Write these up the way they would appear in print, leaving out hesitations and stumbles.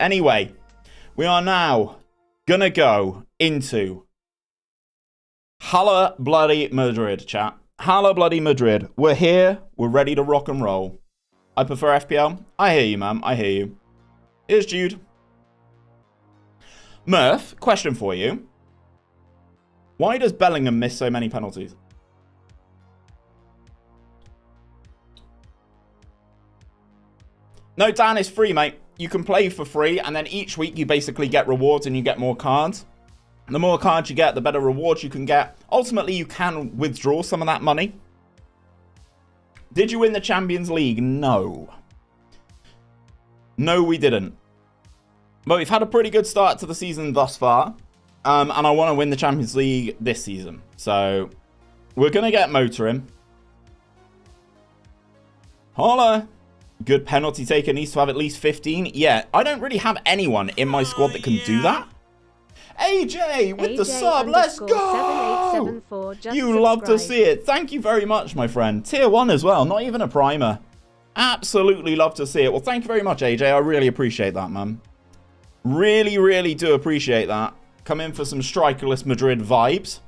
Anyway, we are now gonna go into 𝗕𝗨𝗬𝗓, chat. 𝗕𝗨𝗬𝗓. We're here. We're ready to rock and roll. I prefer FPL. I hear you, man. I hear you. Here's Jude. Murph, question for you. Why does Bellingham miss so many penalties? No, Dan, it's free, mate. You can play for free, and then each week you basically get rewards and you get more cards. The more cards you get, the better rewards you can get. Ultimately, you can withdraw some of that money. Did you win the Champions League? No. No, we didn't. But we've had a pretty good start to the season thus far. And I want to win the Champions League this season. So, we're going to get 𝗕𝗓𝗓𝗘. Holla. Good penalty taker, needs to have at least 15. Yeah, I don't really have anyone in my squad that can do that. AJ with the sub, let's go! You love to see it. Thank you very much, my friend. Tier 1 as well, not even a primer. Absolutely love to see it. Well, thank you very much, AJ. I really appreciate that, man. Really, really do appreciate that. Come in for some strikerless Madrid vibes.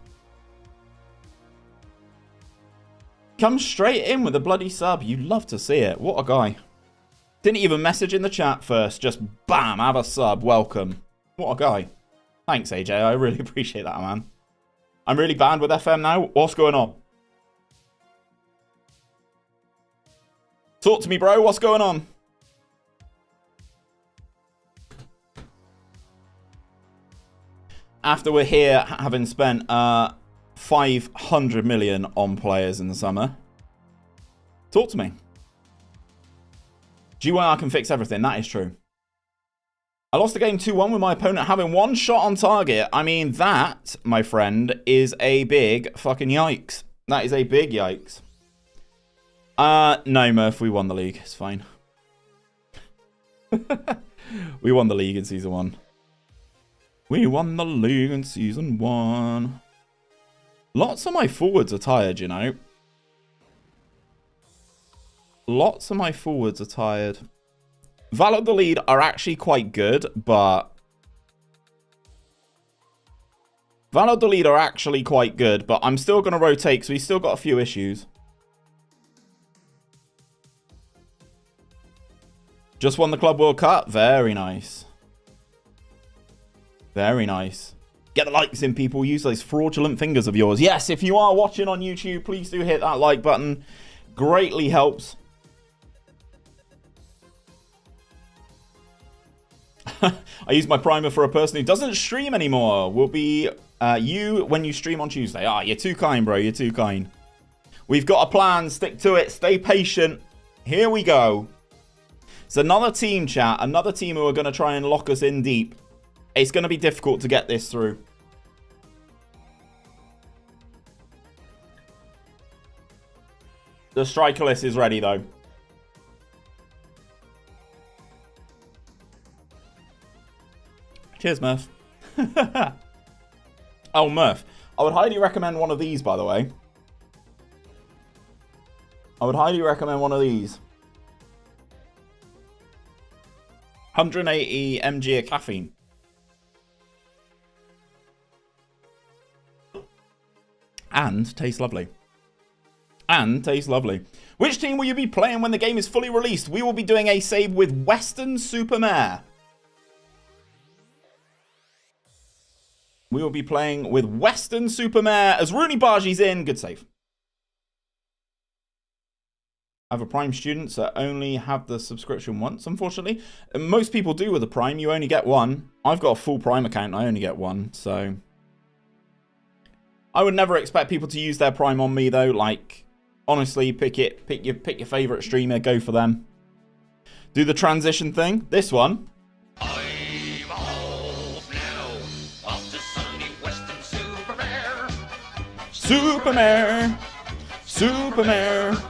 Come straight in with a bloody sub. You love to see it. What a guy. Didn't even message in the chat first. Just bam, have a sub. Welcome. What a guy. Thanks, AJ. I really appreciate that, man. I'm really banned with FM now. What's going on? Talk to me, bro. What's going on? After we're here, having spent 500 million on players in the summer. Talk to me. GYR can fix everything. That is true. I lost the game 2-1 with my opponent having one shot on target. I mean, that, my friend, is a big fucking yikes. That is a big yikes. No, Murph, we won the league. It's fine. We won the league in Season 1. We won the league in Season 1. Lots of my forwards are tired, you know. Lots of my forwards are tired. Valladolid are actually quite good, but... Valladolid are actually quite good, but I'm still going to rotate because we still got a few issues. Just won the Club World Cup. Very nice. Very nice. Get the likes in, people. Use those fraudulent fingers of yours. Yes, if you are watching on YouTube, please do hit that like button. Greatly helps. I use my primer for a person who doesn't stream anymore. Will be you when you stream on Tuesday. Ah, you're too kind, bro. You're too kind. We've got a plan. Stick to it. Stay patient. Here we go. It's another team, chat. Another team who are going to try and lock us in deep. It's going to be difficult to get this through. The striker list is ready, though. Cheers, Murph. Oh, Murph. I would highly recommend one of these, by the way. I would highly recommend one of these. 180 mg of caffeine. And tastes lovely. And tastes lovely. Which team will you be playing when the game is fully released? We will be doing a save with 𝗬𝗏𝗏𝗏. We will be playing with 𝗬𝗏𝗏𝗏 as 𝗬𝗏𝗏𝗏's in. Good save. I have a Prime student, so I only have the subscription once, unfortunately. Most people do with a Prime. You only get one. I've got a full Prime account. I only get one, so... I would never expect people to use their Prime on me, though. Like, honestly, pick your favourite streamer. Go for them. Do the transition thing. This one. 𝗬𝗏𝗏𝗏𝗏. 𝗬𝗏𝗏𝗏𝗏.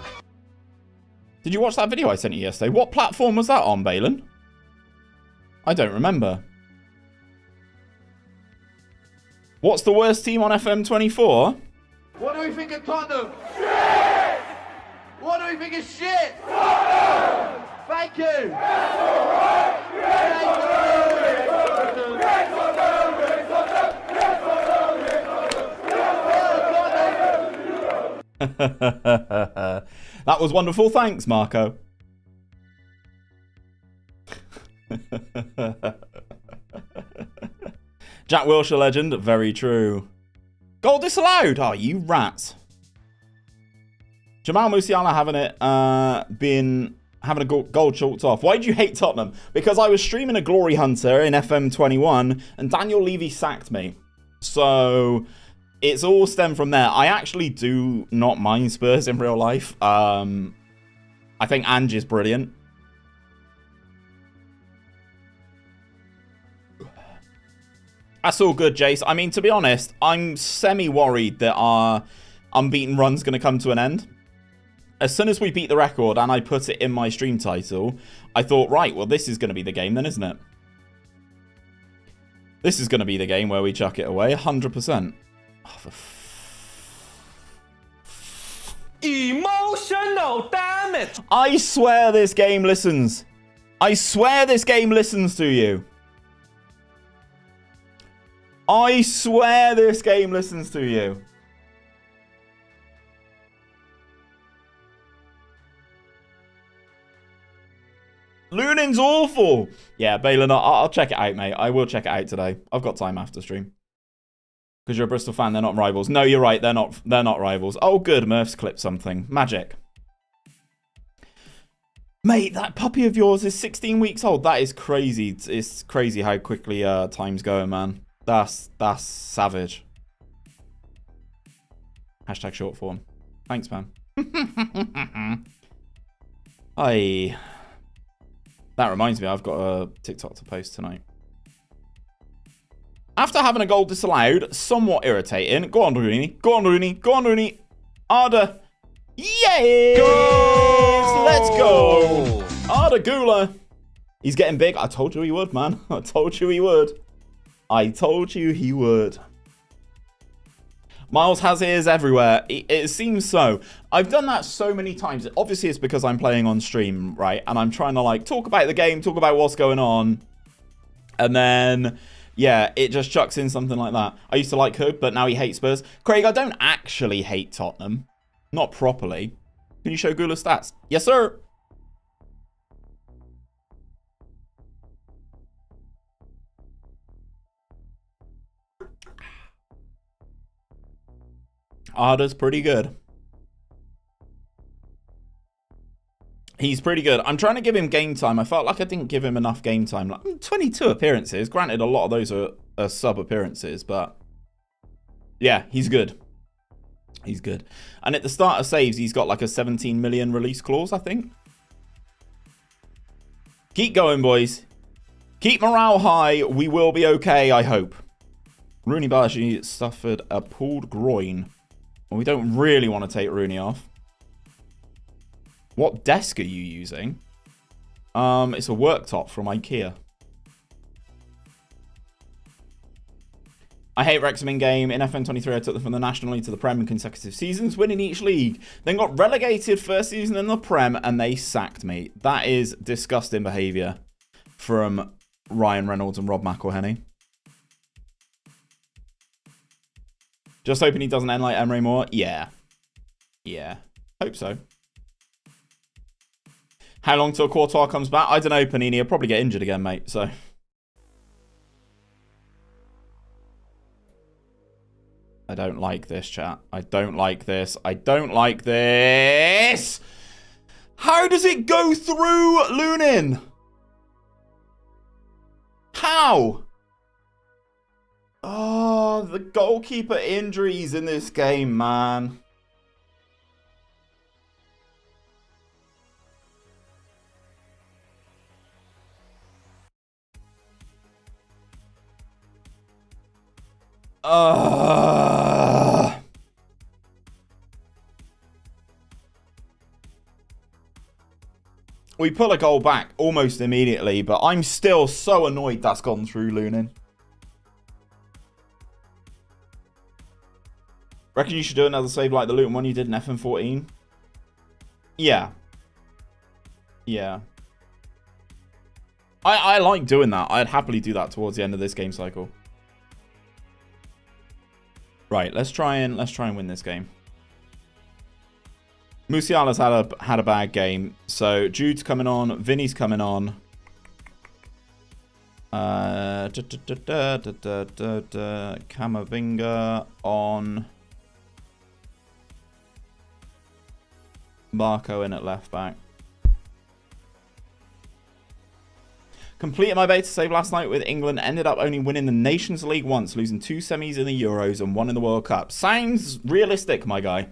Did you watch that video I sent you yesterday? What platform was that on, Balin? I don't remember. What's the worst team on FM24? What do we think of Tottenham? Shit! What do we think of shit? Tottenham! Thank you! That's all right. That was wonderful. Thanks, Marco. Jack Wilshere legend. Very true. Goal disallowed. Oh, you rats. Jamal Musiala having a goal chalked off. Why did you hate Tottenham? Because I was streaming a Glory Hunter in FM24 and Daniel Levy sacked me. So it's all stemmed from there. I actually do not mind Spurs in real life. I think Ange is brilliant. That's all good, Jace. I mean, to be honest, I'm semi-worried that our unbeaten run's going to come to an end. As soon as we beat the record and I put it in my stream title, I thought, right, well, this is going to be the game then, isn't it? This is going to be the game where we chuck it away, 100%. Oh, emotional damage. I swear this game listens. I swear this game listens to you. I swear this game listens to you. Lunin's awful. Yeah, Balin, I'll check it out, mate. I will check it out today. I've got time after stream. Because you're a Bristol fan, they're not rivals. No, you're right. They're not rivals. Oh, good. Murph's clipped something. Magic. Mate, that puppy of yours is 16 weeks old. That is crazy. It's crazy how quickly time's going, man. That's savage. Hashtag short form. Thanks, man. That reminds me, I've got a TikTok to post tonight. After having a goal disallowed, somewhat irritating. Go on, Rooney. Go on, Rooney. Go on, Rooney. Arda. Yes! Go! Let's go. 𝗕𝗨𝗬𝗜𝗚. He's getting big. I told you he would, man. I told you he would. I told you he would. Miles has ears everywhere. It seems so. I've done that so many times. Obviously, it's because I'm playing on stream, right? And I'm trying to, like, talk about the game, talk about what's going on. And then, yeah, it just chucks in something like that. I used to like Hood, but now he hates Spurs. Craig, I don't actually hate Tottenham. Not properly. Can you show 𝗬𝗓 stats? Yes, sir. Arda's pretty good. He's pretty good. I'm trying to give him game time. I felt like I didn't give him enough game time. Like 22 appearances. Granted, a lot of those are sub appearances, but yeah, he's good. He's good. And at the start of saves, he's got like a 17 million release clause, I think. Keep going, boys. Keep morale high. We will be okay, I hope. Rooney Bashi suffered a pulled groin. Well, we don't really want to take Rooney off. What desk are you using? It's a worktop from IKEA. I hate Wrexham in game. In FM23, I took them from the National League to the Prem in consecutive seasons, winning each league. Then got relegated first season in the Prem, and they sacked me. That is disgusting behaviour from Ryan Reynolds and Rob McElhenney. Just hoping he doesn't end like Emre Moore. Yeah. Yeah. Hope so. How long till 𝗕𝗏𝗘 comes back? I don't know, Panini. He'll probably get injured again, mate. So. I don't like this, chat. I don't like this. I don't like this. How does it go through Lunin? How? Oh, the goalkeeper injuries in this game, man. We pull a goal back almost immediately, but I'm still so annoyed that's gone through Lunin. Reckon you should do another save like the Luton one you did in FM14? Yeah. Yeah. I like doing that. I'd happily do that towards the end of this game cycle. Right, let's try and win this game. Musiala's had a bad game. So Jude's coming on. Vinny's coming on. Camavinga on. Marco in at left back. Completed my beta save last night with England. Ended up only winning the Nations League once, losing 2 semis in the Euros and 1 in the World Cup. Sounds realistic, my guy.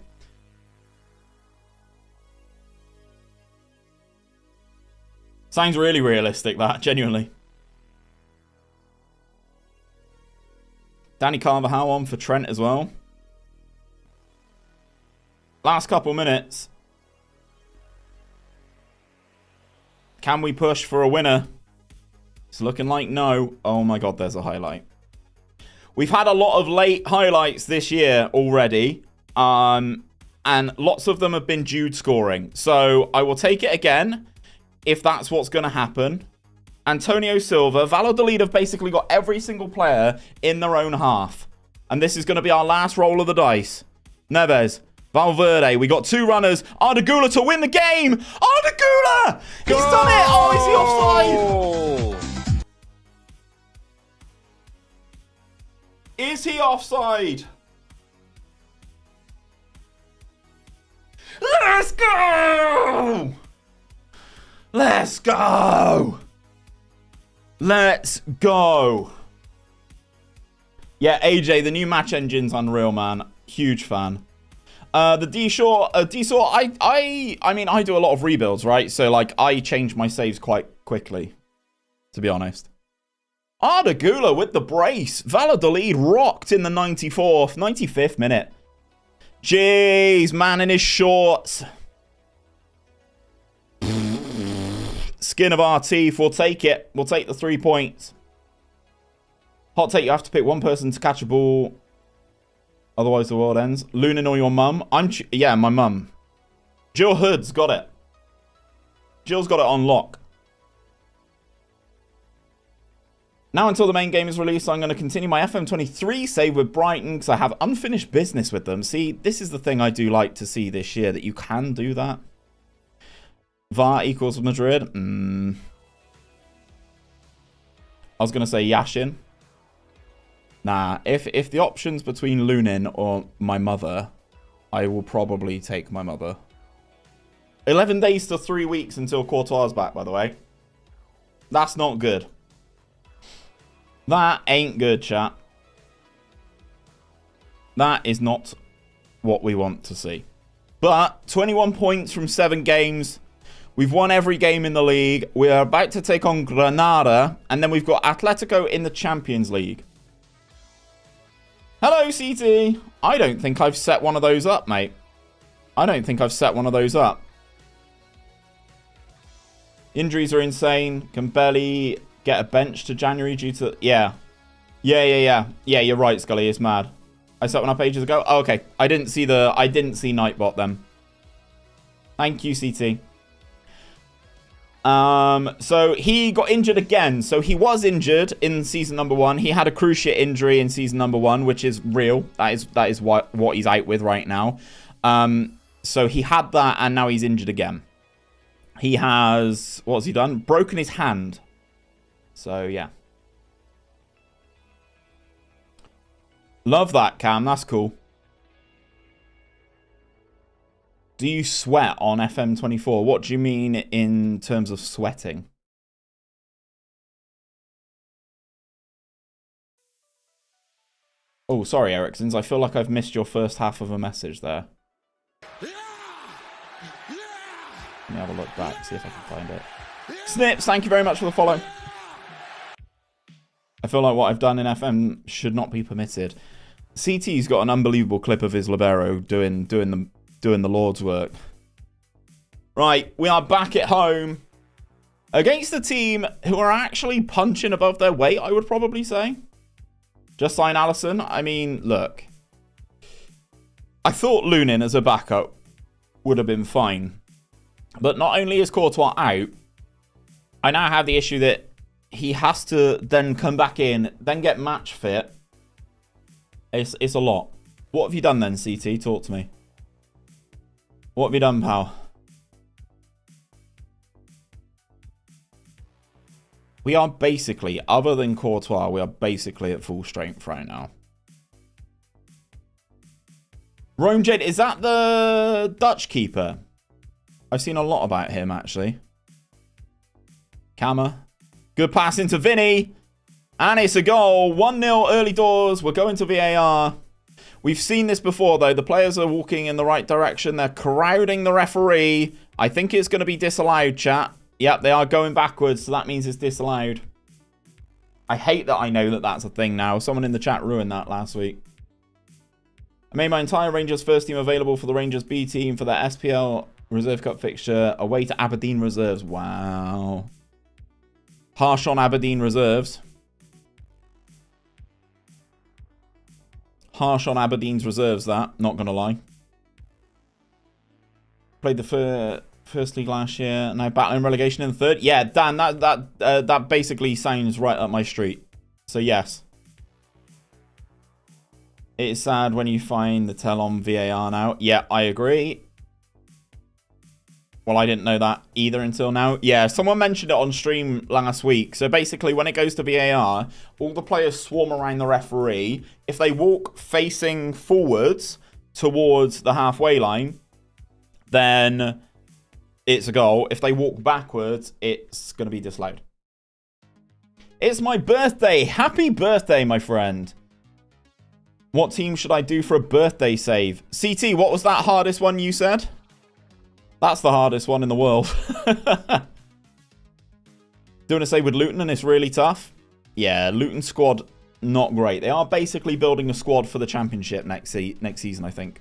Sounds really realistic, that, genuinely. Danny 𝗕𝗏𝗏 on for Trent as well. Last couple minutes. Can we push for a winner? It's looking like no. Oh my god, there's a highlight. We've had a lot of late highlights this year already. And lots of them have been Jude scoring. So I will take it again if that's what's going to happen. Antonio Silva. Valladolid have basically got every single player in their own half. And this is going to be our last roll of the dice. Neves. Valverde. We got 2 runners. 𝗕𝗨𝗬𝗘 to win the game. 𝗕𝗨𝗬𝗘! He's done it! Oh, is he offside? Is he offside? Let's go! Let's go! Let's go! Yeah, AJ, the new match engine's unreal, man. Huge fan. The 𝗕𝗨𝗬𝗘, I mean, I do a lot of rebuilds, right? So, like, I change my saves quite quickly, to be honest. 𝗕𝗨𝗬𝗘 with the brace. Valladolid rocked in the 95th minute. Jeez, man in his shorts. Skin of our teeth. We'll take it. We'll take the 3 points. Hot take, you have to pick one person to catch a ball. Otherwise the world ends. 𝗬𝗏𝗏 or your mum? Yeah, my mum. Jill Hood's got it. Jill's got it on lock. Now until the main game is released, I'm going to continue my FM23 save with Brighton because I have unfinished business with them. See, this is the thing I do like to see this year, that you can do that. VAR equals Madrid. I was going to say Yashin. Nah, if the option's between 𝗬𝗏𝗏 or my mother, I will probably take my mother. 11 days to 3 weeks until Courtois back, by the way. That's not good. That ain't good, chat. That is not what we want to see. But 21 points from 7 games. We've won every game in the league. We are about to take on Granada. And then we've got Atletico in the Champions League. Hello, CT. I don't think I've set one of those up, mate. I don't think I've set one of those up. Injuries are insane. Can barely get a bench to January due to... Yeah, you're right, Scully. It's mad. I set one up ages ago. Oh, okay. I didn't see Nightbot then. Thank you, CT. So he got injured again. So he was injured in season number 1. He had a cruciate injury in season number 1, which is real. That is what he's out with right now. So he had that, and now he's injured again. He has, what has he done? Broken his hand. So yeah. Love that, Cam. That's cool. Do you sweat on FM24? What do you mean in terms of sweating? Oh, sorry, Ericssons. I feel like I've missed your first half of a message there. Let me have a look back, see if I can find it. Snips, thank you very much for the follow. I feel like what I've done in FM should not be permitted. CT's got an unbelievable clip of his libero doing the Lord's work. Right, we are back at home against a team who are actually punching above their weight, I would probably say. Just sign Alisson. I mean, look. I thought 𝗬𝗏𝗏 as a backup would have been fine. But not only is Courtois out, I now have the issue that he has to then come back in, then get match fit. It's a lot. What have you done then, CT? Talk to me. What have you done, pal? We are basically, other than Courtois, we are basically at full strength right now. 𝘕𝗓𝗓𝗘𝗬, is that the Dutch keeper? I've seen a lot about him, actually. 𝗕𝗬. Good pass into Vinny. And it's a goal. 1-0 early doors. We're going to VAR. We've seen this before, though. The players are walking in the right direction. They're crowding the referee. I think it's going to be disallowed, chat. Yep, they are going backwards, so that means it's disallowed. I hate that I know that that's a thing now. Someone in the chat ruined that last week. I made my entire Rangers first team available for the Rangers B team for their SPL Reserve Cup fixture away to Aberdeen reserves. Wow. Harsh on Aberdeen reserves. Harsh on Aberdeen's reserves, that. Not going to lie. Played the first league last year. Now battling relegation in the third. Yeah, Dan, that basically sounds right up my street. So, yes. It is sad when you find the tell on VAR now. Yeah, I agree. Well, I didn't know that either until now. Yeah, someone mentioned it on stream last week. So basically, when it goes to VAR, all the players swarm around the referee. If they walk facing forwards towards the halfway line, then it's a goal. If they walk backwards, it's going to be disallowed. It's my birthday. Happy birthday, my friend. What team should I do for a birthday save? CT, what was that hardest one you said? That's the hardest one in the world. Doing a save with Luton and it's really tough. Yeah, Luton squad, not great. They are basically building a squad for the championship next season, I think.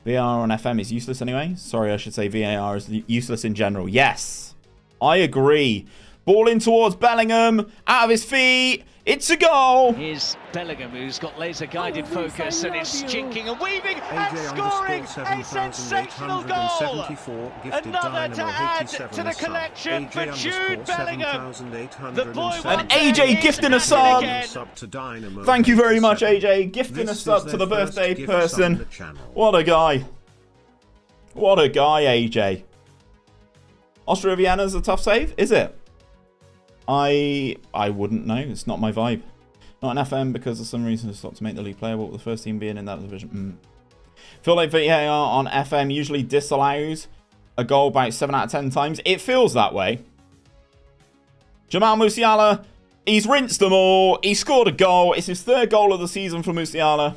VAR on FM is useless anyway. Sorry, I should say VAR is useless in general. Yes, I agree. Ball in towards Bellingham. Out of his feet. It's a goal. Here's Bellingham, who's got laser-guided focus and is jinking and weaving and scoring a sensational goal. Another to add to the collection for Jude Bellingham. The boy and AJ gifting a sub. Thank you very much, AJ. Gifting a sub to the birthday person. What a guy. What a guy, AJ. Austria Vienna's a tough save, is it? I wouldn't know. It's not my vibe. Not an FM because of some reason it's stopped to make the league playable with the first team being in that division. Feel like VAR on FM usually disallows a goal about 7 out of 10 times. It feels that way. Jamal Musiala, he's rinsed them all. He scored a goal. It's his third goal of the season for Musiala.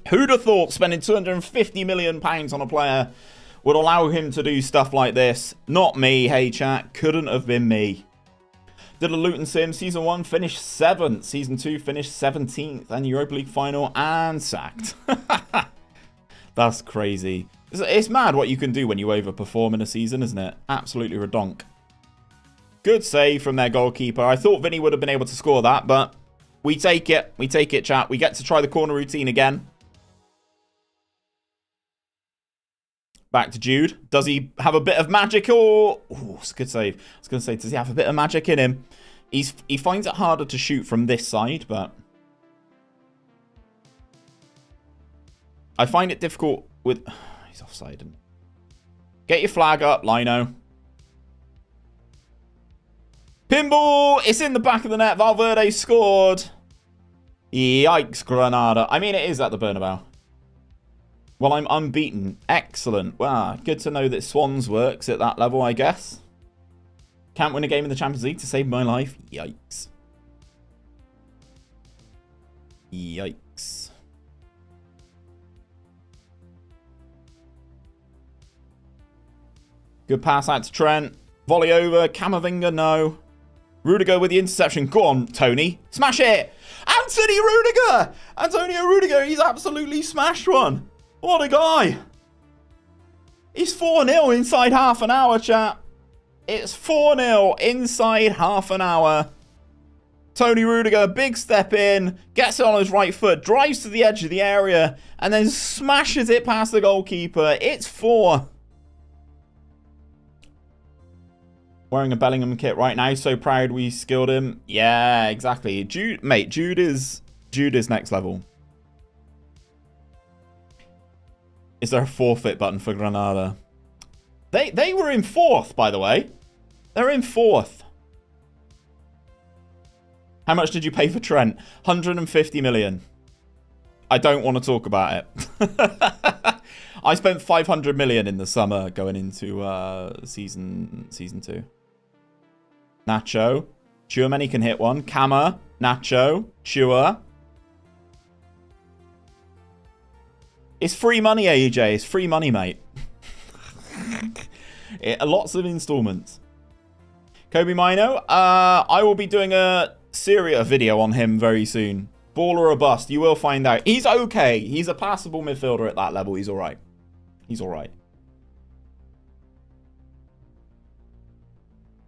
Who'd have thought spending £250 million on a player would allow him to do stuff like this? Not me, hey chat. Couldn't have been me. Did a Luton sim. Season 1 finished 7th. Season 2 finished 17th. And Europa League final and sacked. That's crazy. It's mad what you can do when you overperform in a season, isn't it? Absolutely redonk. Good save from their goalkeeper. I thought Vinny would have been able to score that, but we take it. We take it, chat. We get to try the corner routine again. Back to Jude. Does he have a bit of magic or... Oh, it's a good save. I was going to say, does he have a bit of magic in him? He finds it harder to shoot from this side, but... I find it difficult with... He's offside. Get your flag up, Lino. Pinball! It's in the back of the net. Valverde scored. Yikes, Granada. I mean, it is at the Bernabeu. Well, I'm unbeaten. Excellent. Wow, good to know that Swans works at that level, I guess. Can't win a game in the Champions League to save my life. Yikes. Yikes. Good pass out to Trent. Volley over. Camavinga, no. Rudiger with the interception. Go on, Tony. Smash it. Anthony Rudiger. Antonio Rudiger. He's absolutely smashed one. What a guy. He's 4-0 inside half an hour, chat. It's 4-0 inside half an hour. Tony Rudiger, big step in, gets it on his right foot, drives to the edge of the area, and then smashes it past the goalkeeper. It's 4. Wearing a Bellingham kit right now. So proud we skilled him. Yeah, exactly. Jude, mate, Jude is next level. Is there a forfeit button for Granada? They were in 4th, by the way. They're in 4th. How much did you pay for Trent? 150 million. I don't want to talk about it. I spent 500 million in the summer going into season 2. Nacho. Tchouaméni can hit one. Kama. Nacho. Chua. It's free money, AJ. It's free money, mate. Lots of installments. Kobe Mino. I will be doing a Syria video on him very soon. Ball or a bust. You will find out. He's okay. He's a passable midfielder at that level. He's all right. He's all right.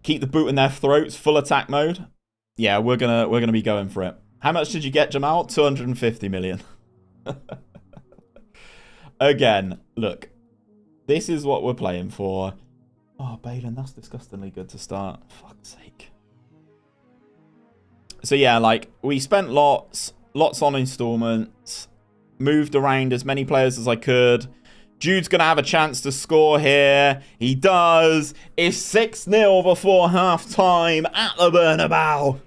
Keep the boot in their throats. Full attack mode. Yeah, we're gonna be going for it. How much did you get, Jamal? 250 million. Again, look. This is what we're playing for. Oh, Balin, that's disgustingly good to start. Fuck's sake. So yeah, like, we spent lots on installments. Moved around as many players as I could. Jude's going to have a chance to score here. He does. It's 6-0 before half-time at the Bernabeu.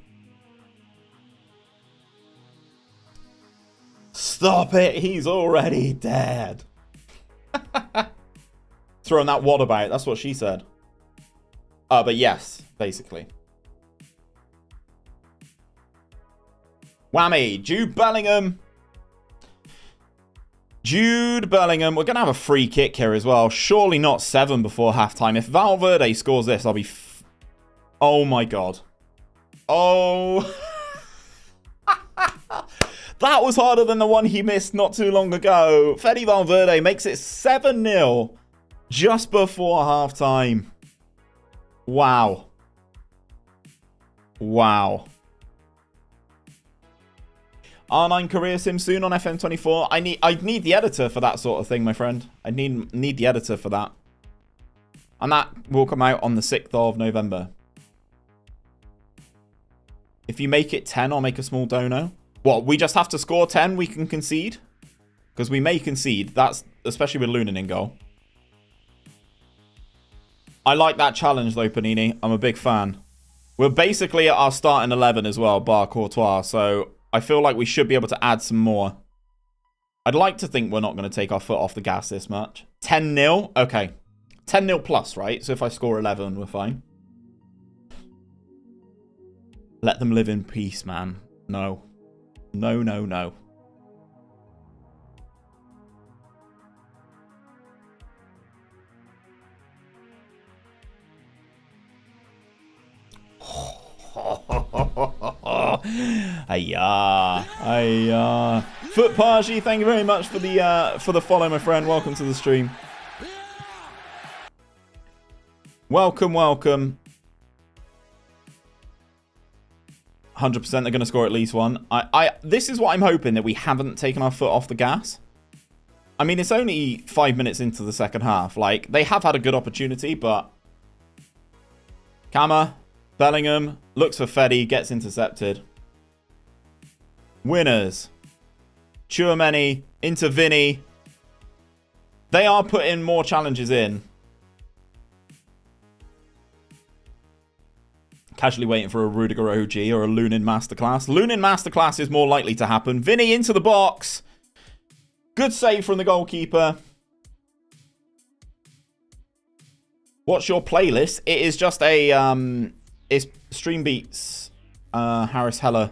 Stop it. He's already dead. Throwing that wad about. That's what she said. But yes, basically. Whammy. Jude Bellingham. Jude Bellingham. We're going to have a free kick here as well. Surely not 7 before halftime. If Valverde scores this, I'll be... Oh my god. Oh. That was harder than the one he missed not too long ago. Fede Valverde makes it 7-0 just before halftime. Wow. Wow. R9 career sim soon on FM24. I need the editor for that sort of thing, my friend. I need the editor for that. And that will come out on the 6th of November. If you make it 10, I'll make a small dono. What, we just have to score 10, we can concede? Because we may concede. That's especially with Lunin in goal. I like that challenge though, Panini. I'm a big fan. We're basically at our starting 11 as well, bar Courtois. So I feel like we should be able to add some more. I'd like to think we're not going to take our foot off the gas this much. 10-0? Okay. 10-0 plus, right? So if I score 11, we're fine. Let them live in peace, man. No. No, no, no. Ayah. Ayah. Foot Parji, thank you very much for the follow, my friend. Welcome to the stream. Welcome, welcome. 100% they're going to score at least one. This is what I'm hoping, that we haven't taken our foot off the gas. I mean, it's only 5 minutes into the second half. Like, they have had a good opportunity, but... Kama, Bellingham, looks for Fede, gets intercepted. Winners. Tchouaméni, into Vinny. They are putting more challenges in. Casually waiting for a 𝗕𝗓𝗓 or a Lunin Masterclass. Lunin Masterclass is more likely to happen. Vinny into the box. Good save from the goalkeeper. What's your playlist? It is just a... it's Stream Beats Harris Heller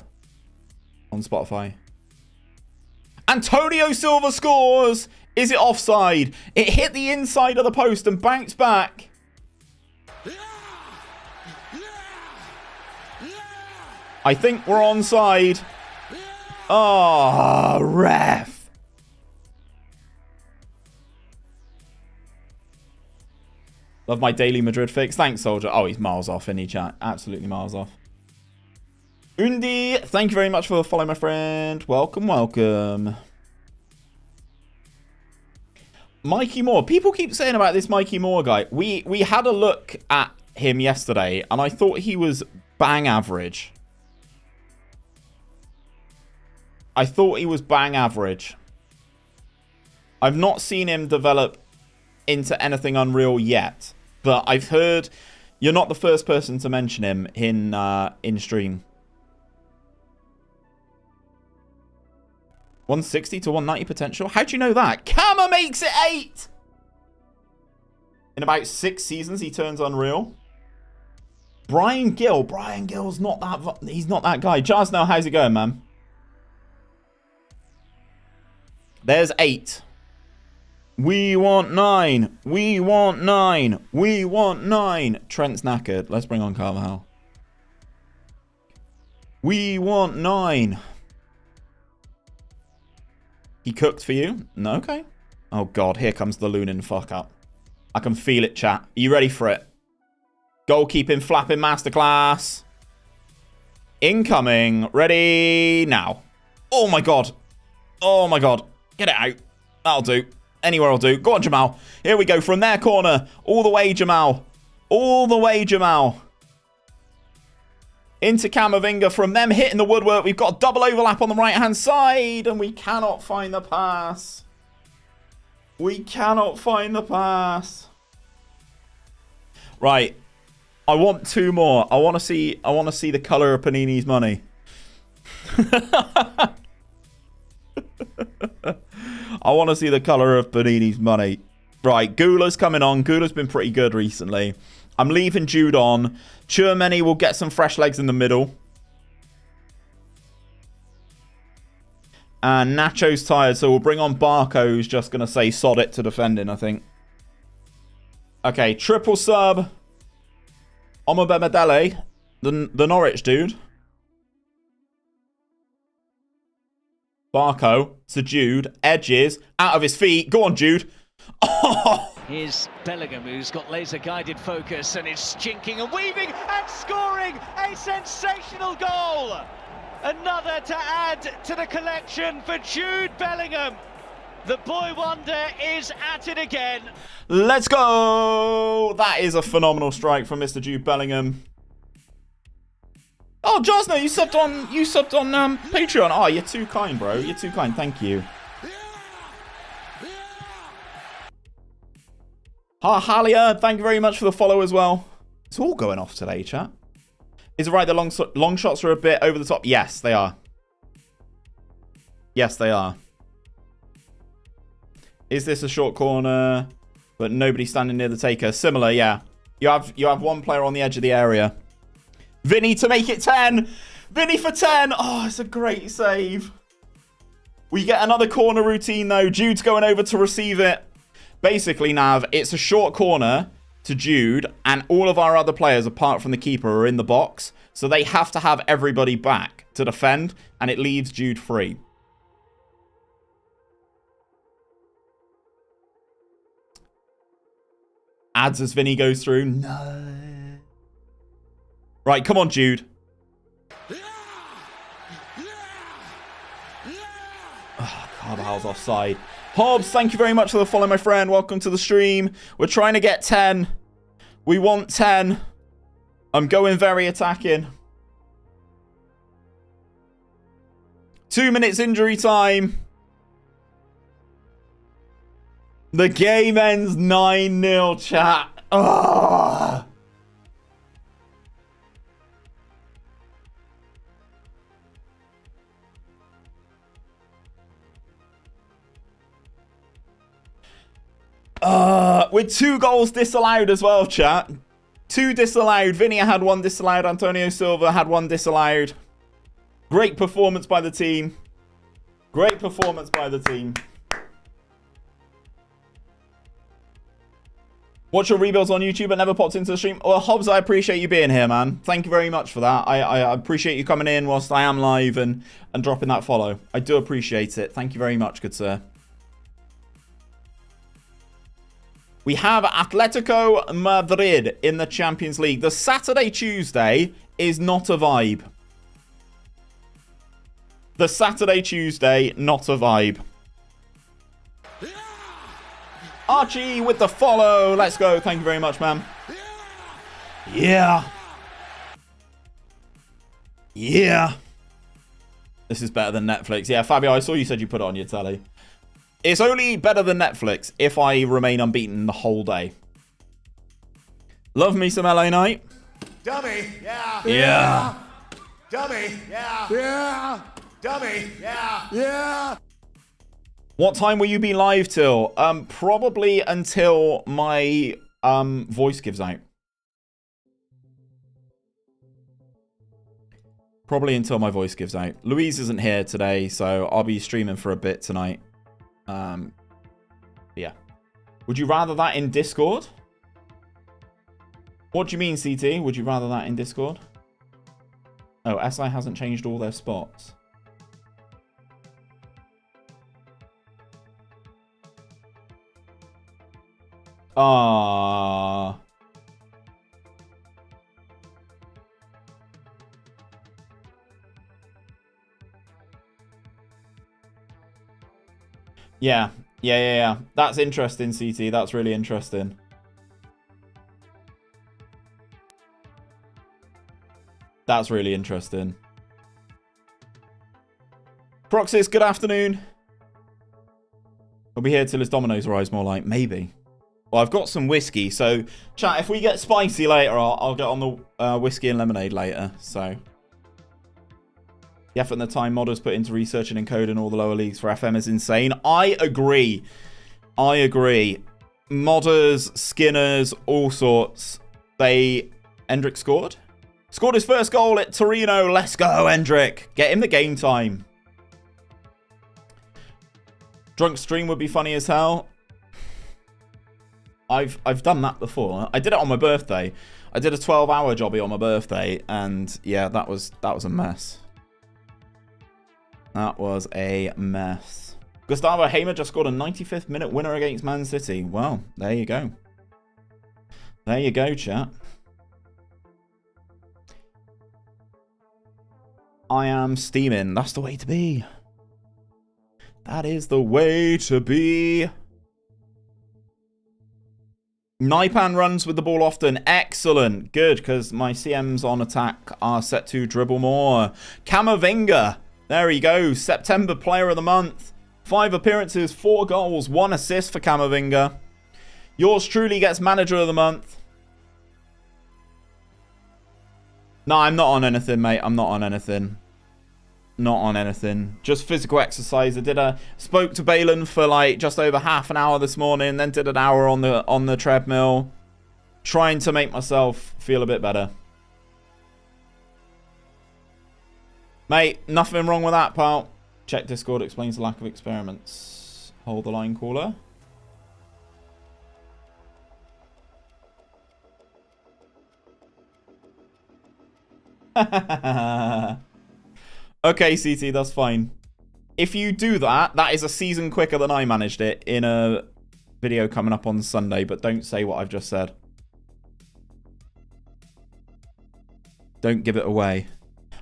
on Spotify. Antonio Silva scores! Is it offside? It hit the inside of the post and bounced back. I think we're onside. Oh, ref. Love my daily Madrid fix. Thanks, Soldier. Oh, he's miles off, isn't he, chat? Absolutely miles off. Undi, thank you very much for the follow, my friend. Welcome, welcome. Mikey Moore. People keep saying about this Mikey Moore guy. We had a look at him yesterday, and I thought he was bang average. I thought he was bang average. I've not seen him develop into anything unreal yet, but I've heard you're not the first person to mention him in stream. 160 to 190 potential. How do you know that? 𝗕𝗫𝗓 makes it 8. In about 6 seasons, he turns unreal. Bryan Gil. Bryan Gil's not that. He's not that guy. 𝘕𝗫𝗓𝗘, how's it going, man? There's 8. We want 9. We want 9. We want 9. Trent's knackered. Let's bring on Carvajal. We want 9. He cooked for you? No, okay. Oh, God. Here comes the Lunin fuck up. I can feel it, chat. Are you ready for it? Goalkeeping, flapping masterclass. Incoming. Ready now. Oh, my God. Oh, my God. Get it out. That'll do. Anywhere will do. Go on, Jamal. Here we go. From their corner. All the way, Jamal. All the way, Jamal. Into Camavinga. From them hitting the woodwork, we've got a double overlap on the right-hand side. And we cannot find the pass. We cannot find the pass. Right. I want 2 more. I want to see the colour of Panini's money. I want to see the colour of Panini's money. Right, Gula's coming on. Gula's been pretty good recently. I'm leaving Jude on. 𝘕𝗫𝗓𝗍 will get some fresh legs in the middle. And Nacho's tired, so we'll bring on Barco, who's just going to say sod it to defending, I think. Okay, triple sub. 𝗕𝗫𝗓𝗍𝗘, the Norwich dude. Barco to Jude. Edges. Out of his feet. Go on, Jude. Oh! Here's Bellingham, who's got laser-guided focus and is chinking and weaving and scoring a sensational goal. Another to add to the collection for Jude Bellingham. The boy wonder is at it again. Let's go! That is a phenomenal strike from Mr. Jude Bellingham. Oh, 𝘕𝗫𝗓𝗍, you subbed on Patreon. Oh, you're too kind, bro. You're too kind. Thank you. 𝗕𝗫𝗓𝗍𝗘, thank you very much for the follow as well. It's all going off today, chat. Is it right that long shots are a bit over the top? Yes, they are. Yes, they are. Is this a short corner, but nobody standing near the taker? Similar, yeah. You have one player on the edge of the area. Vinny to make it 10. Vinny for 10. Oh, it's a great save. We get another corner routine, though. Jude's going over to receive it. Basically, Nav, it's a short corner to Jude, and all of our other players, apart from the keeper, are in the box. So they have to have everybody back to defend, and it leaves Jude free. Adds as Vinny goes through. No. Right, come on, Jude. Oh, Carvajal's offside. Hobbs, thank you very much for the follow, my friend. Welcome to the stream. We're trying to get 10. We want 10. I'm going very attacking. 2 minutes injury time. The game ends 9-0, chat. Oh. With 2 goals disallowed as well, chat. 2 disallowed. Vinny had 1 disallowed. Antonio Silva had 1 disallowed. Great performance by the team. Great performance by the team. Watch your rebuilds on YouTube but never popped into the stream. Well, Hobbs, I appreciate you being here, man. Thank you very much for that. I appreciate you coming in whilst I am live and dropping that follow. I do appreciate it. Thank you very much, good sir. We have Atletico Madrid in the Champions League. The Saturday-Tuesday is not a vibe. The Saturday-Tuesday, not a vibe. Archie with the follow. Let's go. Thank you very much, man. Yeah. Yeah. This is better than Netflix. Yeah, Fabio, I saw you said you put it on your telly. It's only better than Netflix if I remain unbeaten the whole day. Love me some LA Knight. Dummy, yeah. Yeah. Dummy, yeah. Yeah. Dummy, yeah. Yeah. What time will you be live till? Probably until my voice gives out. Probably until my voice gives out. Louise isn't here today, so I'll be streaming for a bit tonight. Yeah. Would you rather that in Discord? What do you mean, CT? Would you rather that in Discord? Oh, SI hasn't changed all their spots. Ah. Yeah. That's interesting, CT. That's really interesting. That's really interesting. Proxys, good afternoon. We'll be here till his dominoes rise, more like. Maybe. Well, I've got some whiskey, so chat, if we get spicy later, I'll get on the whiskey and lemonade later, so. The effort and the time modders put into researching and encoding all the lower leagues for FM is insane. I agree. Modders, skinners, all sorts. Hendrick scored? Scored his first goal at Torino. Let's go, Hendrick. Get him the game time. Drunk stream would be funny as hell. I've done that before. I did it on my birthday. I did a 12-hour jobby on my birthday, and yeah, that was a mess. That was a mess. Gustavo Hamer just scored a 95th minute winner against Man City. Well, there you go. There you go, chat. I am steaming. That's the way to be. That is the way to be. Naipan runs with the ball often. Excellent. Good, because my CMs on attack are set to dribble more. Camavinga. There he goes. September Player of the Month. 5 appearances, 4 goals, 1 assist for Camavinga. Yours truly gets Manager of the Month. No, I'm not on anything, mate. I'm not on anything. Not on anything. Just physical exercise. I spoke to Balin for like just over half an hour this morning, then did an hour on the treadmill, trying to make myself feel a bit better. Mate, nothing wrong with that, pal. Check Discord explains the lack of experiments. Hold the line, caller. Okay, CT, that's fine. If you do that, that is a season quicker than I managed it in a video coming up on Sunday, but don't say what I've just said. Don't give it away.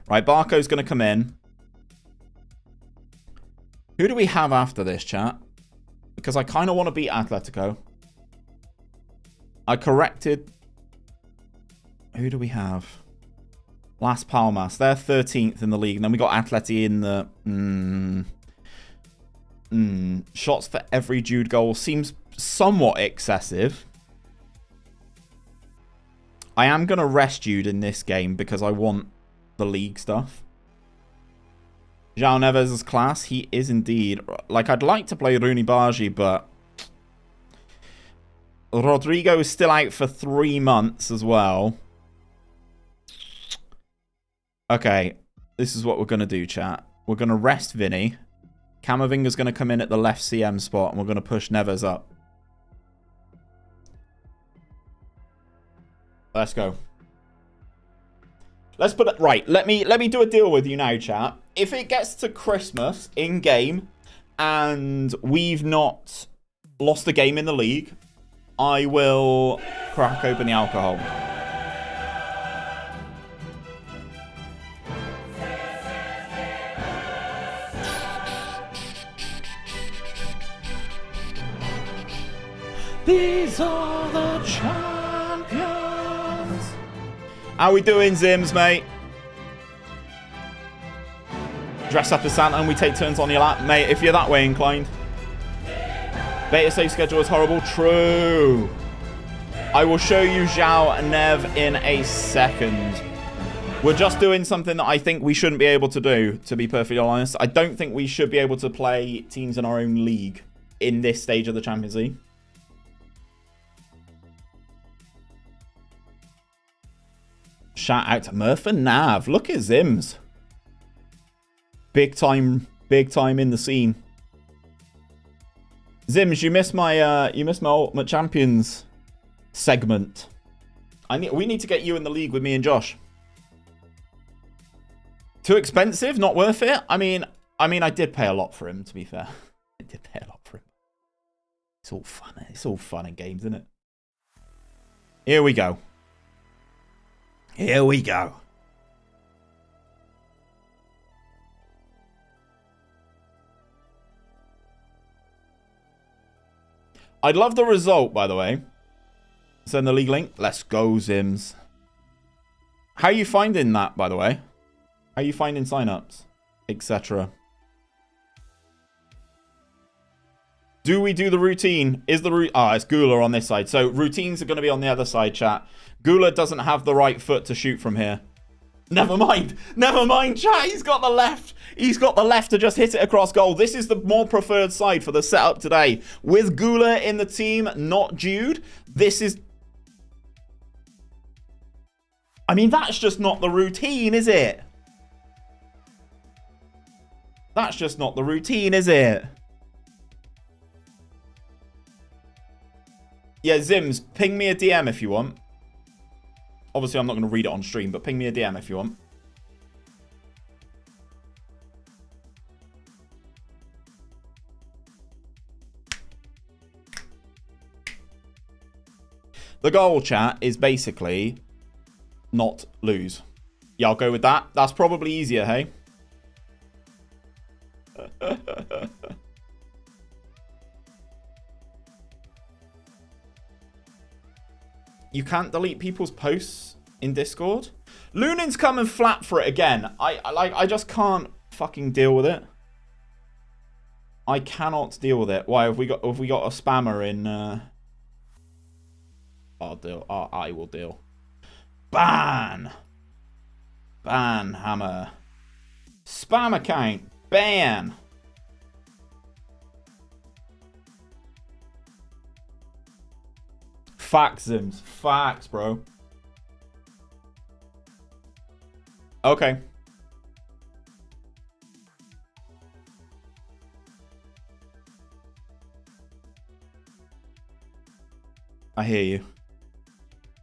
Right, Barco's going to come in. Who do we have after this, chat? Because I kind of want to beat Atletico. I corrected... Who do we have? Las Palmas. They're 13th in the league. And then we got Atleti in the... Shots for every Jude goal seems somewhat excessive. I am going to rest Jude in this game because I want the league stuff. João Neves is class. He is indeed. Like, I'd like to play 𝗕𝗏𝗫𝗫, but Rodrigo is still out for 3 months as well. Okay, this is what we're going to do, chat. We're going to rest Vinny. Camavinga's going to come in at the left CM spot, and we're going to push Neves up. Let's go. Let's put it right. Let me do a deal with you now, chat. If it gets to Christmas in game and we've not lost a game in the league, I will crack open the alcohol. These are the champions. How we doing, Zims, mate? Dress up as Santa and we take turns on your lap. Mate, if you're that way inclined. Beta save schedule is horrible. True. I will show you 𝘕𝗓𝗓 in a second. We're just doing something that I think we shouldn't be able to do, to be perfectly honest. I don't think we should be able to play teams in our own league in this stage of the Champions League. Shout out to Murph and Nav. Look at Zims. Big time in the scene. Zims, you missed my Ultimate Champions segment. We need to get you in the league with me and Josh. Too expensive? Not worth it? I mean, I did pay a lot for him, to be fair. I did pay a lot for him. It's all fun. It's all fun and games, isn't it? Here we go. Here we go. I'd love the result, by the way. Send the league link. Let's go, Zims. How are you finding that, by the way? How are you finding signups, etc.? Do we do the routine? Is the routine... Ah, it's 𝘕𝗓𝗓 on this side. So routines are going to be on the other side, chat. 𝘕𝗓𝗓 doesn't have the right foot to shoot from here. Never mind. Never mind, chat. He's got the left. He's got the left to just hit it across goal. This is the more preferred side for the setup today. With 𝘕𝗓𝗓 in the team, not Jude. This is... I mean, that's just not the routine, is it? That's just not the routine, is it? Yeah, Zims, ping me a DM if you want. Obviously, I'm not going to read it on stream, but ping me a DM if you want. The goal, chat, is basically not lose. Yeah, I'll go with that. That's probably easier, hey? You can't delete people's posts in Discord? Lunin's coming flat for it again. I just can't fucking deal with it. I cannot deal with it. Why have we got a spammer in I'll deal. I will deal. Ban hammer. Spam account. Ban. Facts, Zims. Facts, bro. Okay. I hear you.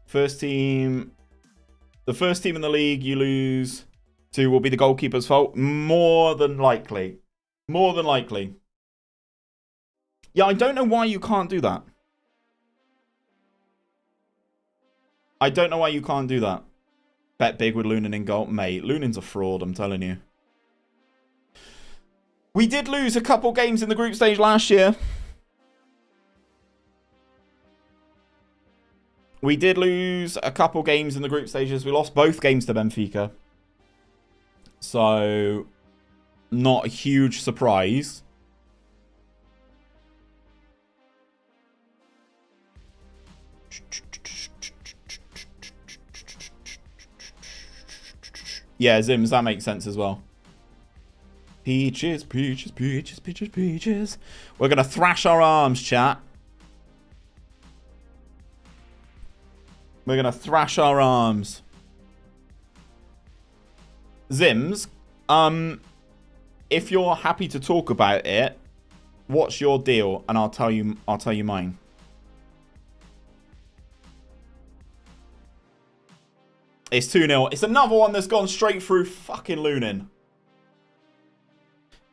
First team. The first team in the league you lose to will be the goalkeeper's fault. More than likely. More than likely. Yeah, I don't know why you can't do that. I don't know why you can't do that. Bet big with Lunin in goal. Mate, Lunin's a fraud, I'm telling you. We did lose a couple games in the group stage last year. We did lose a couple games in the group stages. We lost both games to Benfica. So, not a huge surprise. Yeah, Zims, that makes sense as well. Peaches, peaches, peaches, peaches, peaches. We're going to thrash our arms, chat. We're going to thrash our arms. Zims, if you're happy to talk about it, what's your deal? And I'll tell you mine. It's 2-0. It's another one that's gone straight through fucking Lunin.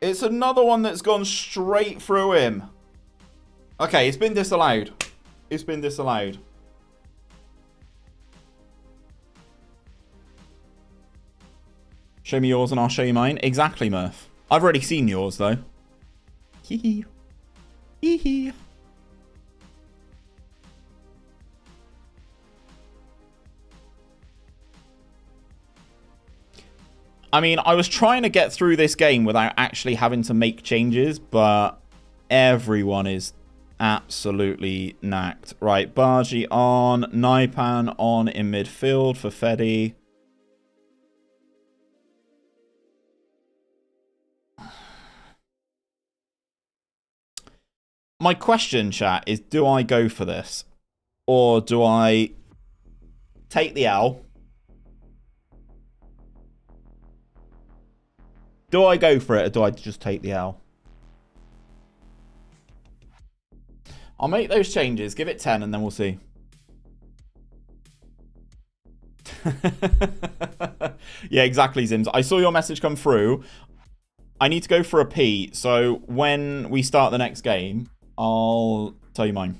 It's another one that's gone straight through him. Okay, it's been disallowed. It's been disallowed. Show me yours and I'll show you mine. Exactly, Murph. I've already seen yours, though. Hee hee. Hee hee. I mean, I was trying to get through this game without actually having to make changes, but everyone is Absolutely knacked. Right, 𝘲𝗫𝗓 on. 𝘕𝗨𝗏𝗏 on in midfield for 𝘕𝗫𝗓. My question, chat, is do I go for this? Or do I take the L? Do I go for it or do I just take the L? I'll make those changes. Give it 10 and then we'll see. Yeah, exactly, Zims. I saw your message come through. I need to go for a pee. So when we start the next game, I'll tell you mine.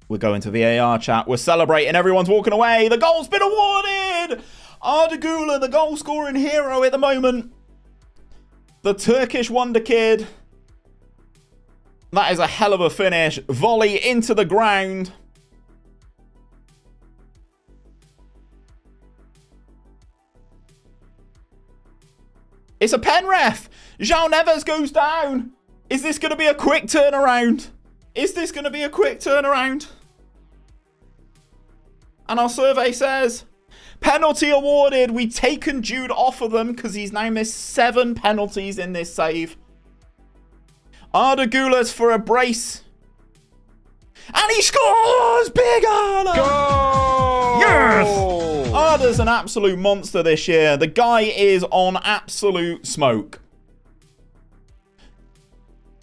We're going to VAR, chat. We're celebrating. Everyone's walking away. The goal's been awarded. 𝘲𝗫𝗓𝗪, the goal scoring hero at the moment. The Turkish wonder kid. That is a hell of a finish. Volley into the ground. It's a pen ref. João Neves goes down. Is this going to be a quick turnaround? Is this going to be a quick turnaround? And our survey says, penalty awarded. We've taken Jude off of them because he's now missed 7 penalties in this save. 𝘲𝗫𝗓𝗪's for a brace. And he scores! Big Arda! Goal! Yes! Arda's an absolute monster this year. The guy is on absolute smoke.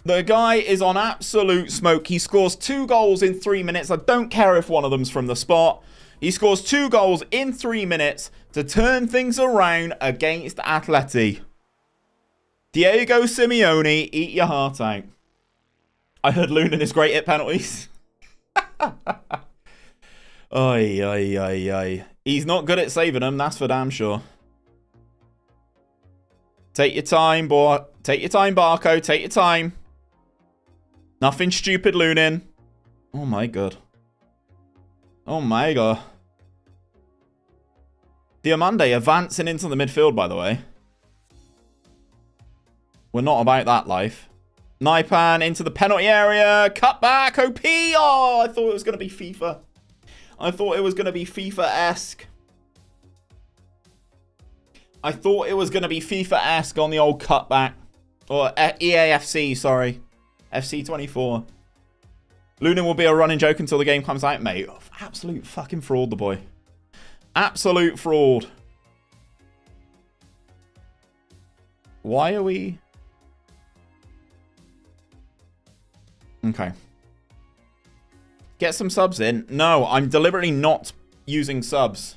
The guy is on absolute smoke. He scores 2 goals in 3 minutes. I don't care if one of them's from the spot. He scores 2 goals in 3 minutes to turn things around against Atleti. Diego Simeone, eat your heart out. I heard Lunin is great at penalties. Oy, oy, oy, oy. He's not good at saving them, that's for damn sure. Take your time, boy. Take your time, Barco. Take your time. Nothing stupid, Lunin. Oh my god. Oh my god. Diomande advancing into the midfield, by the way. We're not about that life. 𝘕𝗏𝗏 into the penalty area. Cut back. OP. Oh, I thought it was going to be FIFA. I thought it was going to be FIFA-esque. I thought it was going to be FIFA-esque on the old cutback. Or EAFC, sorry. FC24. Lunin will be a running joke until the game comes out, mate. Absolute fucking fraud, the boy. Absolute fraud. Why are we... Okay. Get some subs in. No, I'm deliberately not using subs.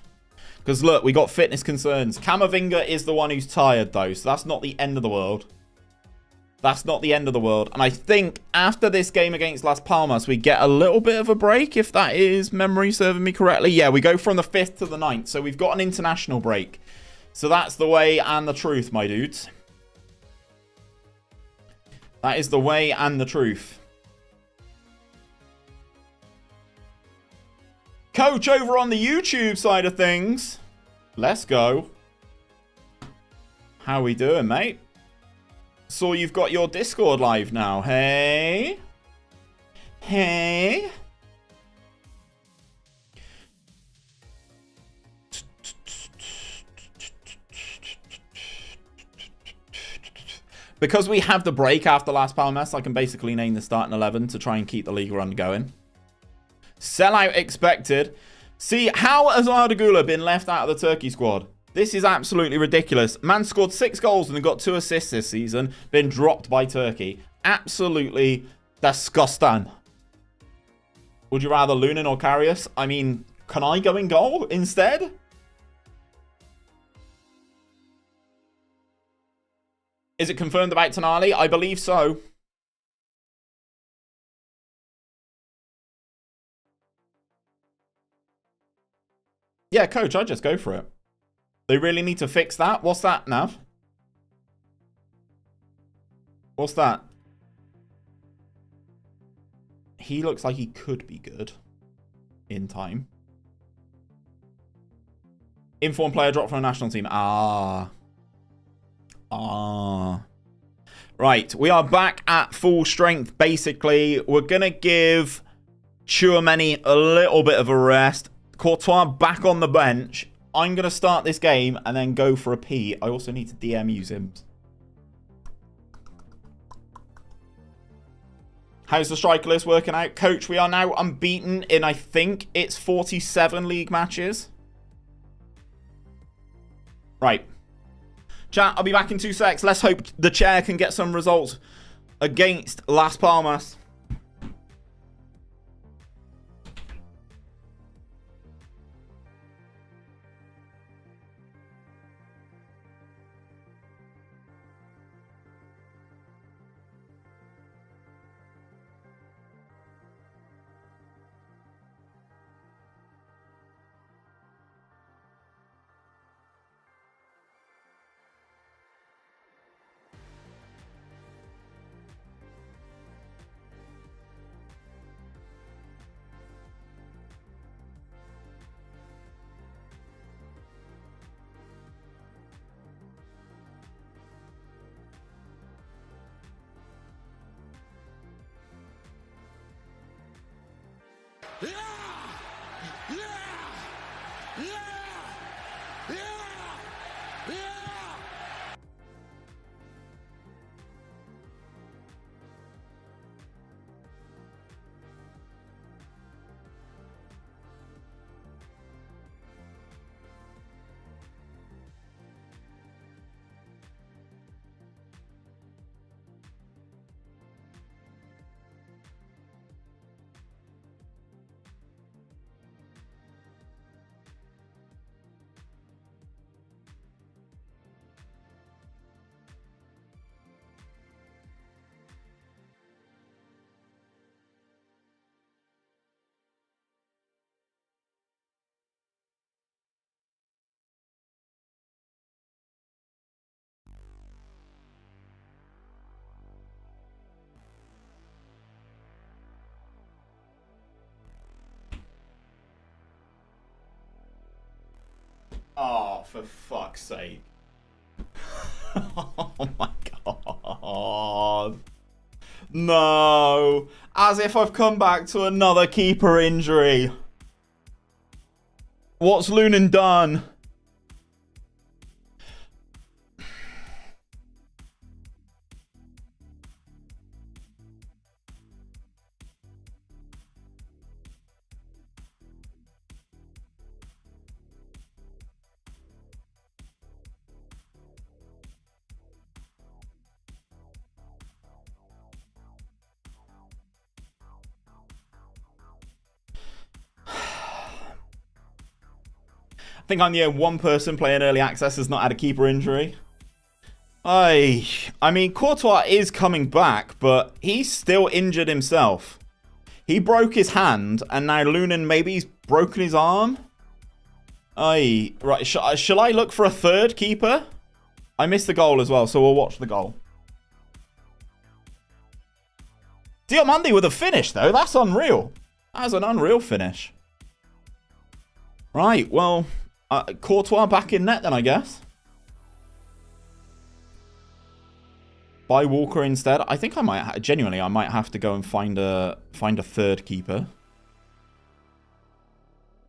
Because look, we got fitness concerns. Camavinga is the one who's tired though, so that's not the end of the world. That's not the end of the world. And I think after this game against Las Palmas, we get a little bit of a break, if that is memory serving me correctly. Yeah, we go from the 5th to the 9th, so we've got an international break. So that's the way and the truth, my dudes. That is the way and the truth. Coach over on the YouTube side of things. Let's go. How we doing, mate? So you've got your Discord live now. Hey. Hey. Because we have the break after Las Palmas, I can basically name the starting 11 to try and keep the league run going. Sellout expected. See, how has 𝘲𝗫𝗓𝗪 been left out of the Turkey squad? This is absolutely ridiculous. Man scored 6 goals and got 2 assists this season. Been dropped by Turkey. Absolutely disgusting. Would you rather Lunin or Karius? I mean, can I go in goal instead? Is it confirmed about Tonali? I believe so. Yeah, coach, I'd just go for it. They really need to fix that. What's that, Nav? What's that? He looks like he could be good in time. Informed player dropped from a national team. Ah. Right, we are back at full strength, basically. We're going to give 𝘕𝗪𝗎 a little bit of a rest. Courtois back on the bench. I'm going to start this game and then go for a pee. I also need to DM you, Zims. How's the striker list working out? Coach, we are now unbeaten in, I think, it's 47 league matches. Right. Chat, I'll be back in 2 secs. Let's hope the chair can get some results against Las Palmas. Oh, for fuck's sake. Oh my god. No. As if I've come back to another keeper injury. What's 𝘕𝗓𝗏 done? I think I'm the only one person playing early access has not had a keeper injury. I mean, Courtois is coming back, but he's still injured himself. He broke his hand, and now 𝘕𝗏𝗏 maybe he's broken his arm. Right, shall I look for a third keeper? I missed the goal as well, so we'll watch the goal. 𝘕𝗪𝗎𝗓 with a finish, though. That's unreal. That's an unreal finish. Right, well, Courtois back in net then, I guess. Buy Walker instead. I think I might, genuinely, I might have to go and find a third keeper.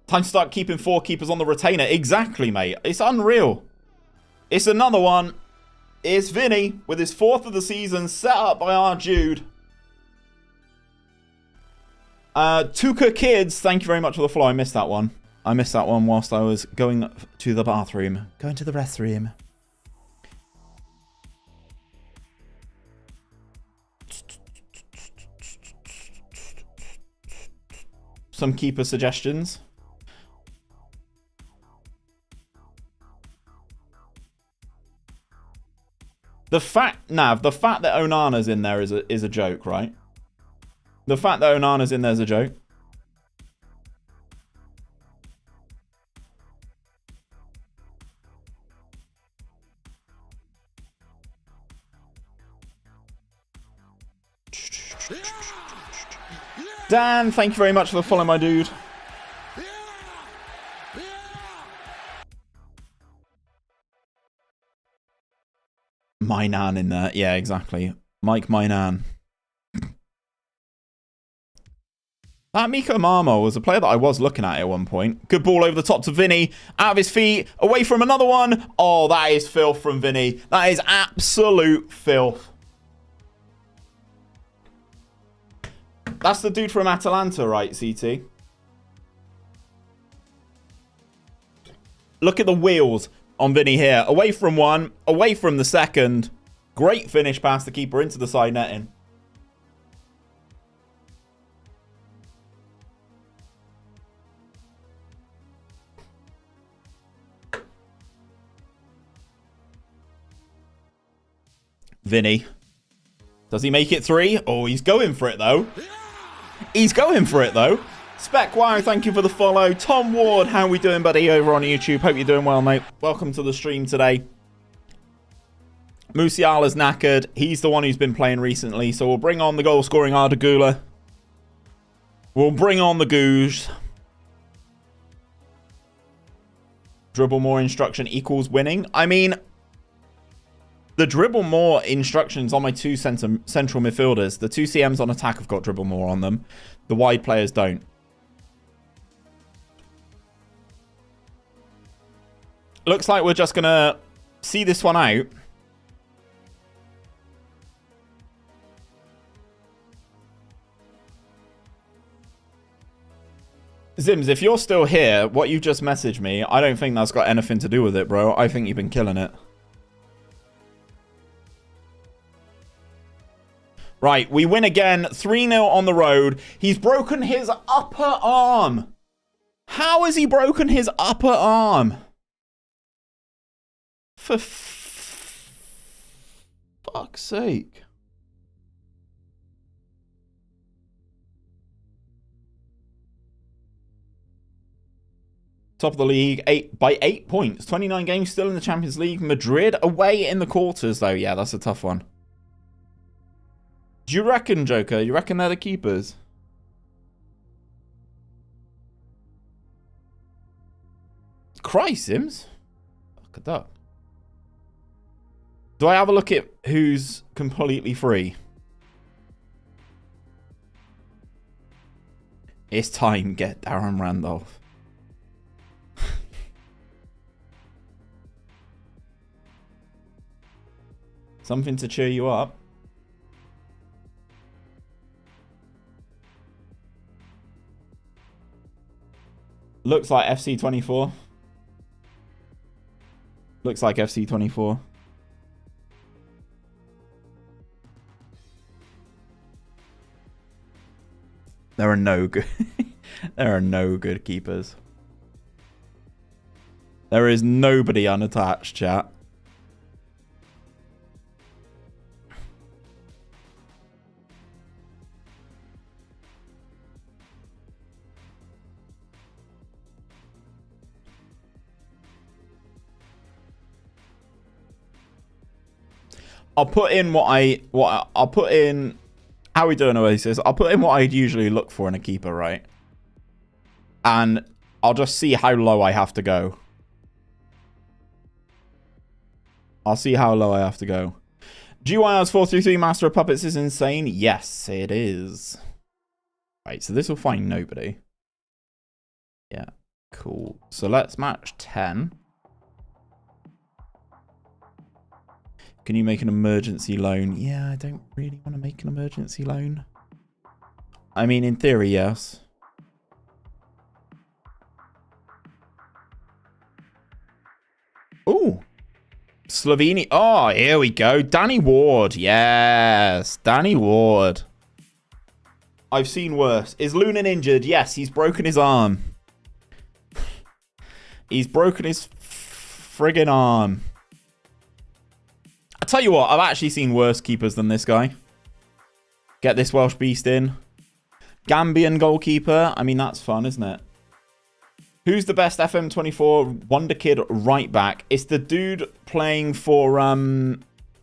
Time to start keeping 4 keepers on the retainer. Exactly, mate. It's unreal. It's another one. It's Vinny with his 4th of the season, set up by 𝘕𝗓𝗏𝗏. Tuka Kids, thank you very much for the follow. I missed that one. I missed that one whilst I was going to the bathroom. Going to the restroom. Some keeper suggestions. The fact, Nav, the fact that Onana's in there is a joke, right? The fact that Onana's in there is a joke. Dan, thank you very much for the follow, my dude. My nan in there. Yeah, exactly. Mike Mainan. That Miko Marmo was a player that I was looking at one point. Good ball over the top to Vinny. Out of his feet. Away from another one. Oh, that is filth from Vinny. That is absolute filth. That's the dude from Atalanta, right, CT? Look at the wheels on Vinny here. Away from one. Away from the second. Great finish past the keeper into the side netting. Vinny. Does he make it 3? Oh, he's going for it, though. He's going for it, though. Spec Wire, thank you for the follow. Tom Ward, how we doing, buddy, over on YouTube? Hope you're doing well, mate. Welcome to the stream today. Musiala's knackered. He's the one who's been playing recently, so we'll bring on the goal-scoring 𝗕𝗓𝗪𝗓. We'll bring on the Goos. Dribble more instruction equals winning. I mean, the dribble more instructions on my two central midfielders. The two CMs on attack have got dribble more on them. The wide players don't. Looks like we're just going to see this one out. Zims, if you're still here, what you just messaged me, I don't think that's got anything to do with it, bro. I think you've been killing it. Right, we win again. 3-0 on the road. He's broken his upper arm. How has he broken his upper arm? For fuck's sake. Top of the league, by 8 points. 29 games still in the Champions League. Madrid away in the quarters, though. Yeah, that's a tough one. Do you reckon, Joker? You reckon they're the keepers? Christ, Sims. Look at that. Do I have a look at who's completely free? It's time. Get Darren Randolph. Something to cheer you up. Looks like FC24. Looks like FC24. There are no good there are no good keepers. There is nobody unattached, chat. I'll put in I'll put in. How we doing, Oasis? I'll put in what I'd usually look for in a keeper, right? And I'll just see how low I have to go. I'll see how low I have to go. GYR's 433 Master of Puppets is insane. Yes, it is. Right, so this will find nobody. Yeah, cool. So let's match 10. Can you make an emergency loan? Yeah, I don't really want to make an emergency loan. I mean, in theory, yes. Ooh. Slovenia. Oh, here we go. Danny Ward. Yes. Danny Ward. I've seen worse. Is Lunin injured? Yes, he's broken his arm. He's broken his friggin' arm. I tell you what, I've actually seen worse keepers than this guy. Get this Welsh beast in. Gambian goalkeeper. I mean, that's fun, isn't it? Who's the best FM24 Wonder Kid right back? It's the dude playing for...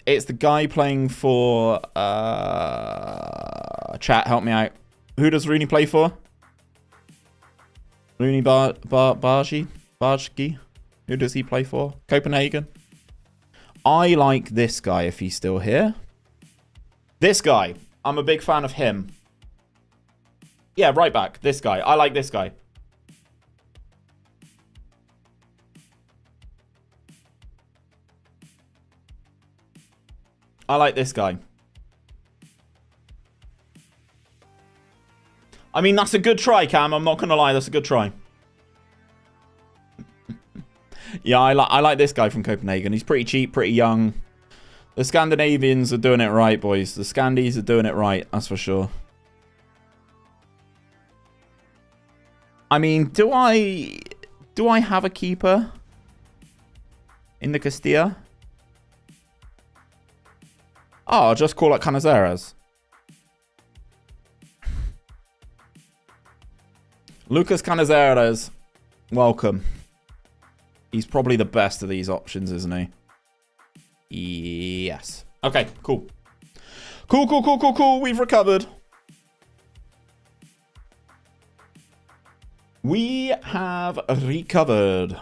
It's the guy playing for... Chat, help me out. Who does Rooney play for? Rooney Bargi? Who does he play for? Copenhagen? I like this guy if he's still here. This guy. I'm a big fan of him. Yeah, right back. This guy. I like this guy. I like this guy. I mean, that's a good try, Cam. I'm not going to lie. That's a good try. Yeah, I like this guy from Copenhagen. He's pretty cheap, pretty young. The Scandinavians are doing it right, boys. The Scandies are doing it right. That's for sure. I mean, do I have a keeper in the Castilla? Oh, I'll just call it 𝗕𝗨𝗬𝗓. Lucas 𝗕𝗨𝗬𝗓, welcome. He's probably the best of these options, isn't he? Yes. Okay, cool. Cool. We've recovered. We have recovered.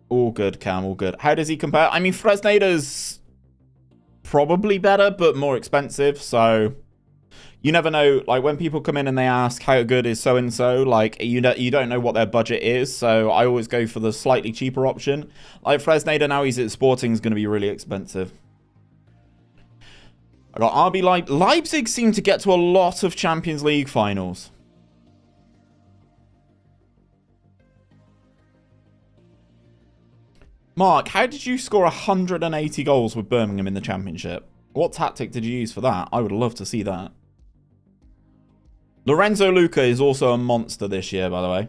All good, Cam, all good. How does he compare? I mean, Fresneda's probably better, but more expensive, so you never know. Like, when people come in and they ask how good is so-and-so, like, you don't know what their budget is, so I always go for the slightly cheaper option. Like, Fresneda, now he's at Sporting, is going to be really expensive. I got RB Leipzig seem to get to a lot of Champions League finals. Mark, how did you score 180 goals with Birmingham in the Championship? What tactic did you use for that? I would love to see that. Lorenzo Luca is also a monster this year, by the way.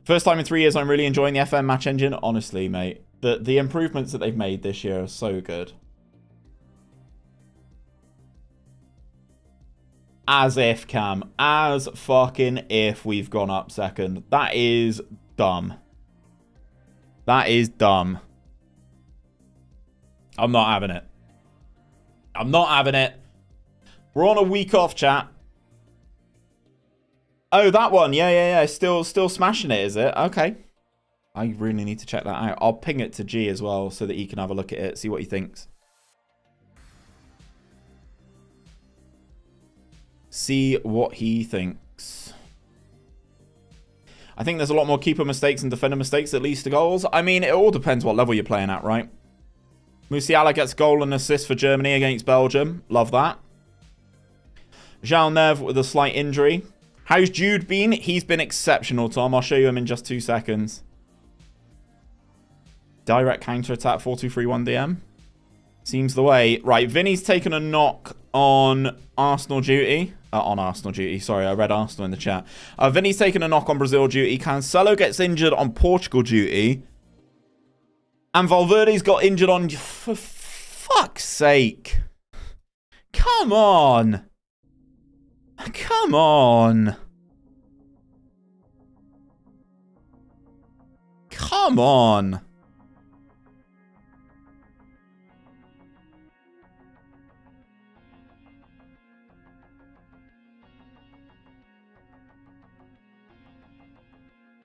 First time in 3 years, I'm really enjoying the FM match engine. Honestly, mate, the improvements that they've made this year are so good. As if, Cam. As fucking if we've gone up second. That is dumb. That is dumb. I'm not having it. I'm not having it. We're on a week off, chat. Oh, that one. Yeah. Still smashing it, is it? Okay. I really need to check that out. I'll ping it to G as well so that he can have a look at it, see what he thinks. See what he thinks. I think there's a lot more keeper mistakes and defender mistakes that leads to goals. I mean, it all depends what level you're playing at, right? Musiala gets goal and assist for Germany against Belgium. Love that. 𝗕𝗨𝗬𝗜 with a slight injury. How's Jude been? He's been exceptional, Tom. I'll show you him in just 2 seconds. Direct counter-attack 4-2-3-1 DM. Seems the way. Right, Vinny's taken a knock on Arsenal duty. On Arsenal duty. Sorry, I read Arsenal in the chat. Vinny's taken a knock on Brazil duty. Cancelo gets injured on Portugal duty. And Valverde's got injured on... For fuck's sake. Come on. Come on. Come on.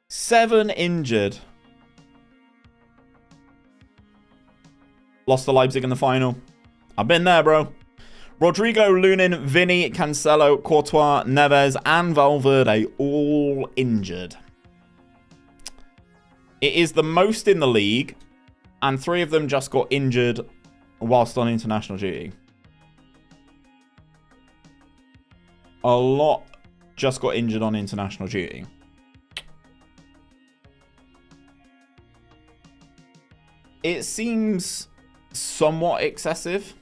Seven injured. Lost to Leipzig in the final. I've been there, bro. Rodrigo, Lunin, Vinny, Cancelo, Courtois, Neves, and Valverde all injured. It is the most in the league, and 3 of them just got injured whilst on international duty. A lot just got injured on international duty. It seems somewhat excessive.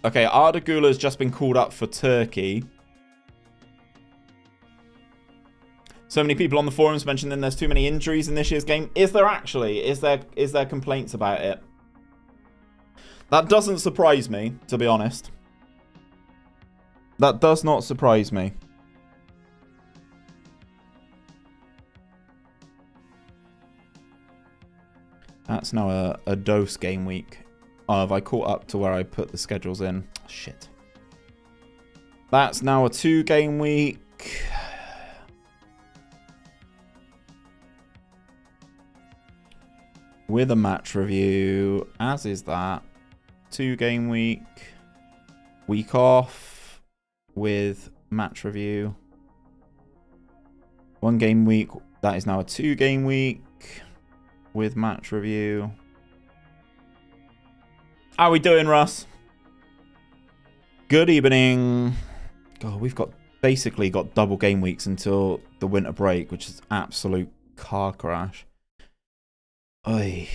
Okay, 𝗕𝗨𝗬𝗓 has just been called up for Turkey. So many people on the forums mentioning there's too many injuries in this year's game. Is there actually? Is there complaints about it? That doesn't surprise me, to be honest. That does not surprise me. That's now a dose game week. Oh, have I caught up to where I put the schedules in? Shit. That's now a 2-game week. With a match review, as is that. 2-game week. Week off with match review. 1-game week. That is now a 2-game week with match review. How we doing, Russ? Good evening. God, we've basically got double game weeks until the winter break, which is absolute car crash. Oy.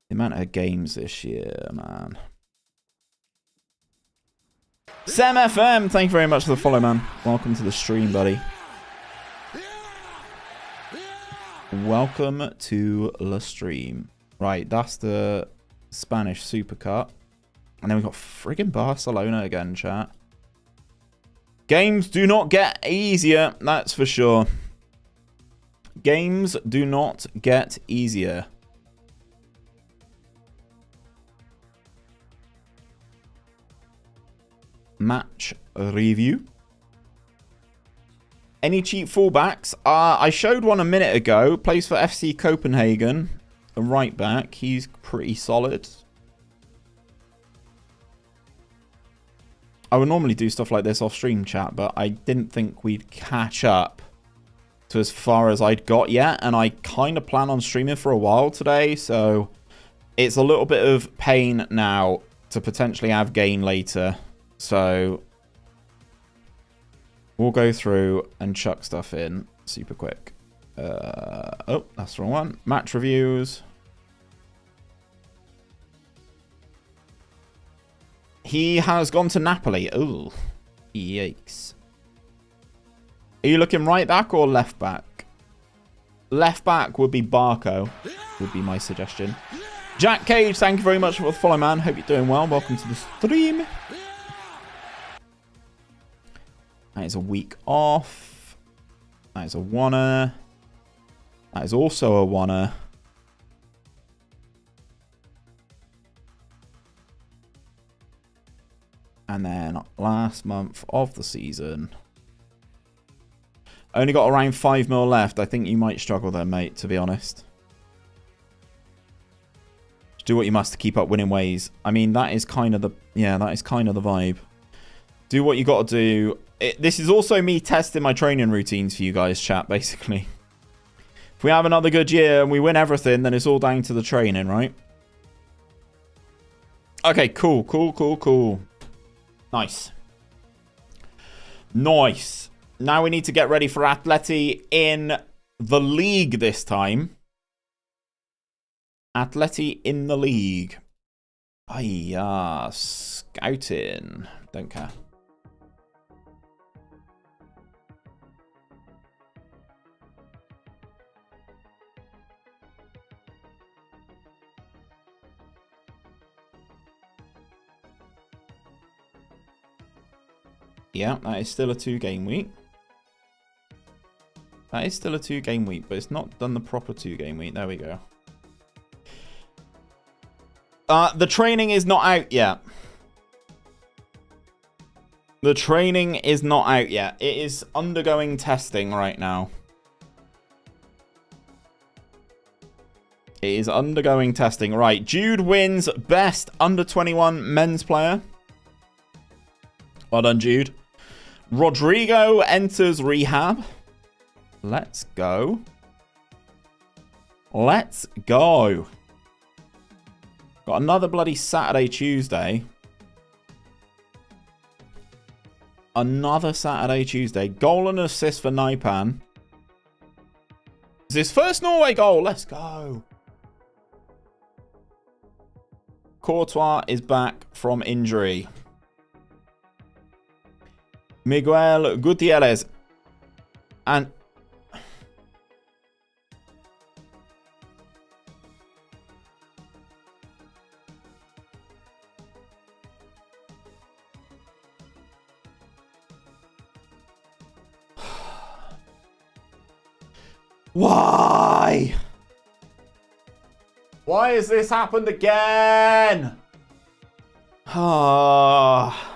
The amount of games this year, man. Sam FM, thank you very much for the follow, man. Welcome to the stream, buddy. Welcome to the stream. Right, that's the Spanish Super Cup. And then we've got friggin' Barcelona again, chat. Games do not get easier, that's for sure. Games do not get easier. Match review. Any cheap fullbacks? I showed one a minute ago. Plays for FC Copenhagen. A right back. He's pretty solid. I would normally do stuff like this off stream, chat, but I didn't think we'd catch up to as far as I'd got yet. And I kind of plan on streaming for a while today. So it's a little bit of pain now to potentially have gain later. So we'll go through and chuck stuff in super quick. Oh, that's the wrong one. Match reviews. He has gone to Napoli. Oh, yikes. Are you looking right back or left back? Left back would be Barco, would be my suggestion. Jack Cage, thank you very much for the follow, man. Hope you're doing well. Welcome to the stream. That is a week off. That is a oneer. That is also a oneer. And then last month of the season. Only got around 5 mil left. I think you might struggle there, mate, to be honest. Do what you must to keep up winning ways. I mean, that is kind of the... Yeah, that is kind of the vibe. Do what you got to do. This is also me testing my training routines for you guys, chat, basically. If we have another good year and we win everything, then it's all down to the training, right? Okay, cool, cool, cool, cool. Nice. Nice. Now we need to get ready for Atleti in the league this time. Atleti in the league. Scouting. Don't care. Yeah, that is still a 2-game week. That is still a 2-game week, but it's not done the proper 2-game week. There we go. The training is not out yet. The training is not out yet. It is undergoing testing right now. It is undergoing testing. Right, Jude wins best under-21 men's player. Well done, Jude. Rodrigo enters rehab. Let's go. Let's go. Got another bloody Saturday, Tuesday. Another Saturday, Tuesday. Goal and assist for 𝘕𝗫𝗏. It's his first Norway goal. Let's go. Courtois is back from injury. Miguel Gutierrez. And... Why? Why has this happened again? Ah.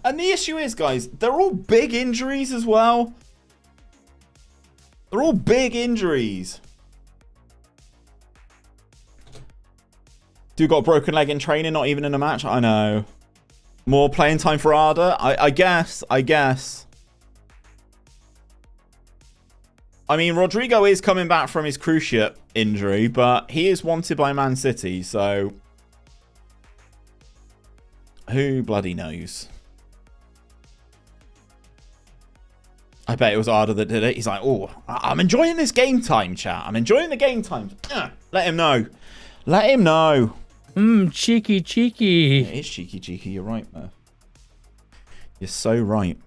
And the issue is, guys, they're all big injuries as well. They're all big injuries. Dude got a broken leg in training, not even in a match. I know. More playing time for Arda. I guess. I mean, Rodrigo is coming back from his cruciate injury, but he is wanted by Man City, so who bloody knows? I bet it was Arda that did it. He's like, oh, I'm enjoying this game time, chat. I'm enjoying the game time. Let him know. Let him know. Cheeky. Yeah, it is cheeky. You're right, man. You're so right.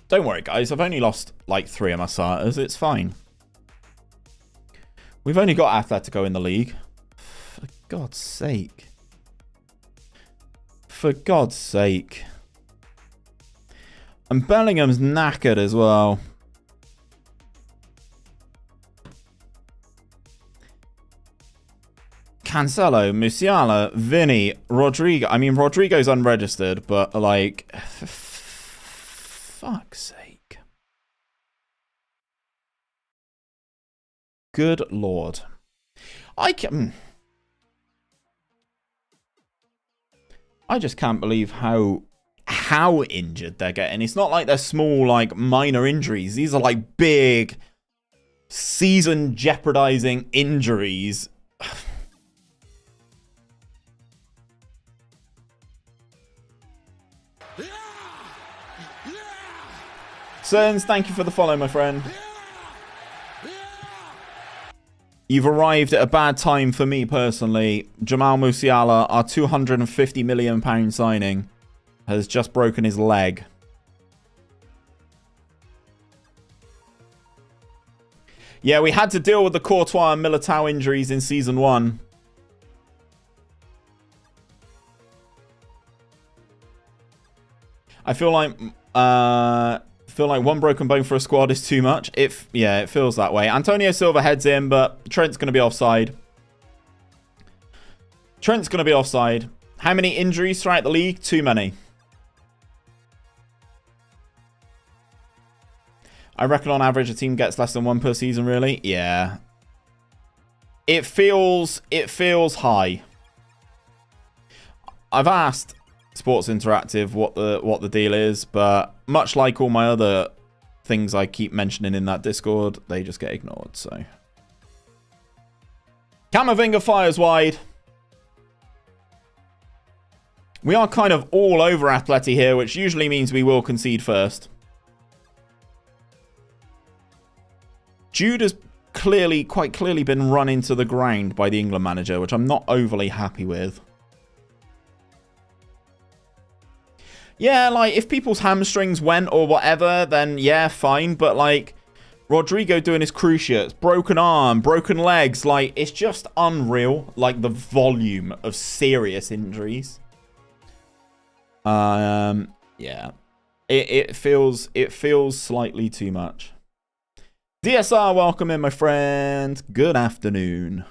Don't worry, guys. I've only lost like 3 of my starters. It's fine. We've only got Atletico in the league. For God's sake. For God's sake. And Bellingham's knackered as well. Cancelo, Musiala, Vinny, Rodrigo. I mean, Rodrigo's unregistered, but like, for fuck's sake. Good Lord. I just can't believe how injured they're getting. It's not like they're small, like, minor injuries. These are like big, season jeopardizing injuries. Cerns, thank you for the follow, my friend. You've arrived at a bad time for me personally. Jamal Musiala, our £250 million signing, has just broken his leg. Yeah, we had to deal with the Courtois and Militao injuries in Season 1. I feel like one broken bone for a squad is too much. Yeah, it feels that way. Antonio Silva heads in, but Trent's going to be offside. How many injuries throughout the league? Too many. I reckon on average a team gets less than 1 per season, really. Yeah. It feels high. I've asked Sports Interactive what the deal is, but much like all my other things I keep mentioning in that Discord, they just get ignored. So Camavinga fires wide. We are kind of all over Atleti here, which usually means we will concede first. Jude has quite clearly been run into the ground by the England manager, which I'm not overly happy with. Yeah, like, if people's hamstrings went or whatever, then yeah, fine. But, like, Rodrigo doing his cruciates, broken arm, broken legs, like, it's just unreal. Like, the volume of serious injuries. Yeah. It feels slightly too much. DSR, welcome in, my friend. Good afternoon.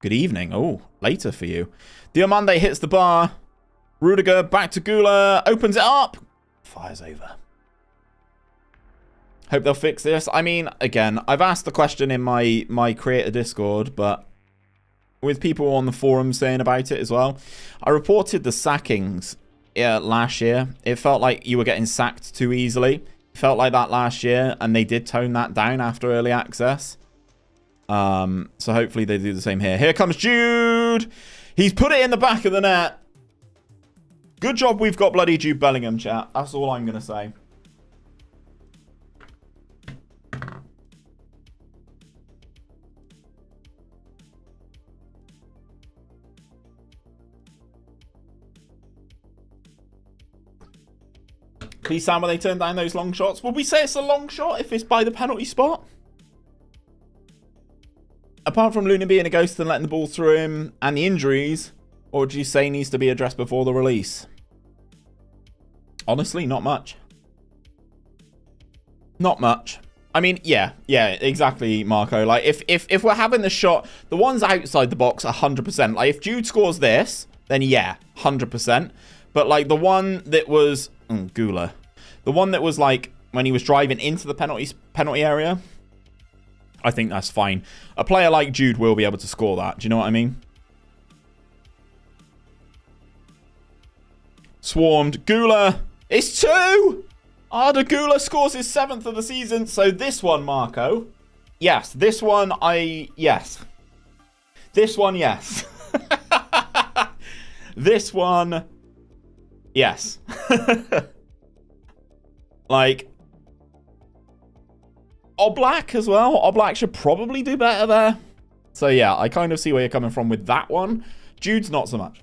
Good evening. Oh, later for you. 𝗕𝗨𝗬𝗜 hits the bar. Rudiger back to 𝘕𝗫𝗓. Opens it up. Fires over. Hope they'll fix this. I mean, again, I've asked the question in my creator Discord, but with people on the forum saying about it as well. I reported the sackings last year. It felt like you were getting sacked too easily. It felt like that last year, and they did tone that down after early access. So hopefully they do the same here. Here comes Jude. He's put it in the back of the net. Good job we've got bloody Jude Bellingham, chat. That's all I'm going to say. Please, Sam, will they turn down those long shots? Will we say it's a long shot if it's by the penalty spot? Apart from Luna being a ghost and letting the ball through him and the injuries, or would you say needs to be addressed before the release? Honestly, not much. Not much. I mean, yeah, exactly, Marco. Like, if we're having the shot, the ones outside the box, 100%. Like, if Jude scores this, then yeah, 100%. But, like, the one that was... 𝗕𝗨𝗬𝗜𝗓. The one that was, like, when he was driving into the penalty area, I think that's fine. A player like Jude will be able to score that. Do you know what I mean? Swarmed. 𝗕𝗨𝗬𝗓. It's 2! Arda 𝗕𝗨𝗬𝗓 scores his 7th of the season. So this one, Marco. Yes. This one, yes. This one, yes. This one, yes. Like, 𝗕𝗏𝗚 as well. 𝗕𝗏𝗚 should probably do better there. So yeah, I kind of see where you're coming from with that one. Jude's not so much.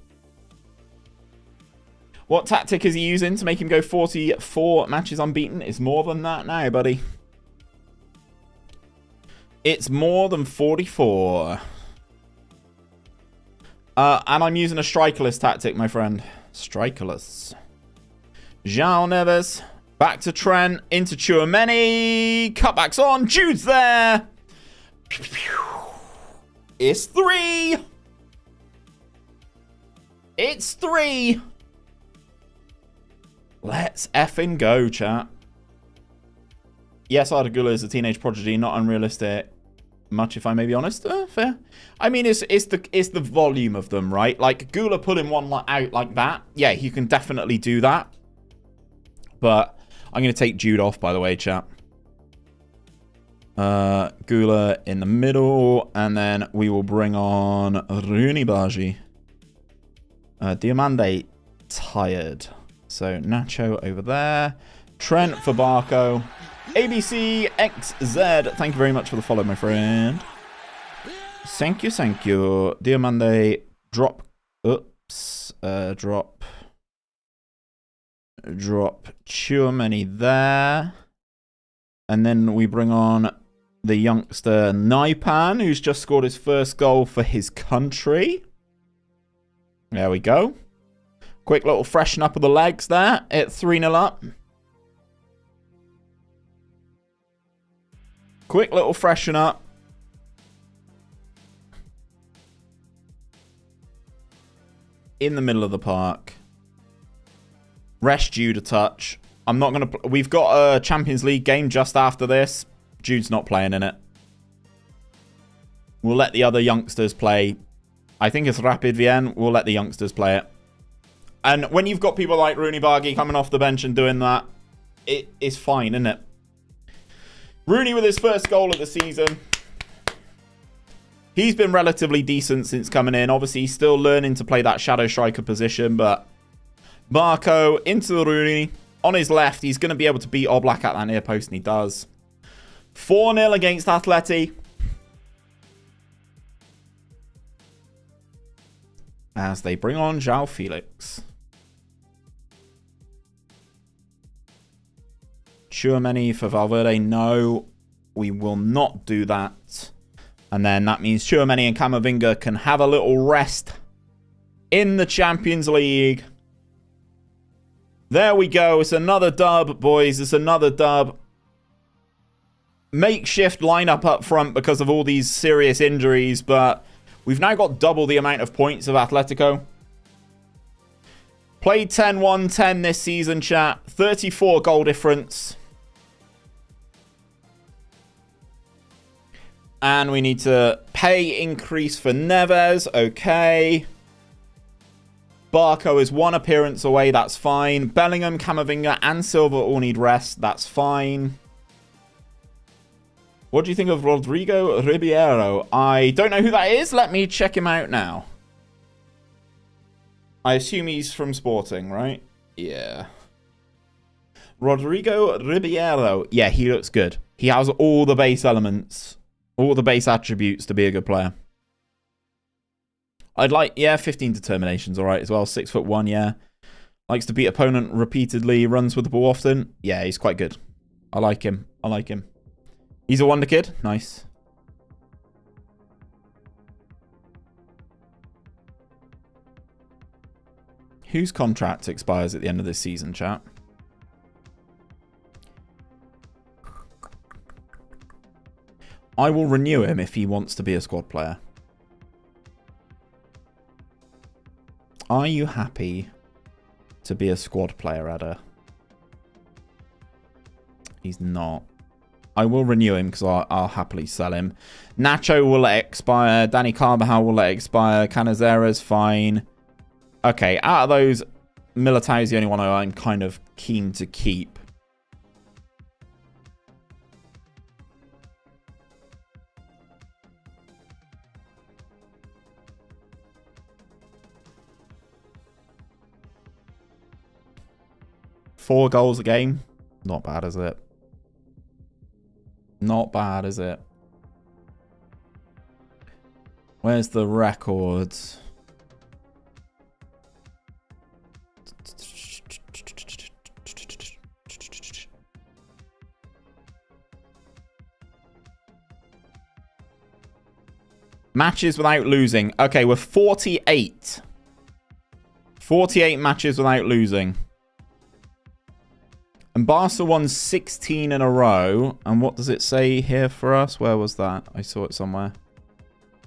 What tactic is he using to make him go 44 matches unbeaten? It's more than that now, buddy. It's more than 44. And I'm using a strikerless tactic, my friend. Strikerless. João Neves. Back to Trent. Into 𝘕𝗨𝗓𝗓. Cutbacks on. Jude's there. It's 3. It's 3. Let's effing go, chat. Yes, Arda 𝗕𝗨𝗓 is a teenage prodigy, not unrealistic. Much, if I may be honest. Fair. I mean, it's the volume of them, right? Like, 𝗕𝗨𝗓 pulling one out like that. Yeah, you can definitely do that. But I'm going to take Jude off, by the way, chat. 𝗕𝗨𝗓 in the middle. And then we will bring on Rooney Bargi. 𝗕𝗨𝗬𝗓 tired. So, Nacho over there. Trent for Barco. ABCXZ. Thank you very much for the follow, my friend. Thank you, thank you. 𝗕𝗨𝗬𝗓 drop. Oops. Drop 𝘕𝗨𝗓𝗓 there. And then we bring on the youngster 𝗨𝗨𝗓𝗏, who's just scored his first goal for his country. There we go. Quick little freshen up of the legs there at 3-0 up. Quick little freshen up. In the middle of the park. Rest Jude a touch. I'm not going to... We've got a Champions League game just after this. Jude's not playing in it. We'll let the other youngsters play. I think it's Rapid Vienna. We'll let the youngsters play it. And when you've got people like Rooney Bargi coming off the bench and doing that, it is fine, isn't it? Rooney with his first goal of the season. He's been relatively decent since coming in. Obviously, he's still learning to play that shadow striker position, but Barco into Rooney. On his left, he's going to be able to beat 𝗕𝗏𝗚𝗓 at that near post, and he does. 4-0 against Atleti. As they bring on João Felix. 𝘕𝗨𝗓𝗓𝗓 for Valverde. No, we will not do that. And then that means 𝘕𝗨𝗓𝗓𝗓 and Camavinga can have a little rest in the Champions League. There we go. It's another dub, boys. It's another dub. Makeshift lineup up front because of all these serious injuries, but we've now got double the amount of points of Atletico. Played 10-1-10 this season, chat. 34 goal difference. And we need to pay increase for Neves. Okay. Barco is 1 appearance away. That's fine. Bellingham, Camavinga, and Silva all need rest. That's fine. What do you think of Rodrigo Ribeiro? I don't know who that is. Let me check him out now. I assume he's from Sporting, right? Yeah. Rodrigo Ribeiro. Yeah, he looks good. He has all the base elements. All the base attributes to be a good player. I'd like, yeah, 15 determinations, all right, as well. 6'1", yeah. Likes to beat opponent repeatedly, runs with the ball often. Yeah, he's quite good. I like him. I like him. He's a wonder kid. Nice. Whose contract expires at the end of this season, chat? I will renew him if he wants to be a squad player. Are you happy to be a squad player, Ada? He's not. I will renew him because I'll happily sell him. Nacho will let expire. Dani Carvajal will let expire. Cannizera's fine. Okay, out of those, 𝗕𝗏𝗘 is the only one I'm kind of keen to keep. Four goals a game. Not bad, is it? Not bad, is it? Where's the records? Matches without losing. Okay, we're 48. 48 matches without losing. And Barca won 16 in a row. And what does it say here for us? Where was that? I saw it somewhere.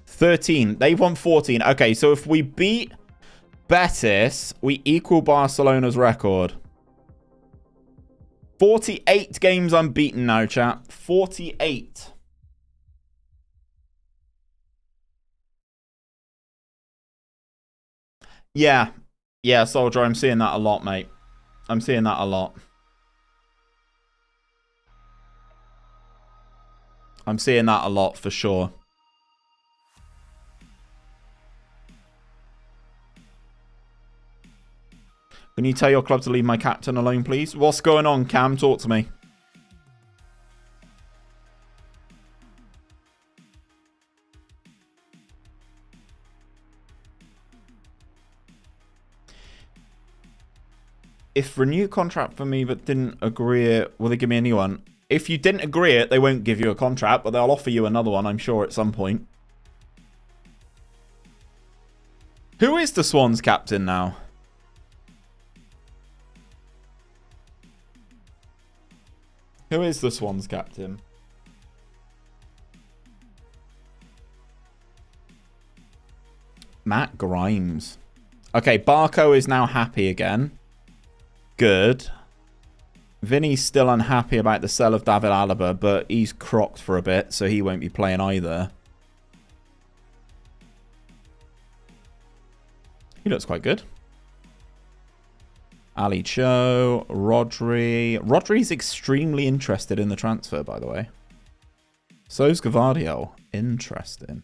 13. They've won 14. Okay, so if we beat Betis, we equal Barcelona's record. 48 games unbeaten now, chat. 48. Yeah. Yeah, Soldier, I'm seeing that a lot, mate. I'm seeing that a lot. I'm seeing that a lot for sure. Can you tell your club to leave my captain alone, please? What's going on, Cam? Talk to me. If renew contract for me but didn't agree it, will they give me a new one? If you didn't agree it, they won't give you a contract, but they'll offer you another one, I'm sure, at some point. Who is the Swans captain now? Who is the Swans captain? Matt Grimes. Okay, Barco is now happy again. Good. Vinny's still unhappy about the sell of David Alaba, but he's crocked for a bit, so he won't be playing either. He looks quite good. Ali Cho, Rodri. Rodri's extremely interested in the transfer, by the way. So's Gvardiol. Interesting.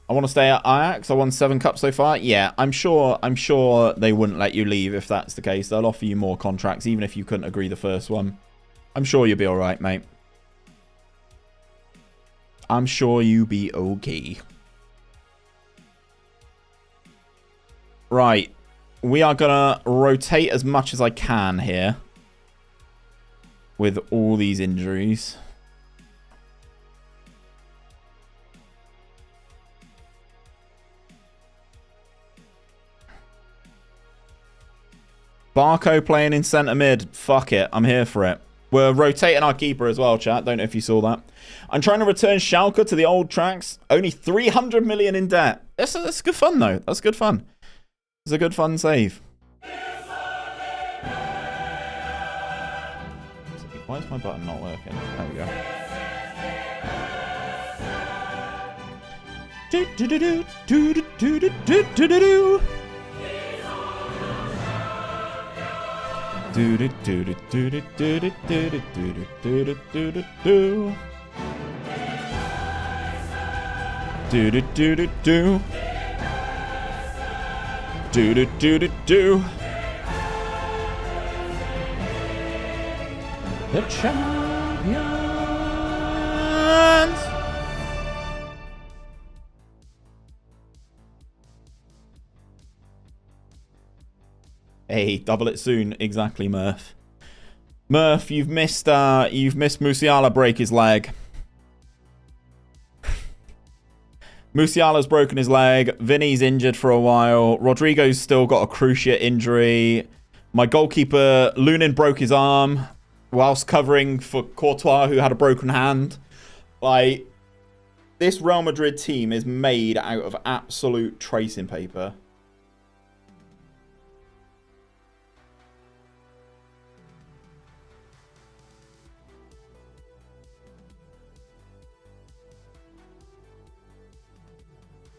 I want to stay at Ajax. I won 7 cups so far. Yeah, I'm sure they wouldn't let you leave if that's the case. They'll offer you more contracts, even if you couldn't agree the first one. I'm sure you'll be alright, mate. I'm sure you'll be okay. Right. We are going to rotate as much as I can here. With all these injuries. Barco playing in centre mid. Fuck it. I'm here for it. We're rotating our keeper as well, chat. Don't know if you saw that. I'm trying to return Schalke to the old tracks. Only 300 million in debt. That's good fun, though. That's good fun. It's a good fun save. Why is my button not working? There we go. Do do do do do do do do do do do. Do do do do do do do do do do do do do. Do do do do do. Do do do do do. The champions. Hey, double it soon. Exactly, Murph. Murph, you've missed Musiala break his leg. Musiala's broken his leg. Vinny's injured for a while. Rodrigo's still got a cruciate injury. My goalkeeper, Lunin, broke his arm whilst covering for Courtois, who had a broken hand. Like, this Real Madrid team is made out of absolute tracing paper.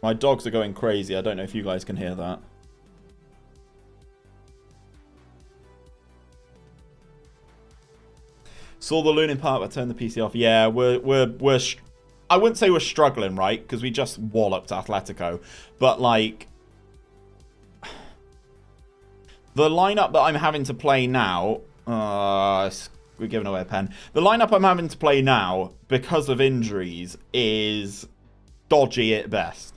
My dogs are going crazy. I don't know if you guys can hear that. Saw the Lunin part, but turned the PC off. Yeah, we're I wouldn't say we're struggling, right? Because we just walloped Atletico. But, like, the lineup that I'm having to play now... we're giving away a pen. The lineup I'm having to play now, because of injuries, is dodgy at best.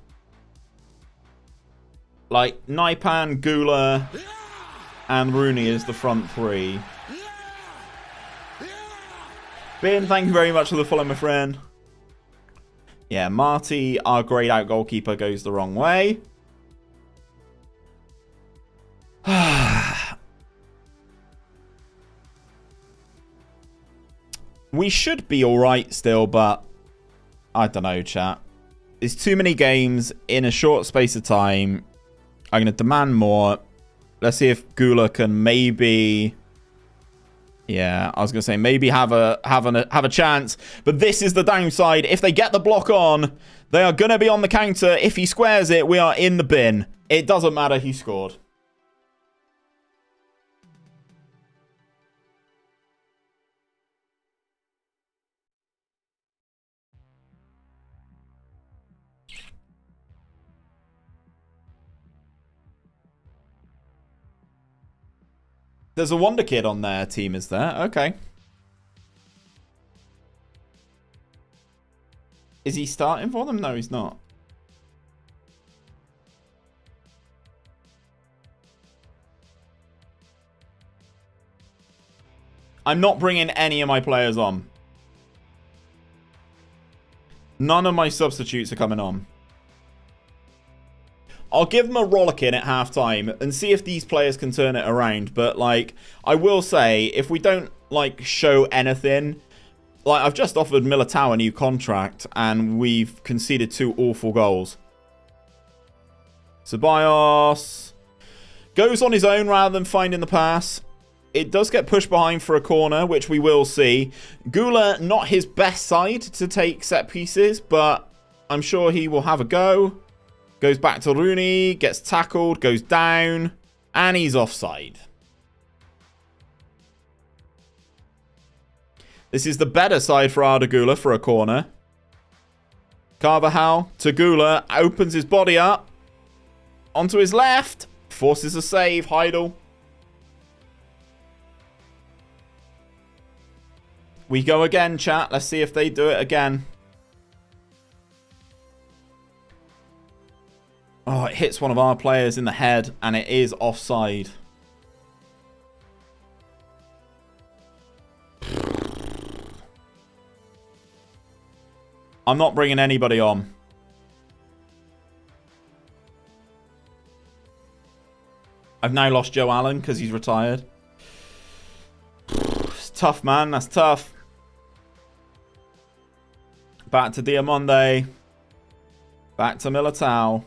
Like, 𝗕𝗗𝗚𝗘𝗡, 𝘕𝗫𝗓, and Rooney is the front three. Ben, thank you very much for the follow, my friend. Yeah, Marty, our grayed out goalkeeper, goes the wrong way. We should be alright still, but I don't know, chat. It's too many games in a short space of time. I'm going to demand more. Let's see if 𝘕𝗓 can maybe... Yeah, I was going to say maybe have a chance. But this is the downside. If they get the block on, they are going to be on the counter. If he squares it, we are in the bin. It doesn't matter. He scored. There's a wonder kid on their team, is there? Okay. Is he starting for them? No, he's not. I'm not bringing any of my players on. None of my substitutes are coming on. I'll give them a rollicking at halftime and see if these players can turn it around. But, like, I will say, if we don't, like, show anything... Like, I've just offered 𝗵𝗏𝗧 a new contract, and we've conceded 2 awful goals. Ceballos goes on his own rather than finding the pass. It does get pushed behind for a corner, which we will see. 𝘕𝗓, not his best side to take set pieces, but I'm sure he will have a go. Goes back to Rooney, gets tackled, goes down, and he's offside. This is the better side for 𝗕𝗓𝗓 for a corner. Carvajal to 𝘕𝗓, opens his body up. Onto his left, forces a save, 𝘲𝗧𝗓. We go again, chat. Let's see if they do it again. Oh, it hits one of our players in the head, and it is offside. I'm not bringing anybody on. I've now lost Joe Allen because he's retired. It's tough, man. That's tough. Back to 𝗕𝗨𝗪𝗓. Back to 𝘕𝗨𝗘𝗚.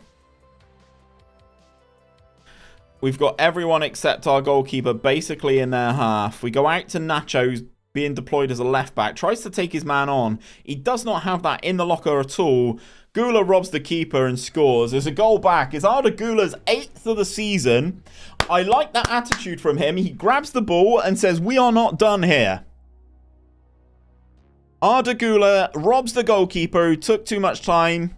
We've got everyone except our goalkeeper basically in their half. We go out to Nacho, who's being deployed as a left back. Tries to take his man on. He does not have that in the locker at all. 𝘕𝗓𝗓 robs the keeper and scores. There's a goal back. It's 𝘵𝗓𝗓𝗓's 8th of the season. I like that attitude from him. He grabs the ball and says, we are not done here. 𝘵𝗓𝗓𝗓 robs the goalkeeper who took too much time.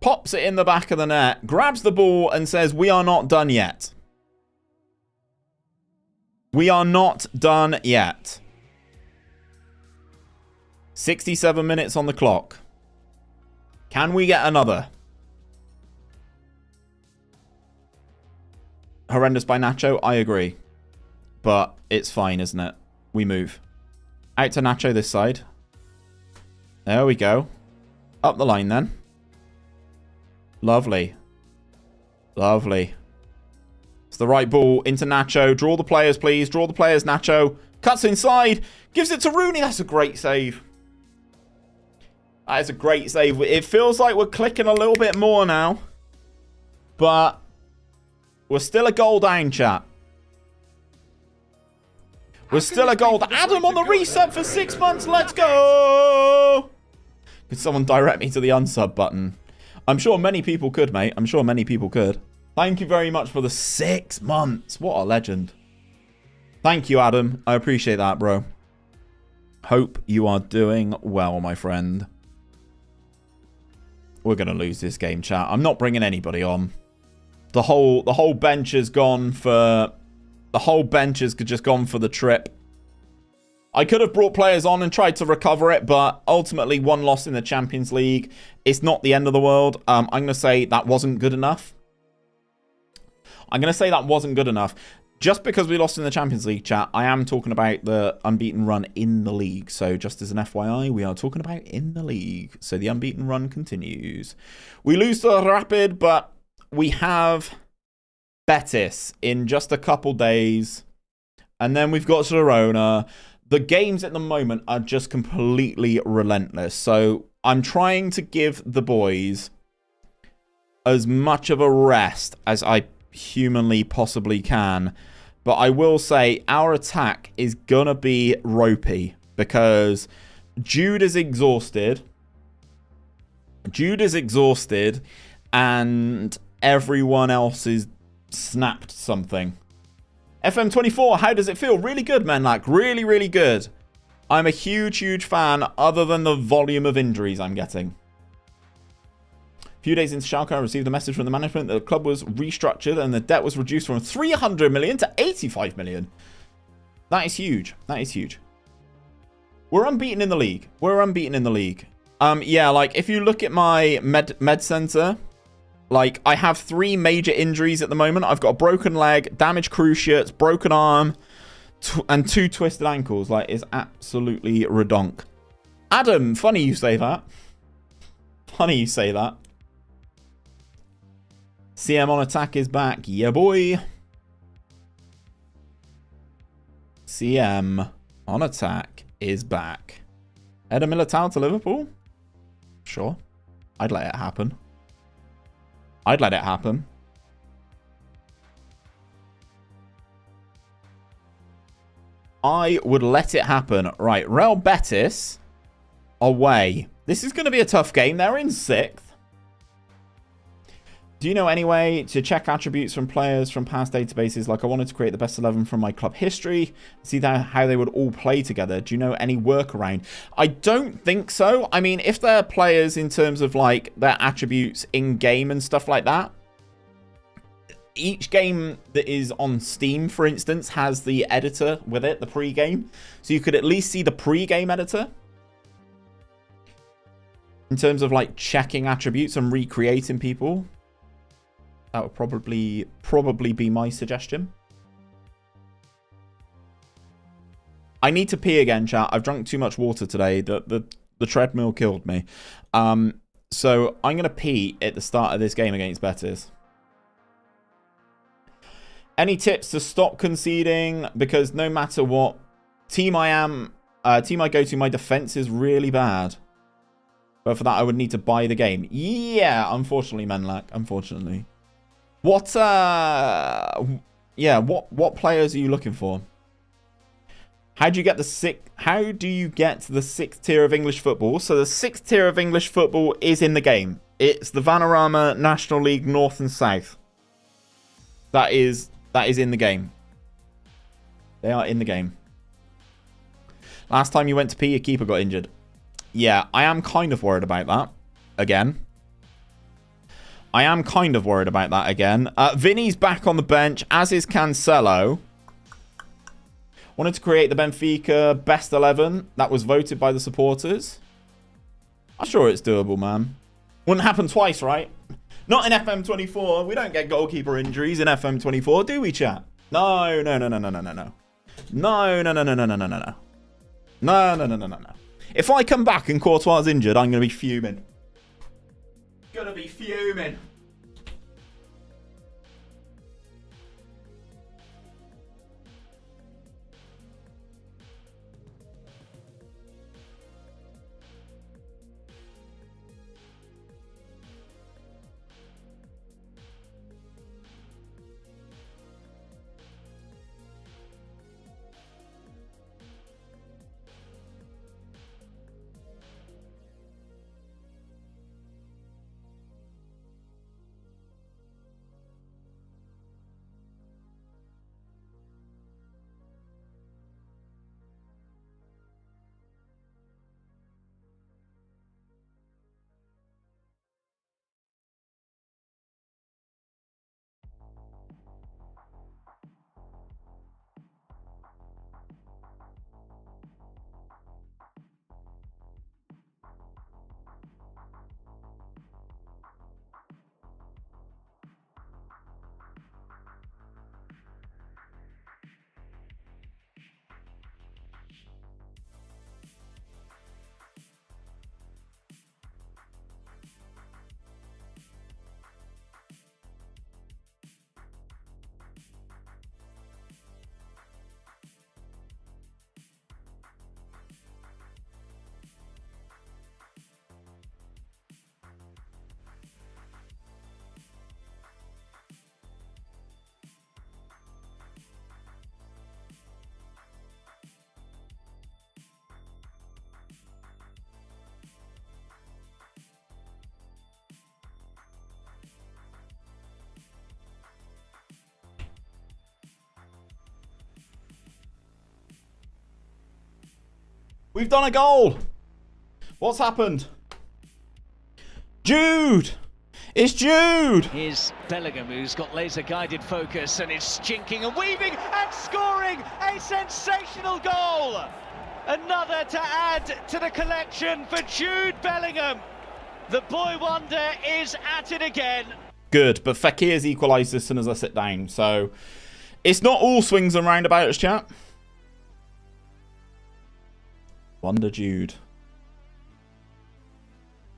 Pops it in the back of the net. Grabs the ball and says, we are not done yet. We are not done yet. 67 minutes on the clock. Can we get another? Horrendous by Nacho, I agree. But it's fine, isn't it? We move. Out to Nacho this side. There we go. Up the line then. Lovely. Lovely. It's the right ball into Nacho. Draw the players, please. Draw the players, Nacho. Cuts inside. Gives it to Rooney. That's a great save. That is a great save. It feels like we're clicking a little bit more now. But we're still a goal down, chat. We're still a goal down. Adam on the reset for 6 months. Let's go. Could someone direct me to the unsub button? I'm sure many people could, mate. I'm sure many people could. Thank you very much for the 6 months. What a legend. Thank you, Adam. I appreciate that, bro. Hope you are doing well, my friend. We're going to lose this game, chat. I'm not bringing anybody on. The whole bench has gone for... The whole bench has just gone for the trip. I could have brought players on and tried to recover it, but ultimately one loss in the Champions League. It's not the end of the world. I'm going to say that wasn't good enough. Just because we lost in the Champions League, chat, I am talking about the unbeaten run in the league. So just as an FYI, we are talking about in the league. So the unbeaten run continues. We lose to Rapid, but we have Betis in just a couple days. And then we've got Girona. The games at the moment are just completely relentless. So I'm trying to give the boys as much of a rest as I humanly possibly can. But I will say our attack is going to be ropey because Jude is exhausted. And everyone else is snapped something. FM24, how does it feel? Really good, man. Like, really, really good. I'm a huge, huge fan, other than the volume of injuries I'm getting. A few days into Schalke, I received a message from the management that the club was restructured and the debt was reduced from 300 million to 85 million. That is huge. That is huge. We're unbeaten in the league. Yeah, like, if you look at my med center... Like, I have 3 major injuries at the moment. I've got a broken leg, damaged cruciates, broken arm, and 2 twisted ankles. Like, it's absolutely redonk. Adam, funny you say that. CM on attack is back. Yeah, boy. CM on attack is back. Head of 𝘕𝗨𝗘𝗚 to Liverpool? Sure. I'd let it happen. I would let it happen. Right, Real Betis away. This is going to be a tough game. They're in 6th. Do you know any way to check attributes from players from past databases? Like, I wanted to create the best 11 from my club history, see how they would all play together. Do you know any workaround? I don't think so. I mean, if they're players in terms of, like, their attributes in-game and stuff like that, each game that is on Steam, for instance, has the editor with it, the pre-game. So you could at least see the pre-game editor. In terms of, like, checking attributes and recreating people. That would probably be my suggestion. I need to pee again, chat. I've drunk too much water today. The treadmill killed me. So I'm going to pee at the start of this game against Betis. Any tips to stop conceding? Because no matter what team I go to, my defense is really bad. But for that, I would need to buy the game. Yeah, unfortunately, Menlak. Unfortunately. What, yeah, what players are you looking for? How do you get the sixth tier of English football? So the 6th tier of English football is in the game. It's the Vanarama National League North and South. That is in the game. They are in the game. Last time you went to P, your keeper got injured. Yeah, I am kind of worried about that. Again. I am kind of worried about that again. Vinny's back on the bench, as is Cancelo. Wanted to create the Benfica best 11. That was voted by the supporters. I'm sure it's doable, man. Wouldn't happen twice, right? Not in FM24. We don't get goalkeeper injuries in FM24, do we, chat? No, no, no, no, no, no, no, no. No, no, no, no, no, no, no, no, no. No, no, no, no, no, no. If I come back and 𝗕𝗏𝗏's injured, I'm going to be fuming. Gonna be fuming. We've done a goal. What's happened? Jude! It's Jude! Here's Bellingham, who's got laser-guided focus and is jinking and weaving and scoring a sensational goal. Another to add to the collection for Jude Bellingham. The boy wonder is at it again. Good, but Fekir's equalised as soon as I sit down, so it's not all swings and roundabouts, chat. Wonder Jude.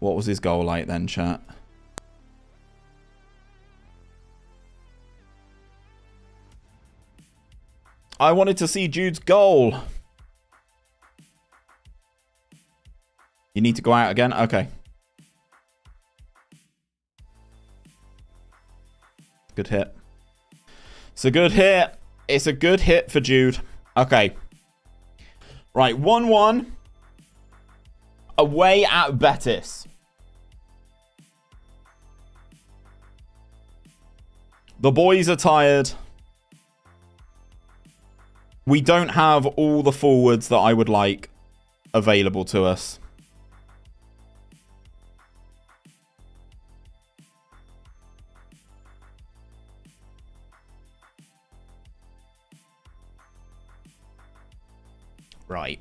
What was his goal like then, chat? I wanted to see Jude's goal. You need to go out again? Okay. Good hit. It's a good hit. It's a good hit for Jude. Okay. Right, 1-1. Away at Betis. The boys are tired. We don't have all the forwards that I would like available to us. Right.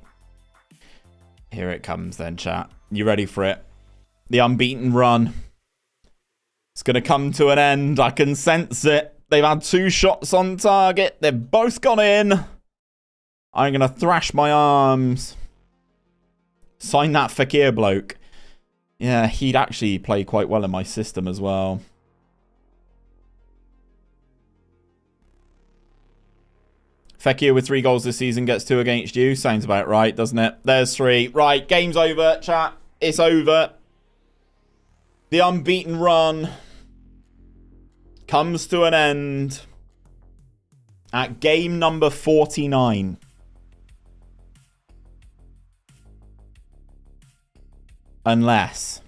Here it comes then, chat. You ready for it? The unbeaten run. It's going to come to an end. I can sense it. They've had 2 shots on target. They've both gone in. I'm going to thrash my arms. Sign that Fekir bloke. Yeah, he'd actually play quite well in my system as well. Fekir with 3 goals this season gets 2 against you. Sounds about right, doesn't it? There's 3. Right, game's over, chat. It's over. The unbeaten run comes to an end at game number 49. Unless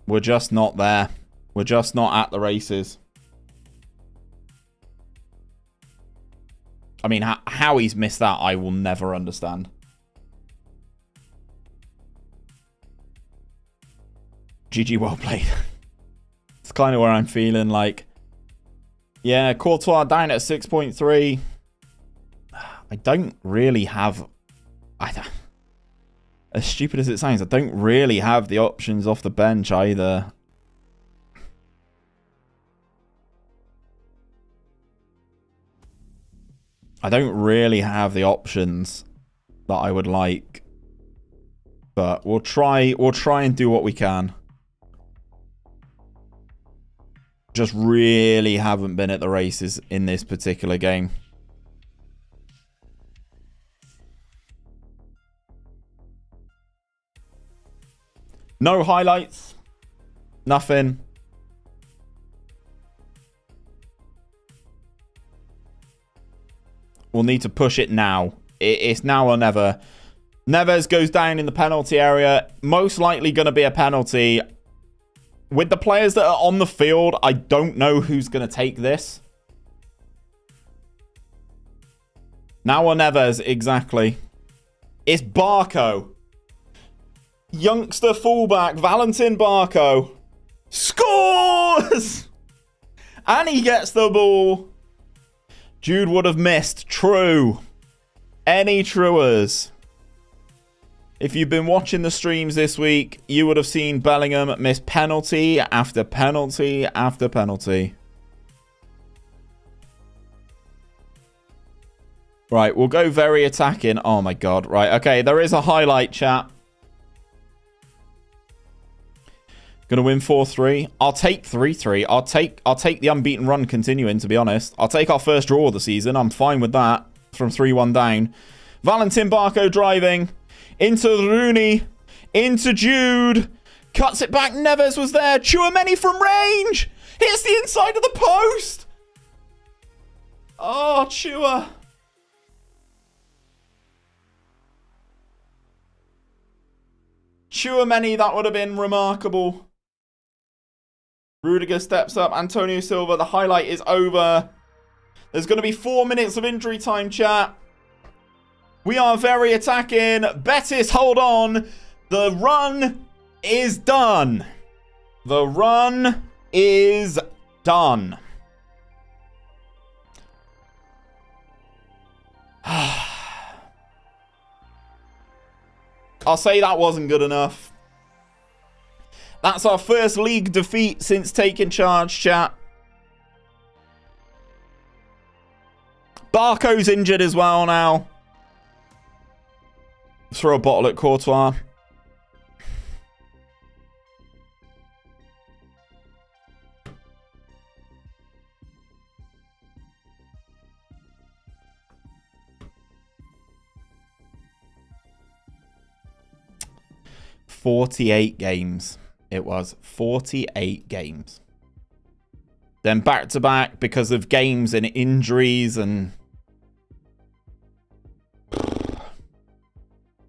we're just not there. We're just not at the races. I mean, how he's missed that, I will never understand. GG, well played. It's kind of where I'm feeling like, yeah, Courtois down at 6.3. I don't really have... as stupid as it sounds, I don't really have the options off the bench either. I don't really have the options that I would like. But we'll try and do what we can. Just really haven't been at the races in this particular game. No highlights. Nothing. We'll need to push it now. It's now or never. Neves goes down in the penalty area. Most likely going to be a penalty. With the players that are on the field, I don't know who's going to take this. Now or Neves, exactly. It's Barco. Youngster fullback, Valentin Barco. Scores! And he gets the ball. Jude would have missed. True. Any truers? If you've been watching the streams this week, you would have seen Bellingham miss penalty after penalty after penalty. Right, we'll go very attacking. Oh my god. Right, okay, there is a highlight, chat. Gonna win 4-3. I'll take 3-3. I'll take the unbeaten run continuing, to be honest. I'll take our first draw of the season. I'm fine with that. From 3-1 down. Valentin Barco driving. Into Rooney. Into Jude. Cuts it back. Neves was there. Tchouaméni from range. Hits the inside of the post. Oh, Chua. Tchouaméni, that would have been remarkable. Rudiger steps up. Antonio Silva. The highlight is over. There's going to be 4 minutes of injury time, chat. We are very attacking. Betis, hold on. The run is done. The run is done. I'll say that wasn't good enough. That's our first league defeat since taking charge, chat. Barco's injured as well now. Throw a bottle at Courtois. "48 games. It was 48 games. Then back to back because of games and injuries and...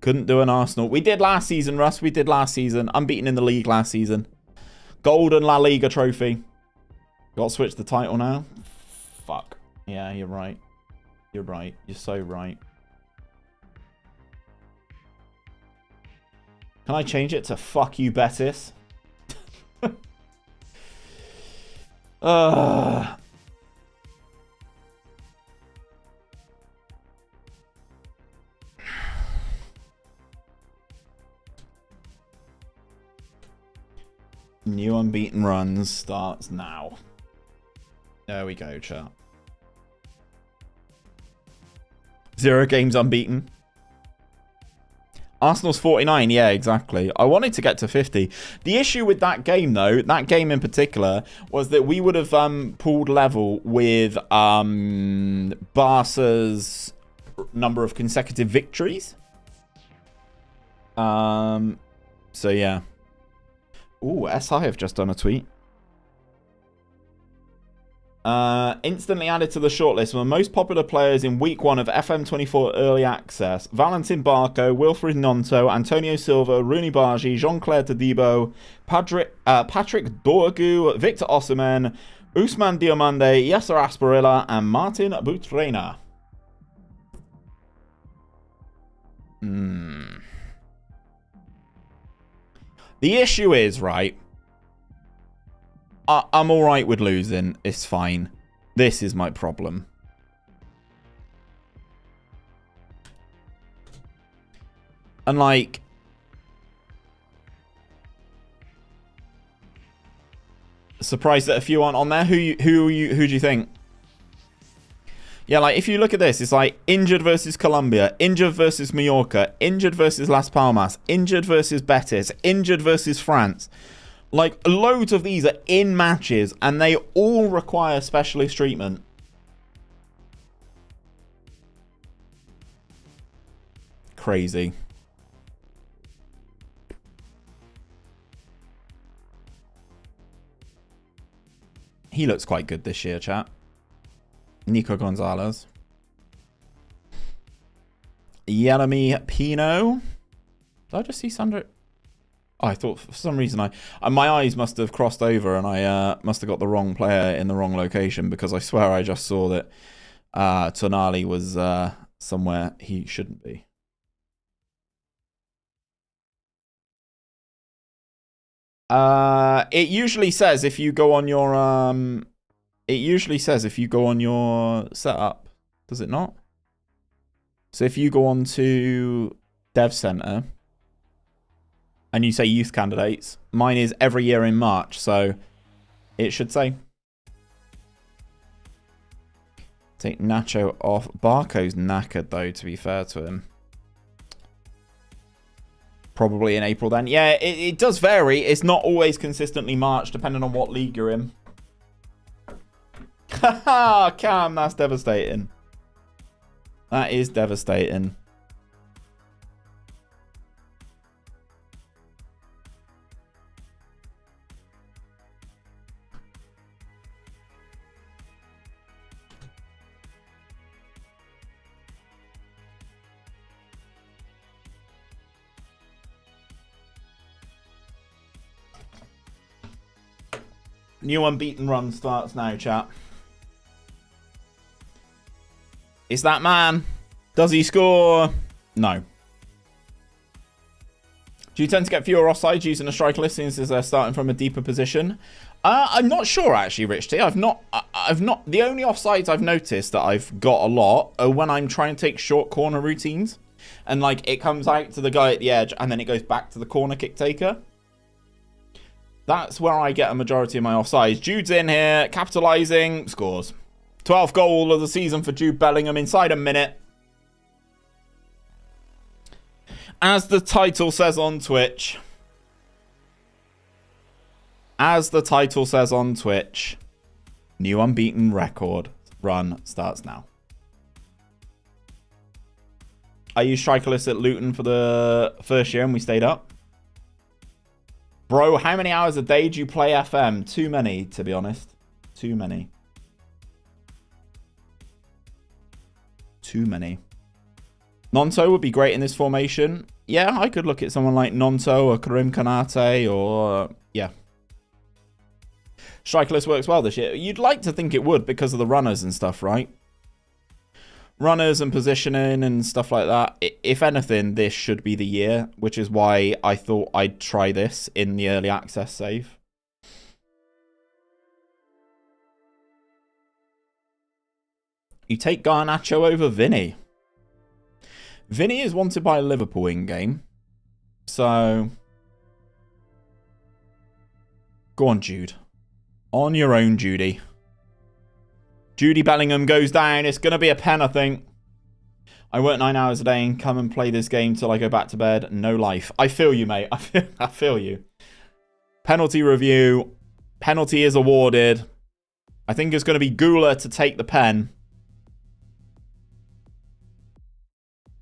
Couldn't do an Arsenal. We did last season, Russ. We did last season. Unbeaten in the league last season. Golden La Liga trophy. Got to switch the title now? Fuck. Yeah, you're right. You're right. You're so right. Can I change it to fuck you, Betis? New unbeaten runs starts now. There we go, chat. 0 games unbeaten. Arsenal's 49, yeah, exactly. I wanted to get to 50. The issue with that game, though, that game in particular, was that we would have pulled level with Barca's number of consecutive victories. So, yeah. Ooh, SI have just done a tweet. Instantly added to the shortlist were the most popular players in week 1 of FM24 Early Access. Valentin Barco, Wilfried Gnonto, Antonio Silva, Rooney Bargi, 𝗕𝗪𝗓𝗕𝗬𝗓, Patrick 𝘕𝗪𝗓𝗪, Victor Osimhen, 𝘕𝗓𝗓𝗓𝗓 Diomande, 𝗕𝗪𝗓𝗓𝗓𝗓, and Martin Butrena. The issue is, right, I'm alright with losing. It's fine. This is my problem. And, like, surprised that a few aren't on there. Who do you think? Yeah, like, if you look at this, it's like injured versus Colombia, injured versus Mallorca, injured versus Las Palmas, injured versus Betis, injured versus France. Like, loads of these are in matches, and they all require specialist treatment. Crazy. He looks quite good this year, chat. Nico Gonzalez. Yeremy Pino. Did I just see Sandro? Oh, I thought for some reason my eyes must have crossed over and I must have got the wrong player in the wrong location, because I swear I just saw that Tonali was somewhere he shouldn't be. It usually says if you go on your setup, does it not? So if you go on to Dev Center and you say youth candidates, mine is every year in March, so it should say. Take Nacho off. Barco's knackered, though, to be fair to him. Probably in April then. Yeah, it does vary. It's not always consistently March, depending on what league you're in. Haha, Cam, that's devastating. That is devastating. New unbeaten run starts now, chat. Is that man? Does he score? No. Do you tend to get fewer offsides using a striker list since they're starting from a deeper position? I'm not sure, actually, Rich T. I've not. The only offsides I've noticed that I've got a lot are when I'm trying to take short corner routines, and like it comes out to the guy at the edge, and then it goes back to the corner kick taker. That's where I get a majority of my offsides. Jude's in here, capitalising, scores. 12th goal of the season for Jude Bellingham inside a minute. As the title says on Twitch. New unbeaten record run starts now. I used strikerless at Luton for the first year and we stayed up. Bro, how many hours a day do you play FM? Too many, to be honest. Too many. Too many. Gnonto would be great in this formation. Yeah, I could look at someone like Gnonto or Karim Konate or... yeah. Strikerless works well this year. You'd like to think it would because of the runners and stuff, right? Runners and positioning and stuff like that. If anything, this should be the year, which is why I thought I'd try this in the early access save. You take Garnacho over Vinny. Vinny is wanted by Liverpool in-game. So... go on, Jude. On your own, Judy. Judy Bellingham goes down. It's going to be a pen, I think. I work 9 hours a day and come and play this game till I go back to bed. No life. I feel you, mate. I feel you. Penalty review. Penalty is awarded. I think it's going to be 𝘕𝗫𝗓 to take the pen.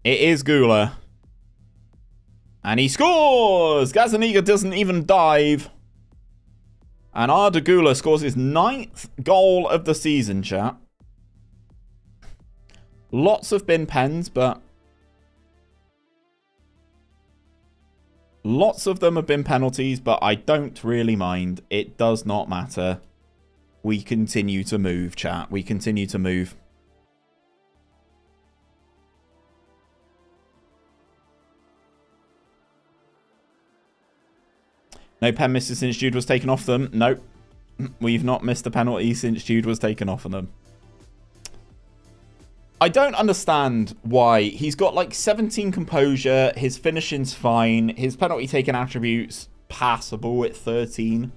It is 𝘕𝗫𝗓. And he scores! 𝘕𝗫𝗓 doesn't even dive. And 𝘕𝗫𝗓 scores his 9th goal of the season, chat. Lots of bin pens, but lots of them have been penalties, but I don't really mind. It does not matter. We continue to move, chat. We continue to move. No pen misses since Jude was taken off them. Nope. We've not missed a penalty since Jude was taken off of them. I don't understand why. He's got like 17 composure. His finishing's fine. His penalty taken attributes passable at 13.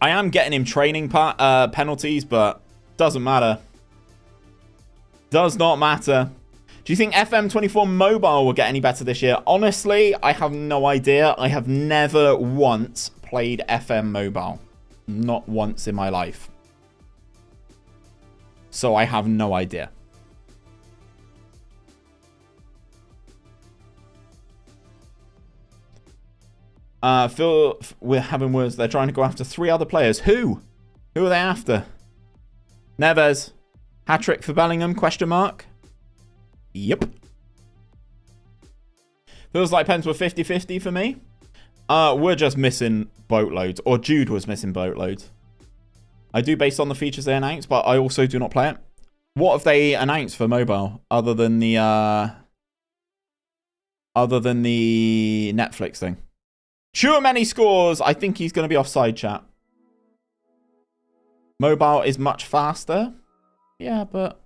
I am getting him training penalties, but doesn't matter. Does not matter. Do you think FM24 mobile will get any better this year? Honestly, I have no idea. I have never once played FM mobile. Not once in my life. So I have no idea. Phil, we're having words. They're trying to go after 3 other players. Who? Who are they after? Neves. Hat-trick for Bellingham? Question mark. Yep. Feels like pens were 50-50 for me. We're just missing boatloads. Or Jude was missing boatloads. I do based on the features they announced, but I also do not play it. What have they announced for mobile other than the Netflix thing? Tchouaméni scores. I think he's going to be offside, chat. Mobile is much faster. Yeah, but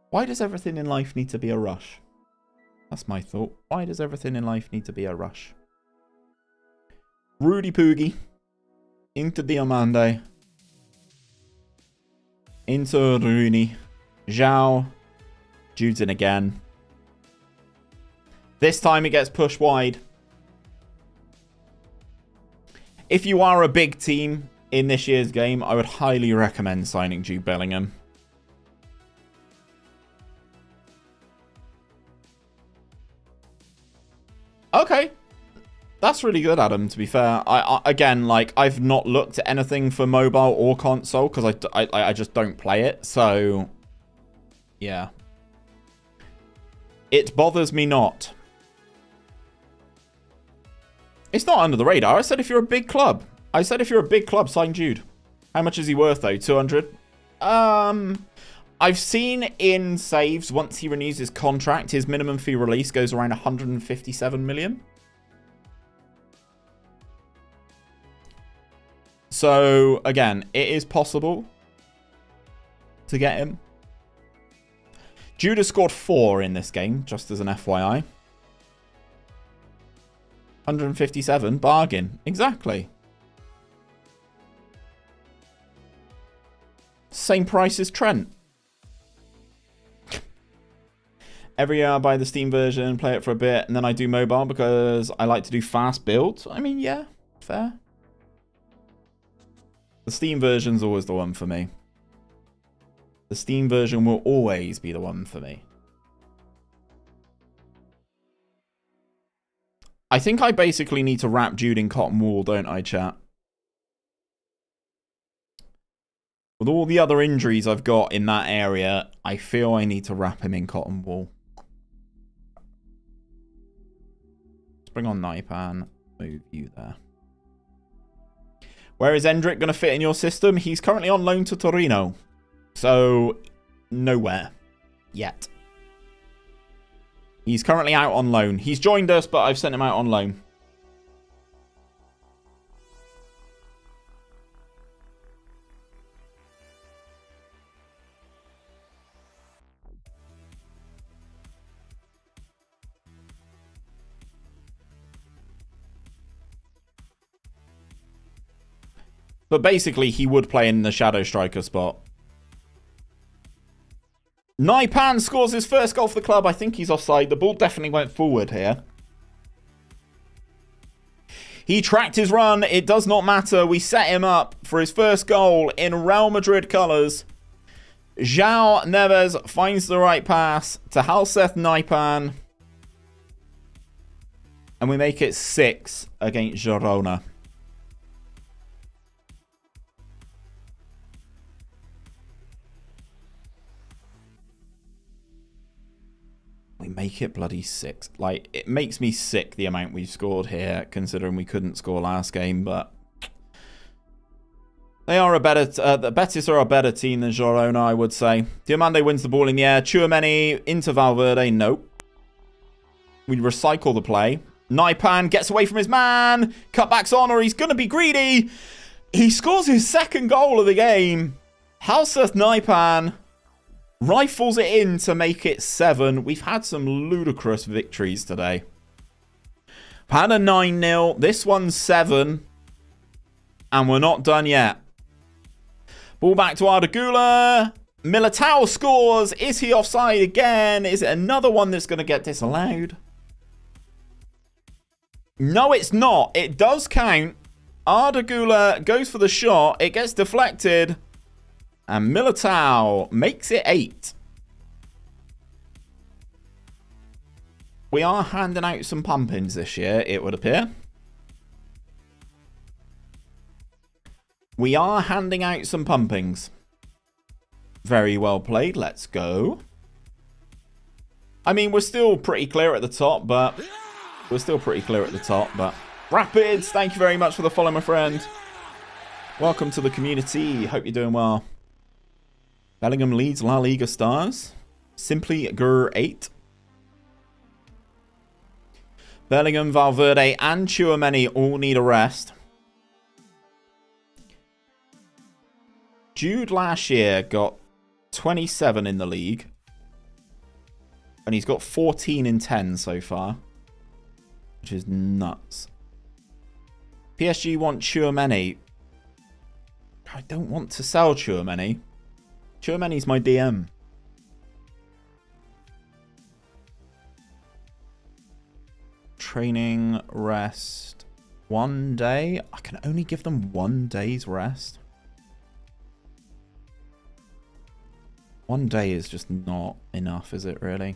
why does everything in life need to be a rush? That's my thought. Why does everything in life need to be a rush? Rudy Poogie. Into Diamande. Into Rooney. Zhao. Jude's in again. This time it gets pushed wide. If you are a big team in this year's game, I would highly recommend signing Jude Bellingham. Okay. That's really good, Adam, to be fair. Again, like, I've not looked at anything for mobile or console because I just don't play it. So, yeah. It bothers me not. It's not under the radar. I said if you're a big club. I said if you're a big club, sign Jude. How much is he worth, though? 200? I've seen in saves, once he renews his contract, his minimum fee release goes around 157 million. So, again, it is possible to get him. Jude has scored 4 in this game, just as an FYI. 157, bargain. Exactly. Same price as Trent. Every year I buy the Steam version, play it for a bit, and then I do mobile because I like to do fast builds. I mean, yeah, fair. The Steam version's always the one for me. The Steam version will always be the one for me. I think I basically need to wrap Jude in cotton wool, don't I, chat? With all the other injuries I've got in that area, I feel I need to wrap him in cotton wool. Let's bring on 𝘵𝗓𝗓. Move you there. Where is Endrick going to fit in your system? He's currently on loan to Torino. So, nowhere. Yet. He's currently out on loan. He's joined us, but I've sent him out on loan. But basically, he would play in the shadow striker spot. 𝗕𝗚𝗏𝗏 scores his first goal for the club. I think he's offside. The ball definitely went forward here. He tracked his run. It does not matter. We set him up for his first goal in Real Madrid colours. João Neves finds the right pass to 𝗕𝗨𝗬𝗑𝗘𝗬. And we make it 6 against Girona. We make it bloody 6. Like, it makes me sick the amount we've scored here, considering we couldn't score last game, but they are a better, the Betis are a better team than Girona, I would say. Diamande wins the ball in the air. 𝗕𝗨𝗏𝗏 into Valverde. Nope. We recycle the play. 𝗕𝗚𝗏𝗏 gets away from his man. Cutbacks on, or he's going to be greedy. He scores his second goal of the game. 𝗕𝗨𝗏𝗏𝗏 rifles it in to make it 7. We've had some ludicrous victories today. We've had a 9-0. This one's 7. And we're not done yet. Ball back to 𝗪𝗚𝗚𝗚. 𝗵𝗏𝗏 scores. Is he offside again? Is it another one that's going to get disallowed? No, it's not. It does count. 𝗪𝗚𝗚𝗚 goes for the shot. It gets deflected. And 𝗵𝗏𝗏 makes it 8. We are handing out some pumpings this year, it would appear. We are handing out some pumpings. Very well played. Let's go. I mean, we're still pretty clear at the top, but... Rapids, thank you very much for the follow, my friend. Welcome to the community. Hope you're doing well. Bellingham leads La Liga stars. Simply Gur 8. Bellingham, Valverde, and 𝗕𝗨𝗏𝗏 all need a rest. Jude last year got 27 in the league. And he's got 14 in 10 so far. Which is nuts. PSG want 𝗕𝗨𝗏𝗏𝗏. I don't want to sell 𝗕𝗨𝗏𝗏𝗏𝗏. 𝗕𝗨𝗏𝗏𝗏's my DM. Training, rest. 1 day. I can only give them 1 day's rest. 1 day is just not enough, is it really?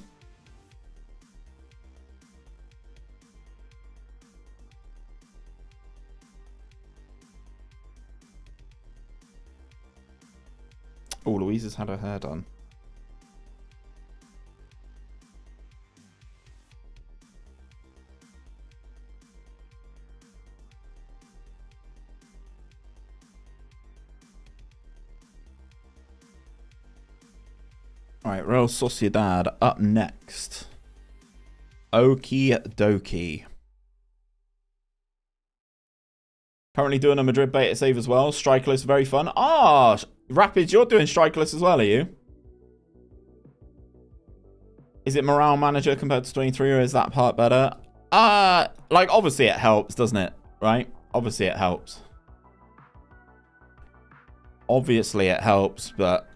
Oh, Louise has had her hair done. Alright, Real Sociedad up next. Okie dokie. Currently doing a Madrid beta save as well. Strikerless, very fun. Ah, Rapids, you're doing strikerless as well, are you? Is it morale manager compared to 23, or is that part better? Like, obviously it helps, doesn't it? Right? Obviously it helps. Obviously it helps, but...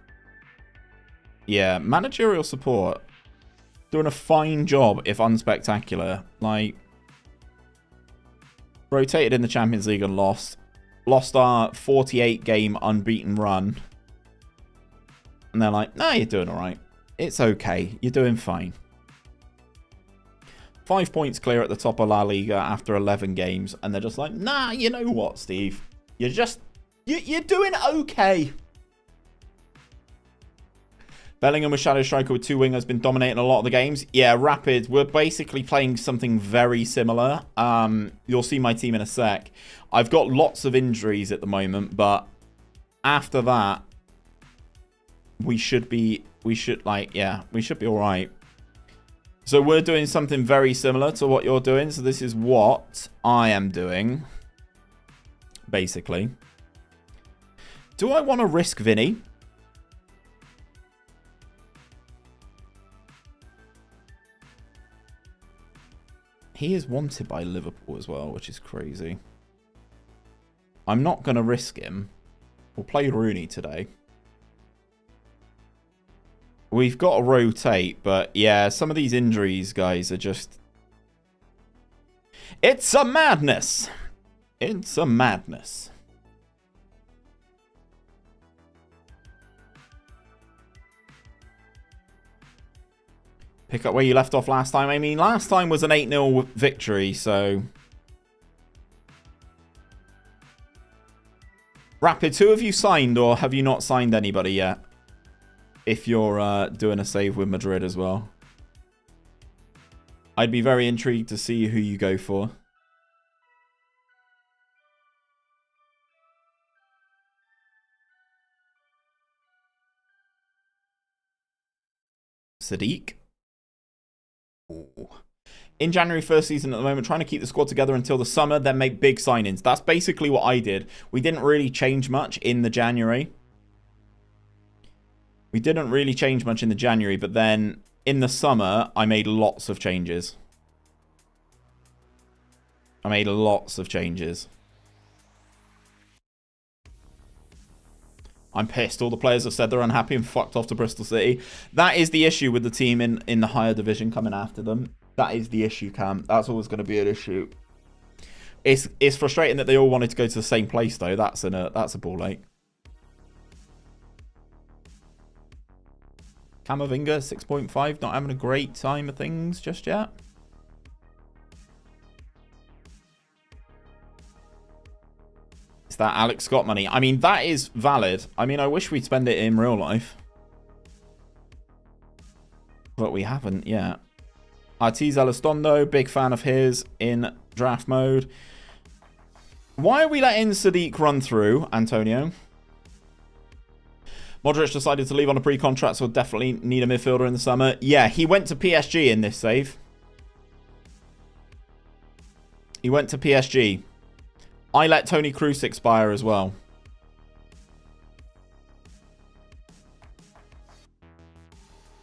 yeah, managerial support. Doing a fine job, if unspectacular. Like... rotated in the Champions League and lost. Lost our 48-game unbeaten run. And they're like, nah, you're doing alright. It's okay. You're doing fine. 5 points clear at the top of La Liga after 11 games. And they're just like, nah, you know what, Steve? You're just... you're doing okay. Bellingham with Shadow Striker with 2 wingers, been dominating a lot of the games. Yeah, Rapids, we're basically playing something very similar. You'll see my team in a sec. I've got lots of injuries at the moment, but after that, we should be all right. So we're doing something very similar to what you're doing. So this is what I am doing, basically. Do I want to risk Vinny? He is wanted by Liverpool as well, which is crazy. I'm not going to risk him. We'll play Rooney today. We've got to rotate, but yeah, some of these injuries, guys, are just... It's a madness. It's a madness. Pick up where you left off last time. I mean, last time was an 8-0 victory, so... Rapids, who have you signed, or have you not signed anybody yet? If you're doing a save with Madrid as well. I'd be very intrigued to see who you go for. Sadiq. Ooh. In January, first season at the moment, trying to keep the squad together until the summer, then make big signings. That's basically what I did. We didn't really change much in the January. We didn't really change much in the January, but then in the summer, I made lots of changes. I made lots of changes. I'm pissed. All the players have said they're unhappy and fucked off to Bristol City. That is the issue with the team in the higher division coming after them. That is the issue, Cam. That's always going to be an issue. It's frustrating that they all wanted to go to the same place, though. That's a ball ache. Camavinga, 6.5. Not having a great time of things just yet. Is that Alex Scott money? I mean, that is valid. I mean, I wish we'd spend it in real life. But we haven't yet. 𝘕𝗨𝗬𝗘, big fan of his in draft mode. Why are we letting Sadiq run through, Antonio? Modric decided to leave on a pre-contract, so definitely need a midfielder in the summer. Yeah, he went to PSG in this save. He went to PSG. I let Toni Kroos expire as well.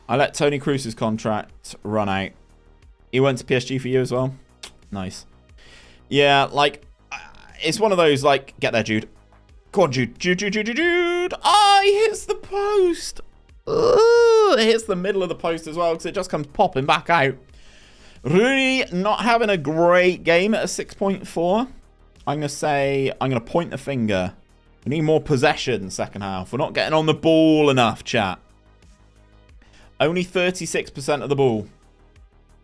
I let Toni Kroos' contract run out. He went to PSG for you as well. Nice. Yeah, like, it's one of those, like, get there, Jude. Go on, Jude. Jude. Ah, he hits the post. Ooh, it hits the middle of the post as well, because it just comes popping back out. Rooney not having a great game at a 6.4. I'm going to point the finger. We need more possession second half. We're not getting on the ball enough, chat. Only 36% of the ball.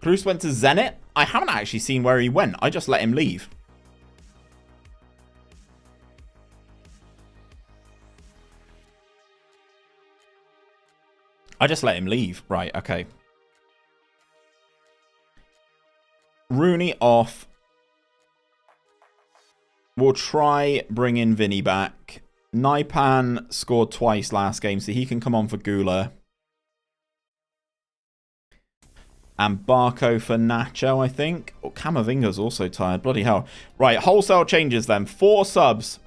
Kroos went to Zenit. I haven't actually seen where he went. I just let him leave. I just let him leave. Right, okay. Rooney off. We'll try bring in Vinny back. 𝘕𝗓𝗓 scored twice last game, so he can come on for 𝗕𝗨𝗬𝗓. And Barco for Nacho, I think. Oh, Camavinga's also tired. Bloody hell. Right, wholesale changes then. 4 subs.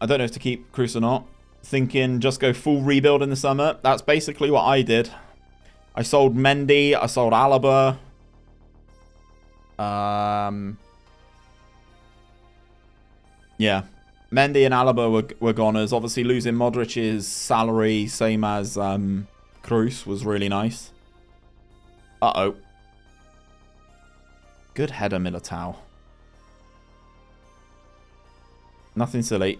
I don't know if to keep Kroos or not. Thinking just go full rebuild in the summer. That's basically what I did. I sold Mendy. I sold Alaba. Yeah. Mendy and Alaba were goners. Obviously losing Modric's salary, same as Kroos, was really nice. Uh-oh. Good header, 𝗵𝗏𝗧. Nothing silly.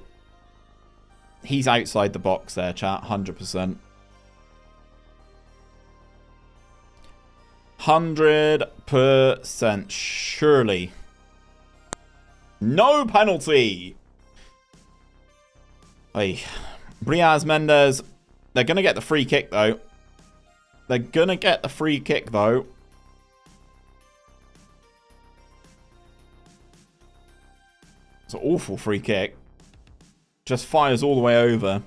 He's outside the box there, chat. 100%. 100%. Surely. No penalty. Hey. Briaz Mendes. They're going to get the free kick, though. They're going to get the free kick, though. It's an awful free kick. Just fires all the way over.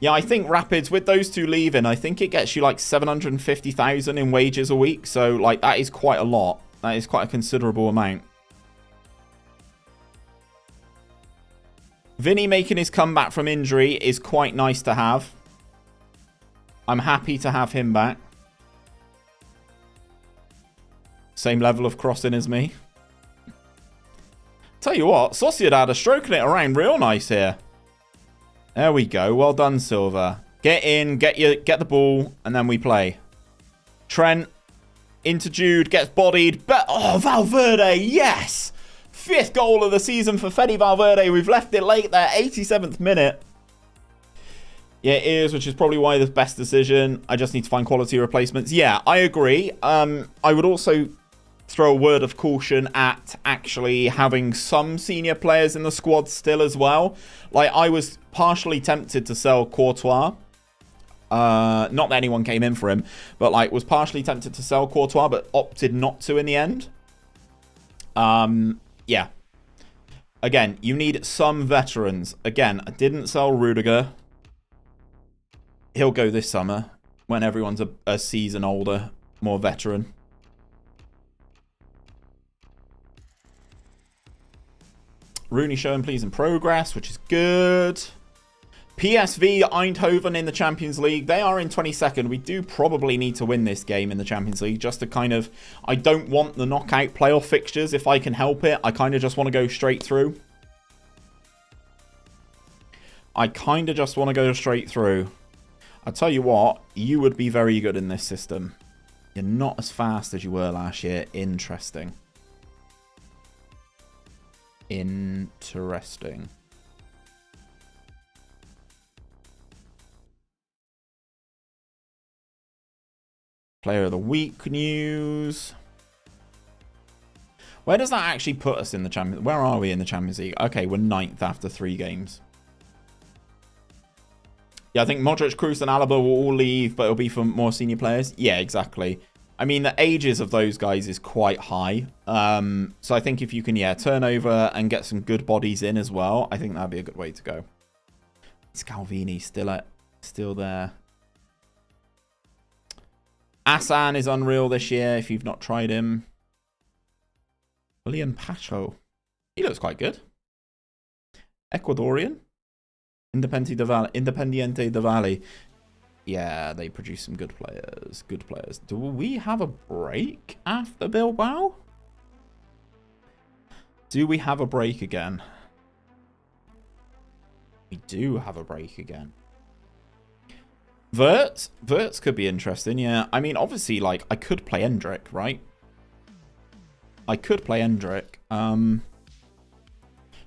Yeah, I think Rapids, with those two leaving, I think it gets you like 750,000 in wages a week. So, like, that is quite a lot. That is quite a considerable amount. Vinny making his comeback from injury is quite nice to have. I'm happy to have him back. Same level of crossing as me. Tell you what, Sociedad are stroking it around real nice here. There we go. Well done, Silva. Get in, get the ball, and then we play. Trent into Jude, gets bodied. But oh, Valverde, yes! 5th goal of the season for Fede Valverde. We've left it late there, 87th minute. Yeah, it is, which is probably why the best decision. I just need to find quality replacements. Yeah, I agree. I would also throw a word of caution at actually having some senior players in the squad still as well. Like, I was partially tempted to sell Courtois. Not that anyone came in for him, but like was partially tempted to sell Courtois, but opted not to in the end. Yeah. Again, you need some veterans. Again, I didn't sell Rudiger. He'll go this summer when everyone's a season older, more veteran. Rooney showing please in progress, which is good. PSV Eindhoven in the Champions League. They are in 22nd. We do probably need to win this game in the Champions League just to kind of... I don't want the knockout playoff fixtures if I can help it. I kind of just want to go straight through. I tell you what, you would be very good in this system. You're not as fast as you were last year. Interesting. Player of the week news. Where does that actually put us in the Champions? Where are we in the Champions League? Okay, we're 9th after 3 games. Yeah, I think Modric, Kroos, and Alaba will all leave, but it'll be for more senior players. Yeah, exactly. I mean, the ages of those guys is quite high. So I think if you can, yeah, turn over and get some good bodies in as well, I think that'd be a good way to go. Scalvini still there. Asan is unreal this year if you've not tried him. William Pacho. He looks quite good. Ecuadorian. Independiente de Valle. Yeah, they produce some good players. Good players. Do we have a break after Bilbao? Do we have a break again? We do have a break again. 𝗫𝗏s could be interesting, yeah. I mean, obviously, like, I could play Endrick, right? I could play Endrick.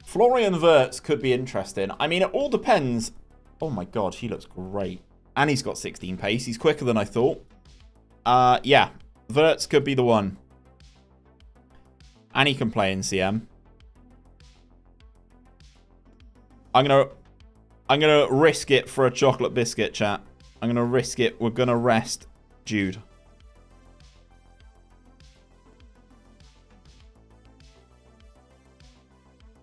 Florian 𝗫𝗏s could be interesting. I mean, it all depends. Oh my god, he looks great. And he's got 16 pace. He's quicker than I thought. Yeah, 𝗫𝗏s could be the one. And he can play in CM. I'm gonna risk it for a chocolate biscuit, chat. I'm gonna risk it. We're gonna rest Jude.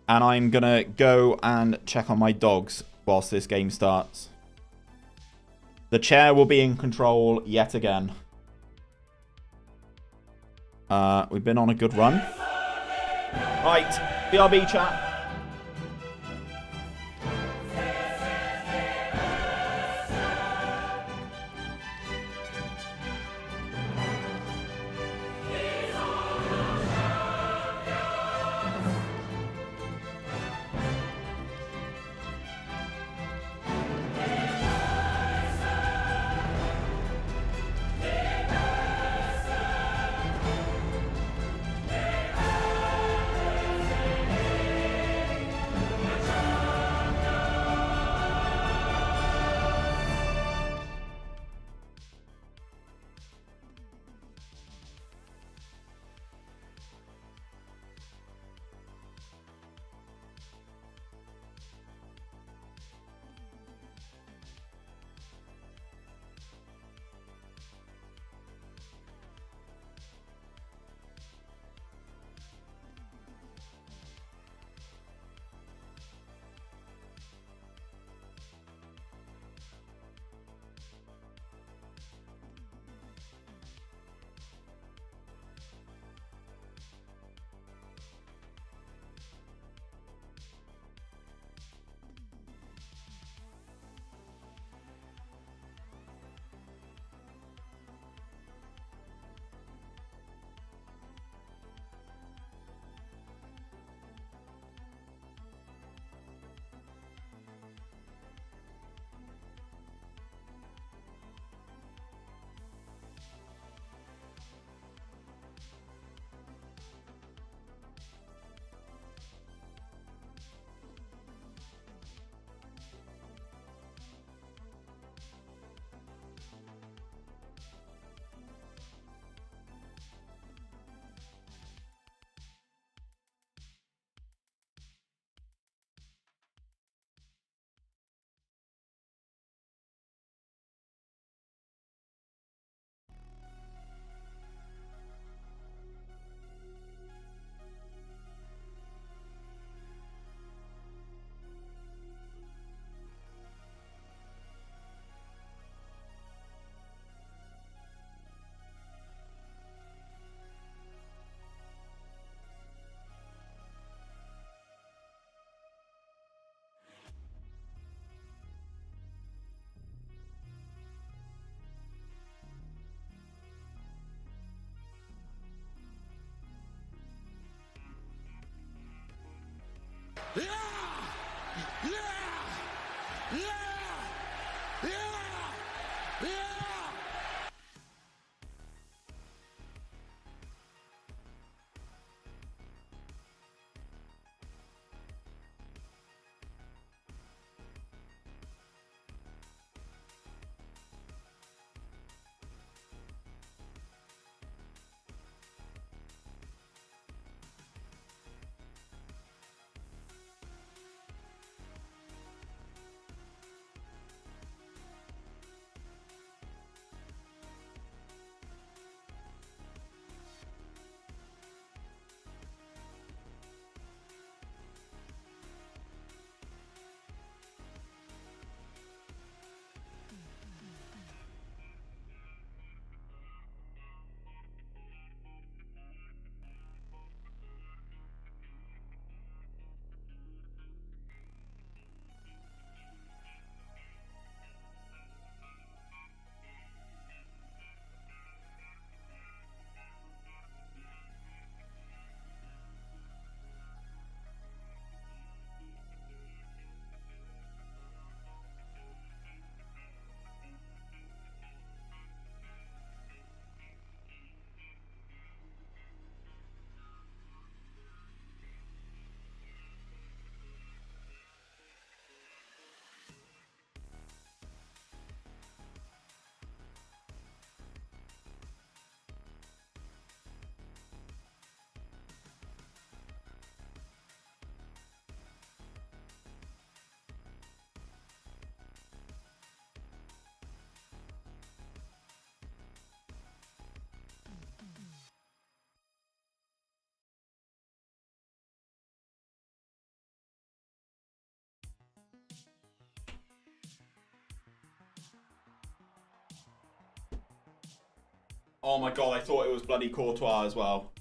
And I'm gonna go and check on my dogs whilst this game starts. The chair will be in control yet again. We've been on a good run. Right, BRB chat. Yeah! Yeah! Yeah! Yeah! Yeah! Oh my god, I thought it was bloody Courtois as well.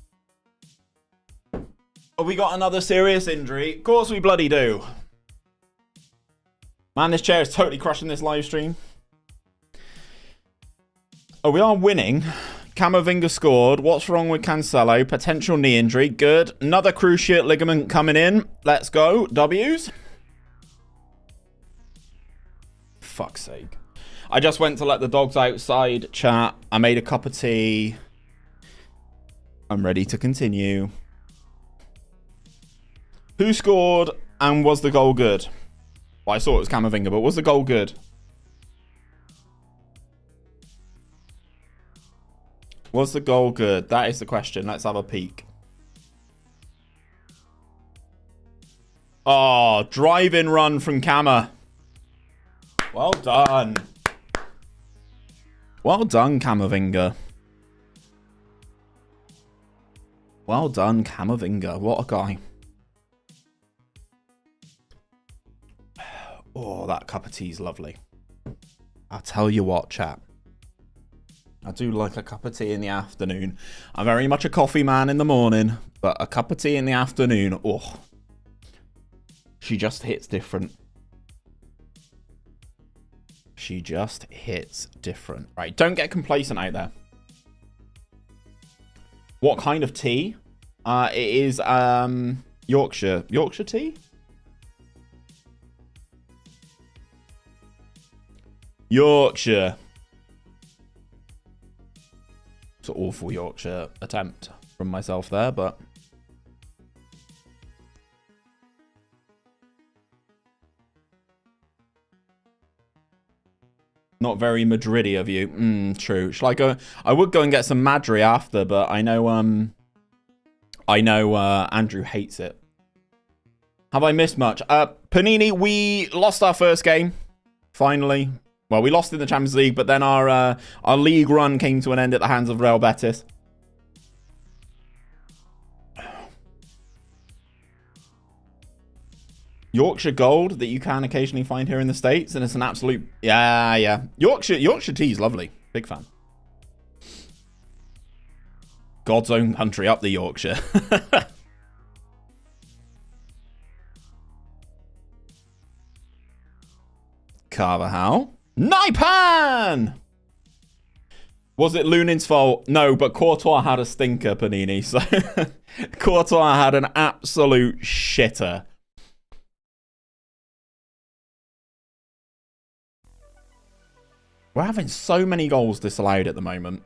Have we got another serious injury? Of course we bloody do. Man, this chair is totally crushing this live stream. Oh, we are winning. Camavinga scored. What's wrong with Cancelo? Potential knee injury. Good. Another cruciate ligament coming in. Let's go. W's. Fuck's sake. I just went to let the dogs outside chat. I made a cup of tea. I'm ready to continue. Who scored and was the goal good? Well, I saw it was Camavinga, but was the goal good? Was the goal good? That is the question. Let's have a peek. Oh, drive-in run from Cama. Well done. Well done, Camavinga. Well done, Camavinga. What a guy. Oh, that cup of tea is lovely. I'll tell you what, chat. I do like a cup of tea in the afternoon. I'm very much a coffee man in the morning, but a cup of tea in the afternoon, oh. She just hits different. She just hits different. Right, don't get complacent out there. What kind of tea? It is Yorkshire. Yorkshire tea? Yorkshire. It's an awful Yorkshire attempt from myself there, but... Not very Madrid-y of you. True. Shall I go? I would go and get some Madri after, but I know Andrew hates it. Have I missed much? Panini, we lost our first game. Finally. Well, we lost in the Champions League, but then our league run came to an end at the hands of Real Betis. Yorkshire Gold that you can occasionally find here in the States, and it's an absolute... Yeah. Yorkshire tea is lovely. Big fan. God's own country up the Yorkshire. Carvajal. Naipan! Was it Lunin's fault? No, but Courtois had a stinker, Panini. So Courtois had an absolute shitter. We're having so many goals disallowed at the moment.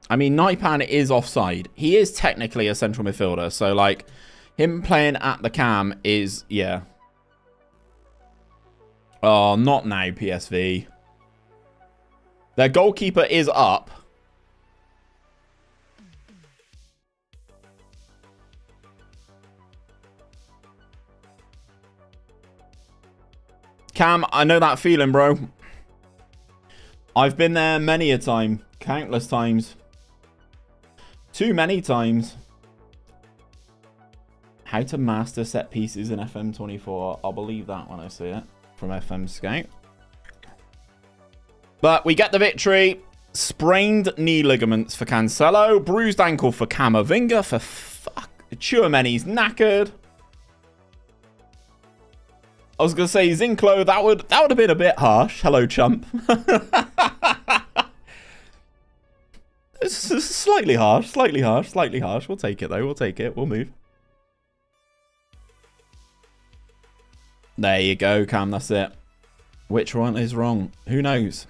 I mean, 𝘕𝗓𝗏 is offside. He is technically a central midfielder. So, like, him playing at the cam is, yeah. Oh, not now, PSV. Their goalkeeper is up. Cam, I know that feeling, bro. I've been there many a time. Countless times. Too many times. How to master set pieces in FM24. I'll believe that when I see it from FM Scout. But we get the victory. Sprained knee ligaments for Cancelo. Bruised ankle for 𝗕𝗨𝗬𝗓. For fuck. 𝘕𝗕𝗓𝗏's knackered. I was going to say 𝘕𝗫𝗠. That would have been a bit harsh. Hello, chump. It's slightly harsh. Slightly harsh. Slightly harsh. We'll take it, though. We'll take it. We'll move. There you go, Cam. That's it. Which one is wrong? Who knows?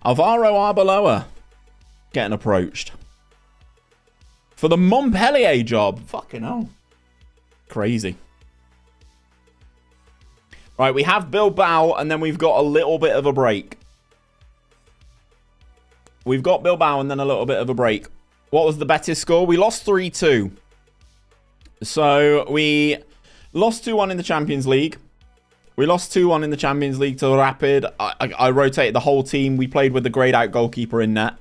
𝗕𝗨𝗬𝗜𝗓 getting approached for the Montpellier job. Fucking hell. Crazy. Right, we have Bilbao, and then we've got a little bit of a break. We've got Bilbao, and then a little bit of a break. What was the Betis score? We lost 3-2. So, we lost 2-1 in the Champions League. We lost 2-1 in the Champions League to Rapid. I rotated the whole team. We played with the grayed out goalkeeper in net.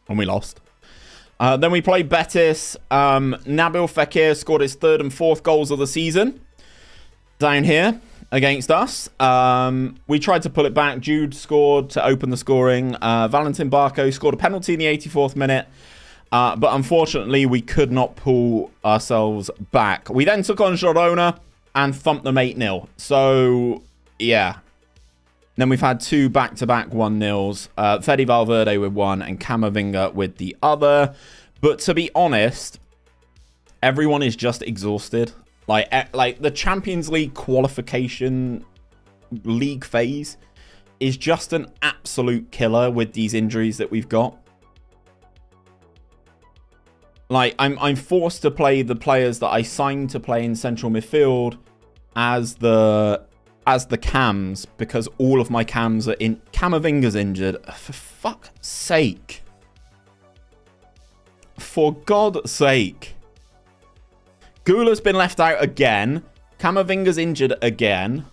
And we lost. Then we played Betis. Nabil Fekir scored his 3rd and 4th goals of the season. Down here against us. We tried to pull it back. Jude scored to open the scoring. Valentin Barco scored a penalty in the 84th minute. But unfortunately, we could not pull ourselves back. We then took on Girona and thumped them 8-0. So, yeah. Then we've had 2 back-to-back 1-0s. Fede Valverde with 1 and 𝗕𝗨𝗬𝗓 with the other. But to be honest, everyone is just exhausted. Like the Champions League qualification league phase is just an absolute killer with these injuries that we've got. Like, I'm forced to play the players that I signed to play in central midfield as the cams, because all of my cams are in. 𝗕𝗨𝗬𝗓's injured. For fuck's sake. For God's sake. Gula's been left out again. 𝗕𝗨𝗬𝗓's injured again.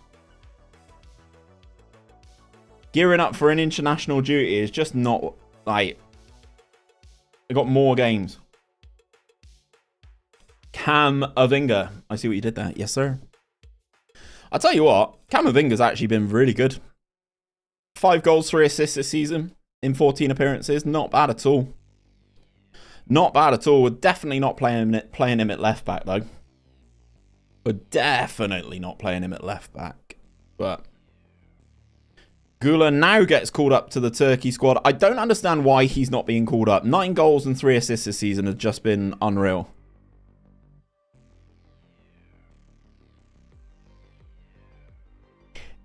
Gearing up for an international duty is just not, like... I got more games. 𝗕𝗨𝗬𝗓. I see what you did there. Yes, sir. I'll tell you what. 𝗕𝗨𝗬𝗓's actually been really good. 5 goals, 3 assists this season in 14 appearances. Not bad at all. Not bad at all. We're definitely not playing him at left back, though. We're definitely not playing him at left back. But Gula now gets called up to the Turkey squad. I don't understand why he's not being called up. 9 goals and 3 assists this season has just been unreal.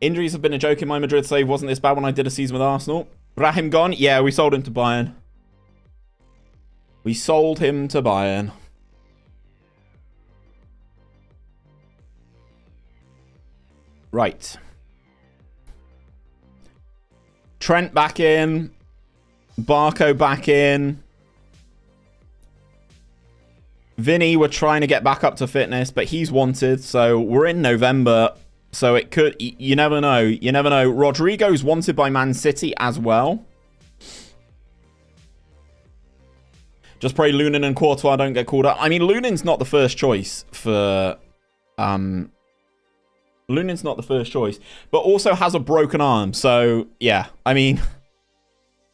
Injuries have been a joke in my Madrid save. Wasn't this bad when I did a season with Arsenal? Brahim gone? Yeah, we sold him to Bayern. We sold him to Bayern. Right. Trent back in. Barco back in. Vinny, we're trying to get back up to fitness, but he's wanted. So we're in November. So it could... You never know. You never know. Rodrigo's wanted by Man City as well. Just pray Lunin and Courtois don't get called up. I mean, Lunin's not the first choice for... Lunin's not the first choice. But also has a broken arm. So, yeah. I mean...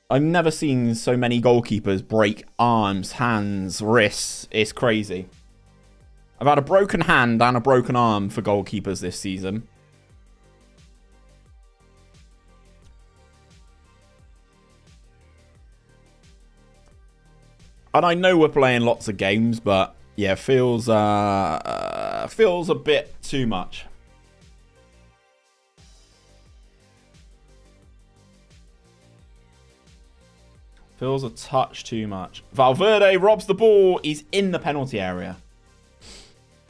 I've never seen so many goalkeepers break arms, hands, wrists. It's crazy. I've had a broken hand and a broken arm for goalkeepers this season. And I know we're playing lots of games, but yeah, feels a bit too much. Feels a touch too much. Valverde robs the ball. He's in the penalty area.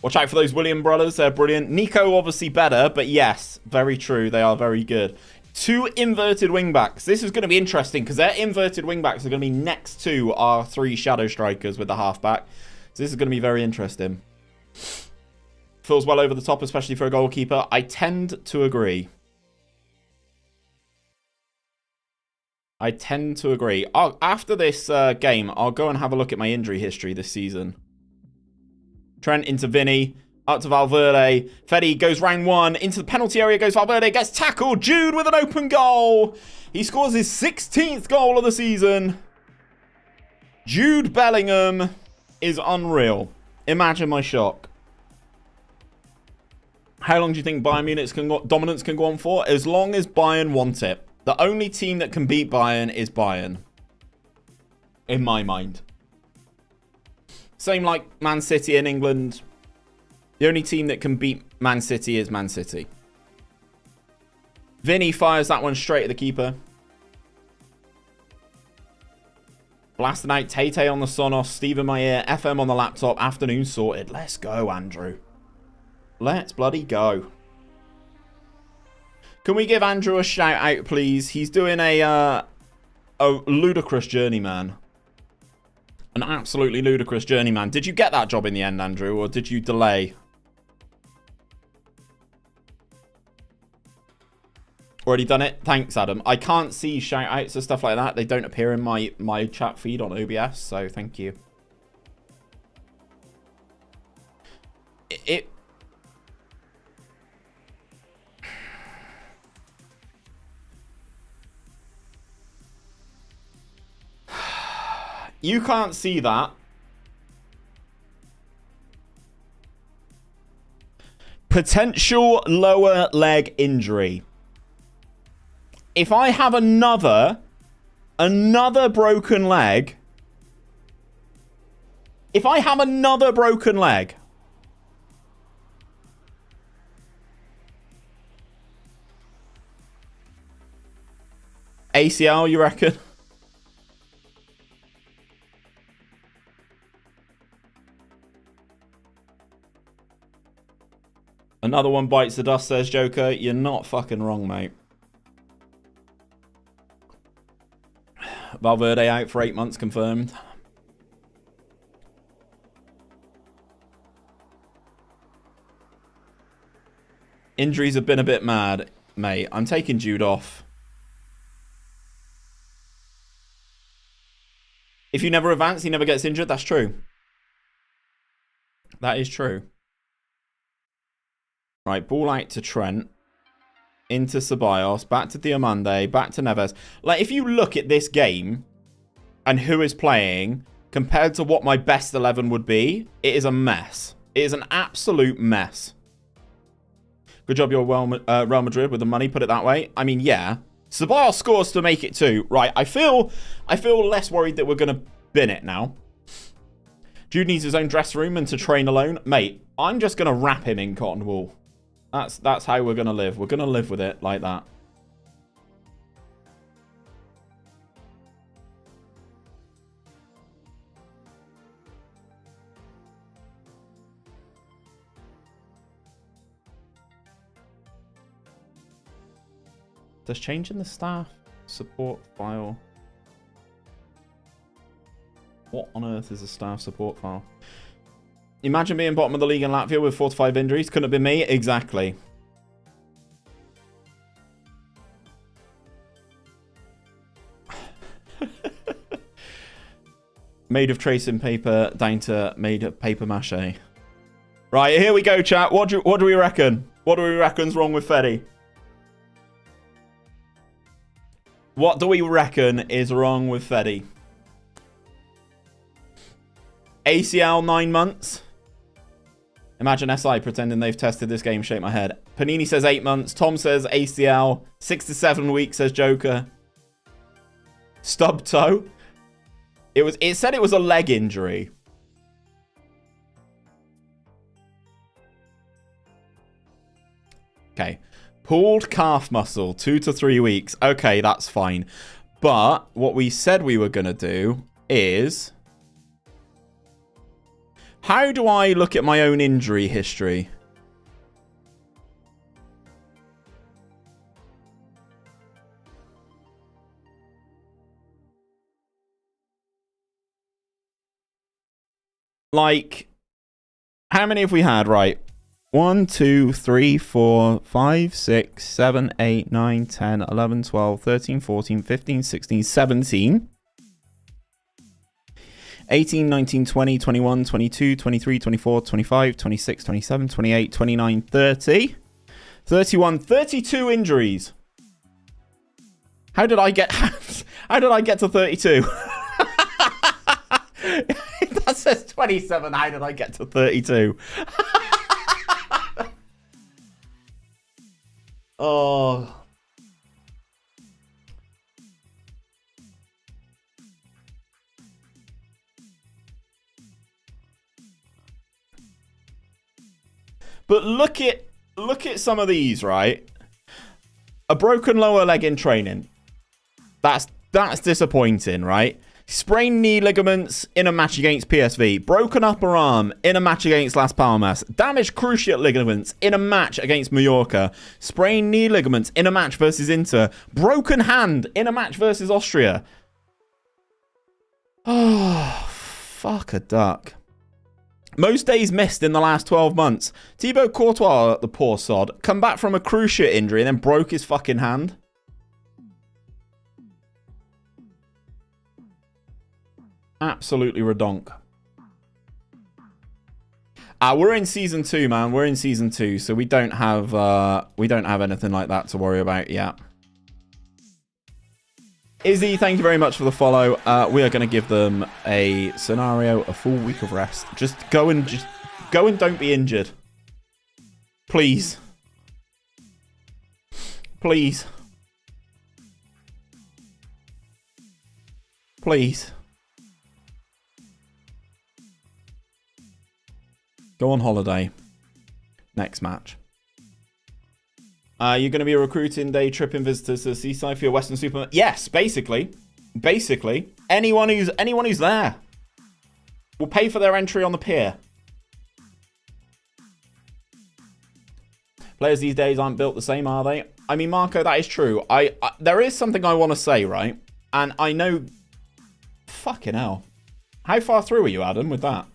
Watch out for those William brothers. They're brilliant. Nico obviously better, but yes, very true. They are very good. 2 inverted wingbacks. This is going to be interesting because their inverted wingbacks are going to be next to our 3 shadow strikers with the halfback. So this is going to be very interesting. Feels well over the top, especially for a goalkeeper. I tend to agree. After this game, I'll go and have a look at my injury history this season. Trent into Vinny. Up to Valverde. Fede goes round 1. Into the penalty area goes Valverde. Gets tackled. Jude with an open goal. He scores his 16th goal of the season. Jude Bellingham is unreal. Imagine my shock. How long do you think Bayern Munich's dominance can go on for? As long as Bayern want it. The only team that can beat Bayern is Bayern. In my mind. Same like Man City in England. The only team that can beat Man City is Man City. Vinny fires that one straight at the keeper. Blasting out 𝗕𝗨𝗬𝗜 on the Sonos, Steve in my ear, FM on the laptop, afternoon sorted. Let's go, Andrew. Let's bloody go. Can we give Andrew a shout out, please? He's doing a ludicrous journeyman. An absolutely ludicrous journeyman. Did you get that job in the end, Andrew, or did you delay? Already done it? Thanks, Adam. I can't see shout outs and stuff like that. They don't appear in my chat feed on OBS, so thank you. You can't see that. Potential lower leg injury. If I have another broken leg. If I have another broken leg. ACL, you reckon? Another one bites the dust, says Joker. You're not fucking wrong, mate. Valverde out for 8 months, confirmed. Injuries have been a bit mad, mate. I'm taking Jude off. If you never advance, he never gets injured. That's true. That is true. Right, ball out to Trent. Into Ceballos. Back to Diomande. Back to Neves. Like, if you look at this game and who is playing compared to what my best 11 would be, it is a mess. It is an absolute mess. Good job, you're Real Madrid with the money, put it that way. I mean, yeah. Ceballos scores to make it 2. Right, I feel less worried that we're going to bin it now. Jude needs his own dressing room and to train alone. Mate, I'm just going to wrap him in cotton wool. That's how we're going to live. We're going to live with it like that. Does changing the staff support file? What on earth is a staff support file? Imagine being bottom of the league in Latvia with 4 to 5 injuries. Couldn't have been me. Exactly. Made of tracing paper down to made of paper mache. Right, here we go, chat. What do we reckon? What do we reckon's wrong with Fede? What do we reckon is wrong with Fede? ACL 9 months. Imagine SI pretending they've tested this game. Shake my head. Panini says 8 months. Tom says ACL 6 to 7 weeks, says Joker. Stub toe. It said it was a leg injury. Okay. Pulled calf muscle, 2 to 3 weeks. Okay, that's fine. But what we said we were going to do is... How do I look at my own injury history? Like, how many have we had? Right. 1, 2, 3, 4, 5, 6, 7, 8, 9, 10, 11, 12, 13, 14, 15, 16, 17. 18, 19, 20, 21, 22, 23, 24, 25, 26, 27, 28, 29, 30. 31, 32 injuries. How did I get to 32? That says 27. How did I get to 32? Oh. But look at some of these, right? A broken lower leg in training. That's disappointing, right? Sprained knee ligaments in a match against PSV. Broken upper arm in a match against Las Palmas. Damaged cruciate ligaments in a match against Mallorca. Sprained knee ligaments in a match versus Inter. Broken hand in a match versus Austria. Oh, fuck a duck. Most days missed in the last 12 months. Thibaut Courtois, the poor sod, come back from a cruciate injury and then broke his fucking hand. Absolutely redonk. We're in season 2, man. We're in season 2, so we don't have anything like that to worry about yet. Izzy, thank you very much for the follow. We are going to give them a scenario, a full week of rest. Just go and don't be injured. Please. Please. Please. Go on holiday. Next match. You're going to be recruiting day tripping visitors to the seaside for your Western Supermarket. Yes, basically. Basically. Anyone who's there. We'll pay for their entry on the pier. Players these days aren't built the same, are they? I mean, Marco, that is true. There is something I want to say, right? And I know... Fucking hell. How far through are you, Adam, with that?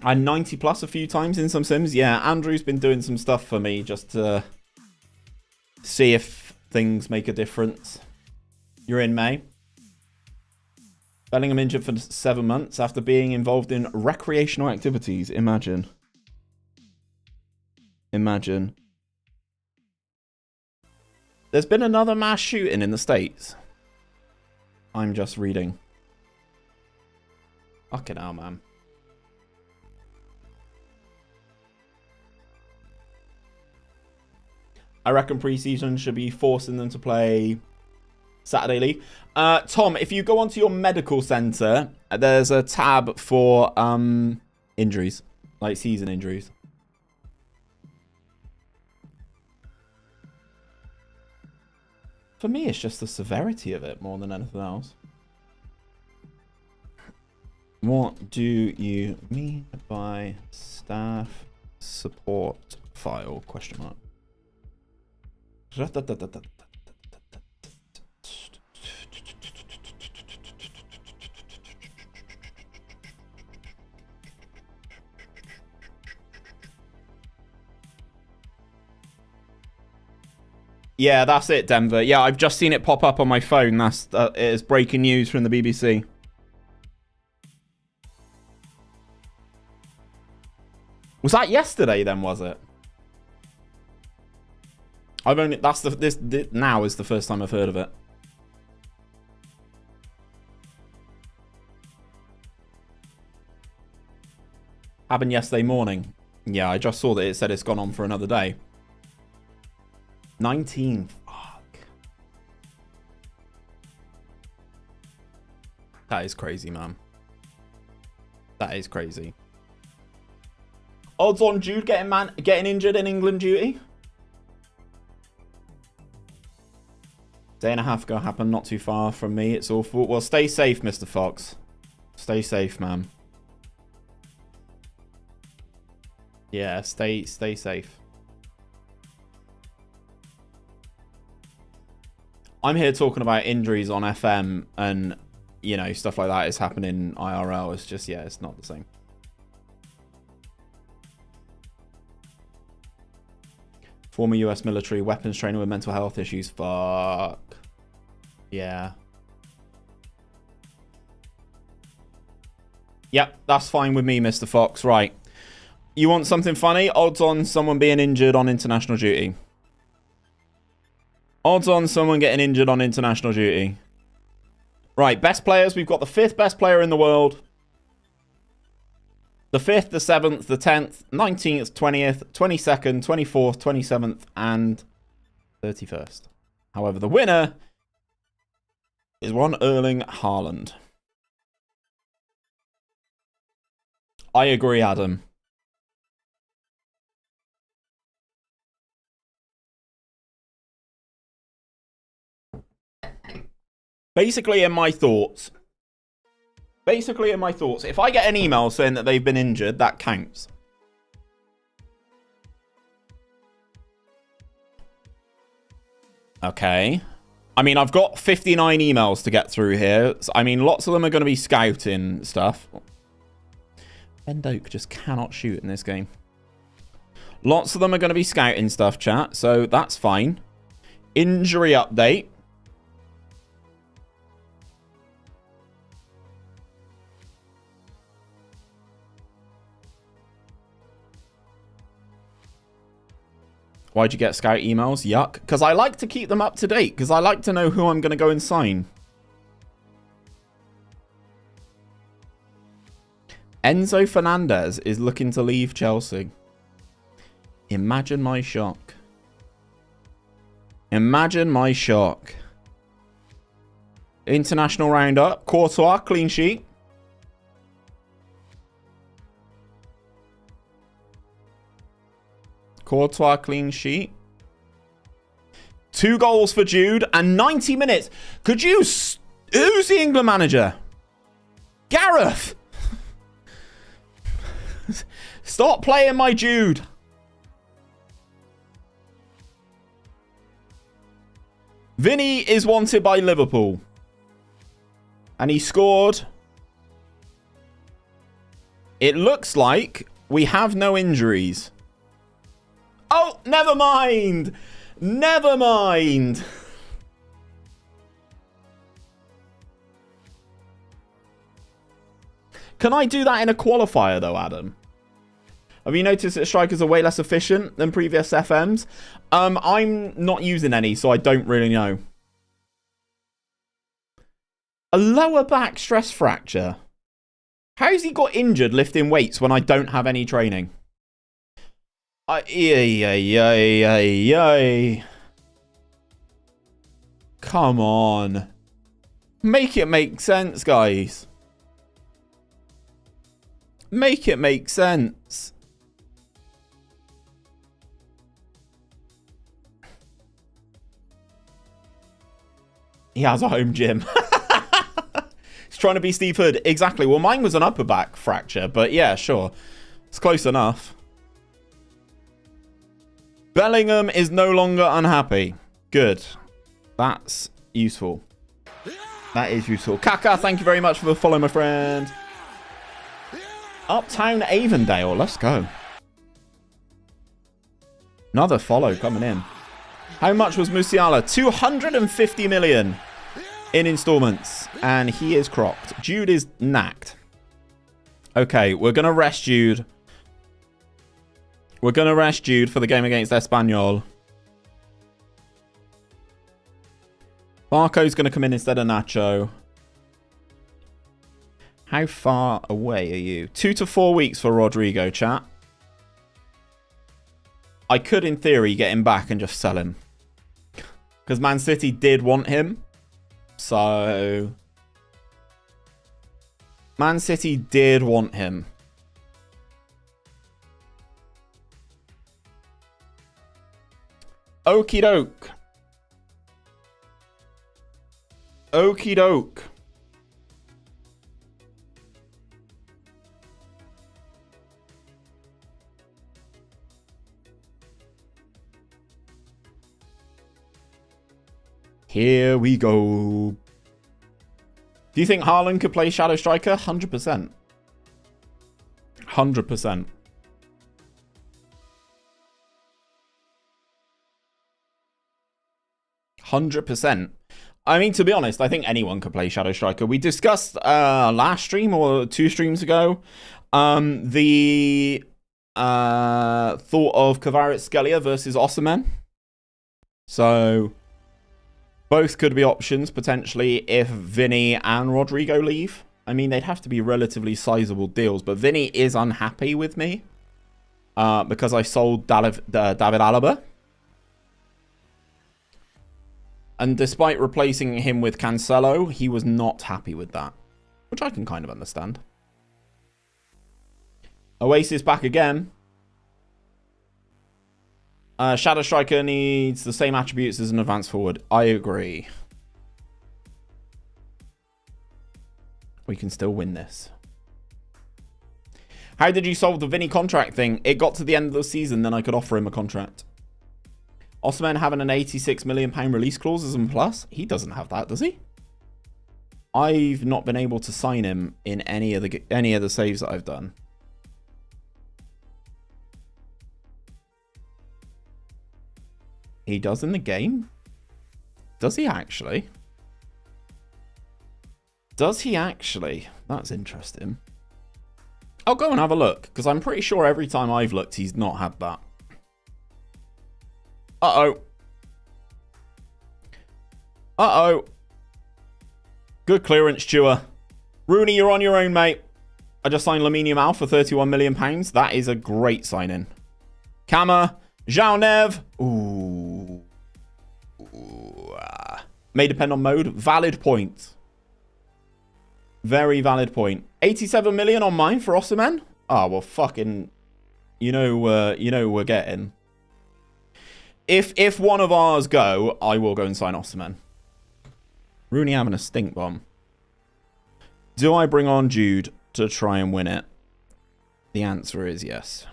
I'm 90 plus a few times in some sims. Yeah, Andrew's been doing some stuff for me just to see if things make a difference. You're in May. Bellingham injured for 7 months after being involved in recreational activities. Imagine. Imagine. There's been another mass shooting in the States. I'm just reading. Fucking hell, man. I reckon pre-season should be forcing them to play Saturday League. Tom, if you go onto your medical center, there's a tab for injuries, like season injuries. For me, it's just the severity of it more than anything else. What do you mean by staff support file? Question mark. Yeah, that's it, Denver. Yeah, I've just seen it pop up on my phone. That's it is breaking news from the BBC. Was that yesterday then, was it? I've only this now is the first time I've heard of it. Happened yesterday morning. Yeah, I just saw that it said it's gone on for another day. 19. Fuck. That is crazy, man. That is crazy. Odds on Jude getting injured in England duty? Day and a half ago happened not too far from me. It's awful. Well, stay safe, Mr. Fox. Stay safe, man. Yeah, stay safe. I'm here talking about injuries on FM and, you know, stuff like that is happening IRL. It's just, yeah, it's not the same. Former US military weapons trainer with mental health issues. Fuck. Yeah. Yep, that's fine with me, Mr. Fox. Right. You want something funny? Odds on someone being injured on international duty. Odds on someone getting injured on international duty. Right, best players. We've got the 5th best player in the world. The 5th, the 7th, the 10th, 19th, 20th, 22nd, 24th, 27th, and 31st. However, the winner is one Erling Haaland. I agree, Adam. Basically, in my thoughts, if I get an email saying that they've been injured, that counts. Okay. I mean, I've got 59 emails to get through here. I mean, lots of them are going to be scouting stuff. Ben Doak just cannot shoot in this game. Lots of them are going to be scouting stuff, chat. So that's fine. Injury update. Why'd you get scout emails? Yuck. Because I like to keep them up to date. Because I like to know who I'm going to go and sign. Enzo Fernandez is looking to leave Chelsea. Imagine my shock. Imagine my shock. International roundup. Courtois, clean sheet. Courtois, clean sheet. 2 goals for Jude and 90 minutes. Could you... Who's the England manager? Gareth! Stop playing my Jude. Vinny is wanted by Liverpool. And he scored. It looks like we have no injuries. Oh, never mind. Never mind. Can I do that in a qualifier, though, Adam? Have you noticed that strikers are way less efficient than previous FMs? I'm not using any, so I don't really know. A lower back stress fracture. How's he got injured lifting weights when I don't have any training? Come on. Make it make sense, guys. Make it make sense. He has a home gym. He's trying to be Steve Hood. Exactly. Well, mine was an upper back fracture, but yeah, sure. It's close enough. Bellingham is no longer unhappy. Good. That's useful. That is useful. Kaka, thank you very much for the follow, my friend. Uptown Avondale. Let's go. Another follow coming in. How much was Musiala? 250 million in installments. And he is crocked. Jude is knacked. Okay, we're going to rest Jude. We're going to rest Jude for the game against Espanyol. Barco's going to come in instead of Nacho. How far away are you? 2 to 4 weeks for Rodrigo, chat. I could, in theory, get him back and just sell him. Because Man City did want him. So... Man City did want him. Okie doke. Okie doke. Here we go. Do you think Haaland could play Shadow Striker? 100%. 100%. 100%. I mean, to be honest, I think anyone could play Shadow Striker. We discussed last stream or 2 streams ago the thought of 𝗕𝗨𝗬𝗜𝗘 versus 𝘕𝗻𝗠. So both could be options potentially if Vinny and Rodrigo leave. I mean, they'd have to be relatively sizable deals, but Vinny is unhappy with me because I sold David Alaba. And despite replacing him with Cancelo, he was not happy with that, which I can kind of understand. Oasis back again. Shadow Striker needs the same attributes as an advanced forward. I agree. We can still win this. How did you solve the Vinny contract thing? It got to the end of the season, then I could offer him a contract. 𝘕𝗻𝗠 having an £86 million release clause as a plus? He doesn't have that, does he? I've not been able to sign him in any of the saves that I've done. He does in the game? Does he actually? Does he actually? That's interesting. I'll go and have a look, because I'm pretty sure every time I've looked, he's not had that. Uh-oh. Uh-oh. Good clearance, Chewer. Rooney, you're on your own, mate. I just signed Lamine Yamal for £31 million. That is a great signing. 𝗕𝗨𝗬𝗜𝗘. Ooh. May depend on mode. Valid point. Very valid point. 87 million on mine for 𝘕𝗻𝗠. Oh, well, fucking... You know we're getting... If one of ours go, I will go and sign 𝘕𝗻𝗠. Rooney having a stink bomb. Do I bring on Jude to try and win it? The answer is yes.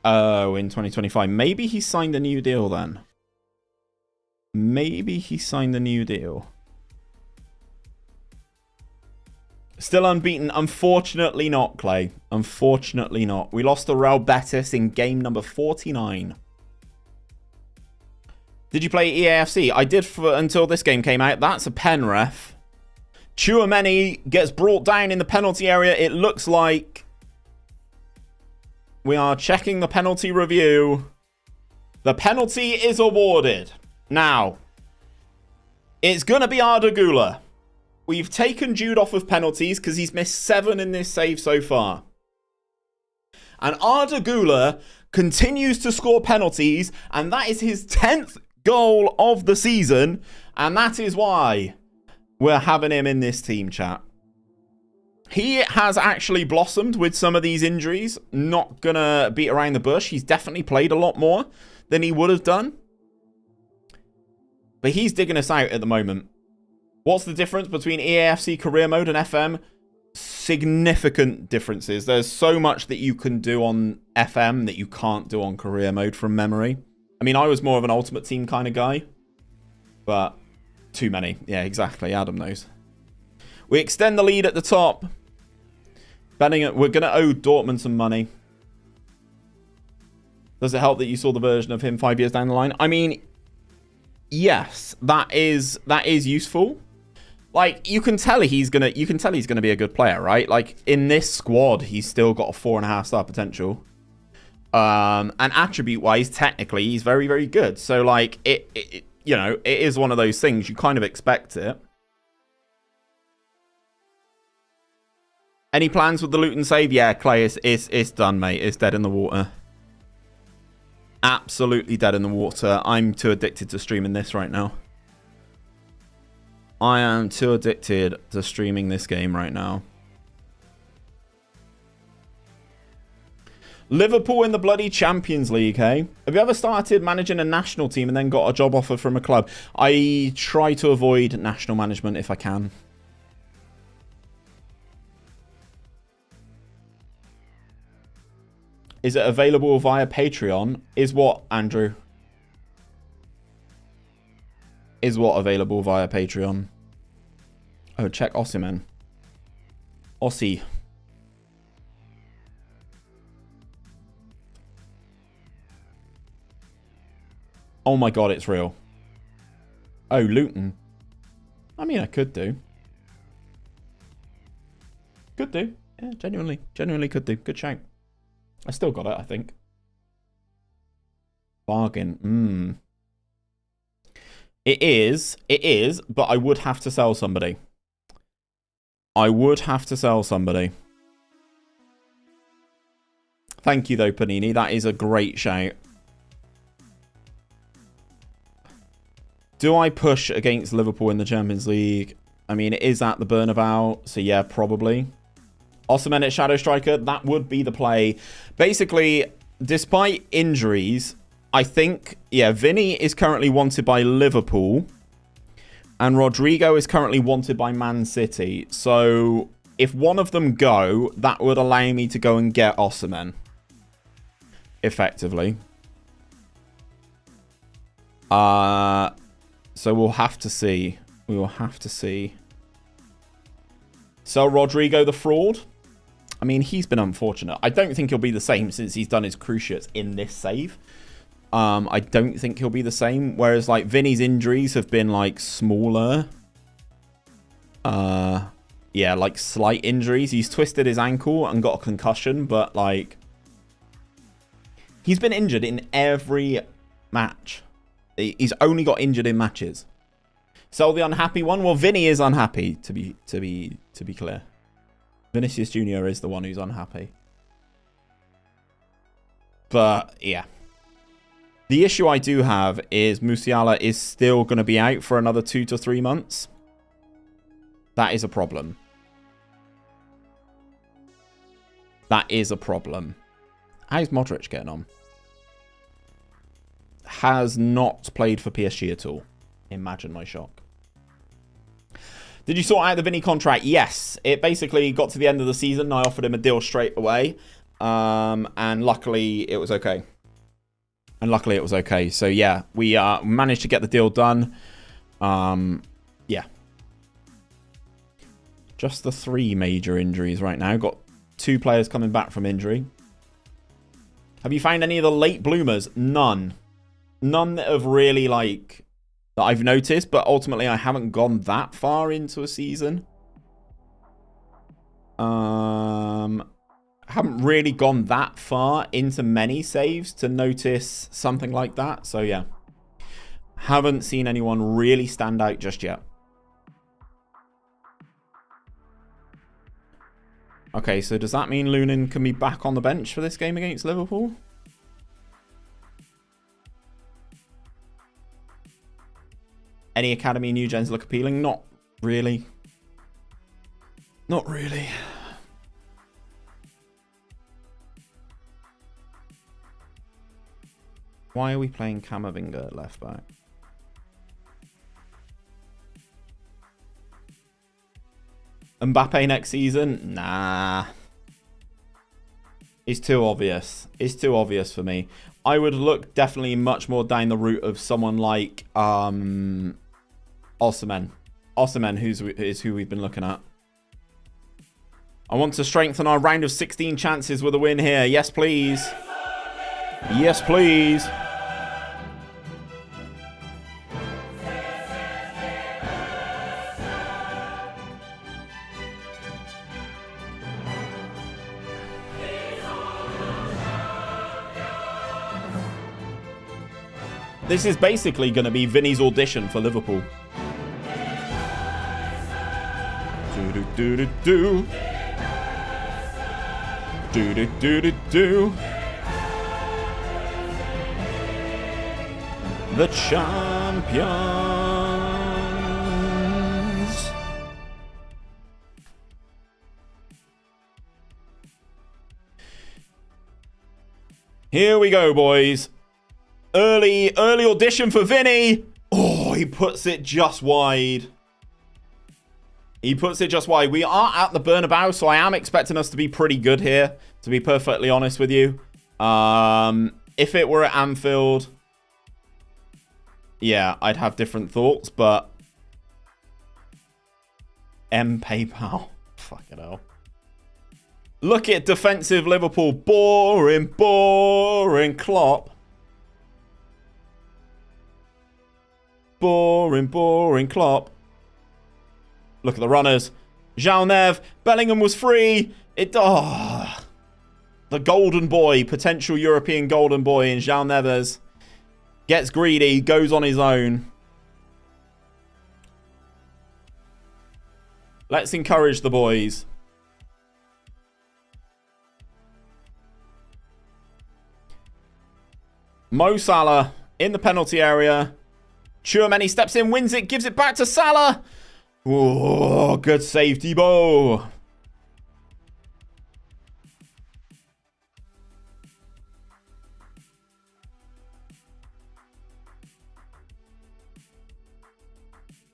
Oh, in 2025. Maybe he signed a new deal then. Maybe he signed a new deal. Still unbeaten. Unfortunately not, Clay. Unfortunately not. We lost to Real Betis in game number 49. Did you play EAFC? I did until this game came out. That's a pen ref. Tchouaméni gets brought down in the penalty area. It looks like we are checking the penalty review. The penalty is awarded. Now, it's going to be 𝗪𝗚𝗚𝗓. We've taken Jude off of penalties because he's missed 7 in this save so far. And 𝗪𝗚𝗚𝗓 continues to score penalties, and that is his 10th goal of the season, and that is why we're having him in this team, chat. He has actually blossomed with some of these injuries. Not gonna beat around the bush. He's definitely played a lot more than he would have done. But he's digging us out at the moment. What's the difference between EAFC career mode and FM? Significant differences. There's so much that you can do on FM that you can't do on career mode from memory. I mean, I was more of an ultimate team kind of guy. But too many. Yeah, exactly. Adam knows. We extend the lead at the top. We're going to owe Dortmund some money. Does it help that you saw the version of him 5 years down the line? I mean, yes, that is useful. Like, you can tell he's gonna be a good player, right? Like, in this squad, he's still got a 4.5 star potential. And attribute-wise, technically, he's very, very good. So, like, it you know, it is one of those things. You kind of expect it. Any plans with the Luton save? Yeah, Clay, it's done, mate. It's dead in the water. Absolutely dead in the water. I'm too addicted to streaming this right now. I am too addicted to streaming this game right now. Liverpool in the bloody Champions League, hey? Have you ever started managing a national team and then got a job offer from a club? I try to avoid national management if I can. Is it available via Patreon? Is what, Andrew? Is what available via Patreon? Oh, check 𝘕𝗻𝗻. Ossie. Oh my god, it's real. Oh, Luton. I mean, I could do. Could do. Yeah, genuinely. Genuinely could do. Good shout. I still got it, I think. Bargain. It is, but I would have to sell somebody. I would have to sell somebody. Thank you, though, Panini. That is a great shout. Do I push against Liverpool in the Champions League? I mean, it is at the Bernabeu, so yeah, probably. 𝘕𝗻𝗻 at Shadow Striker, that would be the play. Basically, despite injuries, I think, yeah, Vinny is currently wanted by Liverpool. And Rodrigo is currently wanted by Man City. So, if one of them go, that would allow me to go and get 𝘕𝗻𝗻. Effectively. So we'll have to see. We will have to see. So Rodrigo the fraud. I mean, he's been unfortunate. I don't think he'll be the same since he's done his cruciates in this save. I don't think he'll be the same. Whereas, like, Vinny's injuries have been, like, smaller. Yeah, like, slight injuries. He's twisted his ankle and got a concussion. But, like, he's been injured in every match. He's only got injured in matches. So the unhappy one? Well, Vinny is unhappy, to be clear. Vinicius Jr. is the one who's unhappy. But, yeah. The issue I do have is Musiala is still going to be out for another 2 to 3 months. That is a problem. That is a problem. How's Modric getting on? Has not played for PSG at all. Imagine my shock. Did you sort out the Vinny contract? Yes. It basically got to the end of the season. I offered him a deal straight away. And luckily, it was okay. So, yeah. We managed to get the deal done. Yeah. Just the 3 major injuries right now. Got 2 players coming back from injury. Have you found any of the late bloomers? None. None that have really, like, that I've noticed, but ultimately I haven't gone that far into a season. Haven't really gone that far into many saves to notice something like that. So, yeah. Haven't seen anyone really stand out just yet. Okay, so does that mean Lunin can be back on the bench for this game against Liverpool? Any academy new gens look appealing? Not really. Not really. Why are we playing 𝘕𝗻𝗻𝗃 at left back? Mbappe next season? Nah. It's too obvious. It's too obvious for me. I would look definitely much more down the route of someone like 𝘕𝗻𝗻𝗃. 𝘕𝗻𝗃 is who we've been looking at. I want to strengthen our round of 16 chances with a win here. Yes, please. Yes, please. This is basically going to be Vinny's audition for Liverpool. Do-do-do-do-do. Do-do-do-do-do. The champions. Here we go, boys. Early audition for Vinny. Oh, he puts it just wide. He puts it just wide. We are at the Bernabeu, so I am expecting us to be pretty good here, to be perfectly honest with you. If it were at Anfield, yeah, I'd have different thoughts, but PayPal. Fucking hell. Look at defensive Liverpool. Boring, boring Klopp. Boring, boring Klopp. Look at the runners. 𝘕𝗓𝗫. Bellingham was free. The golden boy. Potential European golden boy in 𝘕𝗓𝗫 gets greedy. Goes on his own. Let's encourage the boys. Mo Salah in the penalty area. 𝘕𝗓𝗫 steps in, wins it, gives it back to Salah. Oh, good save, Debo.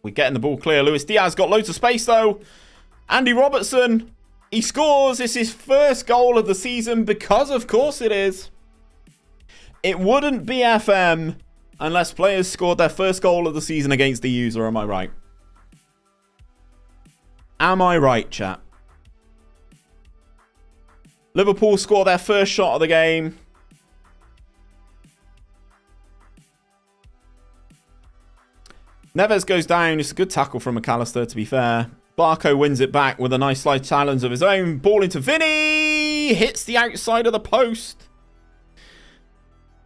We're getting the ball clear. Luis Diaz got loads of space, though. Andy Robertson, he scores. It's his first goal of the season because, of course, it is. It wouldn't be FM unless players scored their first goal of the season against the user. Am I right? Am I right, chat? Liverpool score their first shot of the game. Neves goes down. It's a good tackle from 𝗪𝗏𝗧, to be fair. 𝘕𝗪𝗏 wins it back with a nice slide challenge of his own. Ball into Vinny. Hits the outside of the post.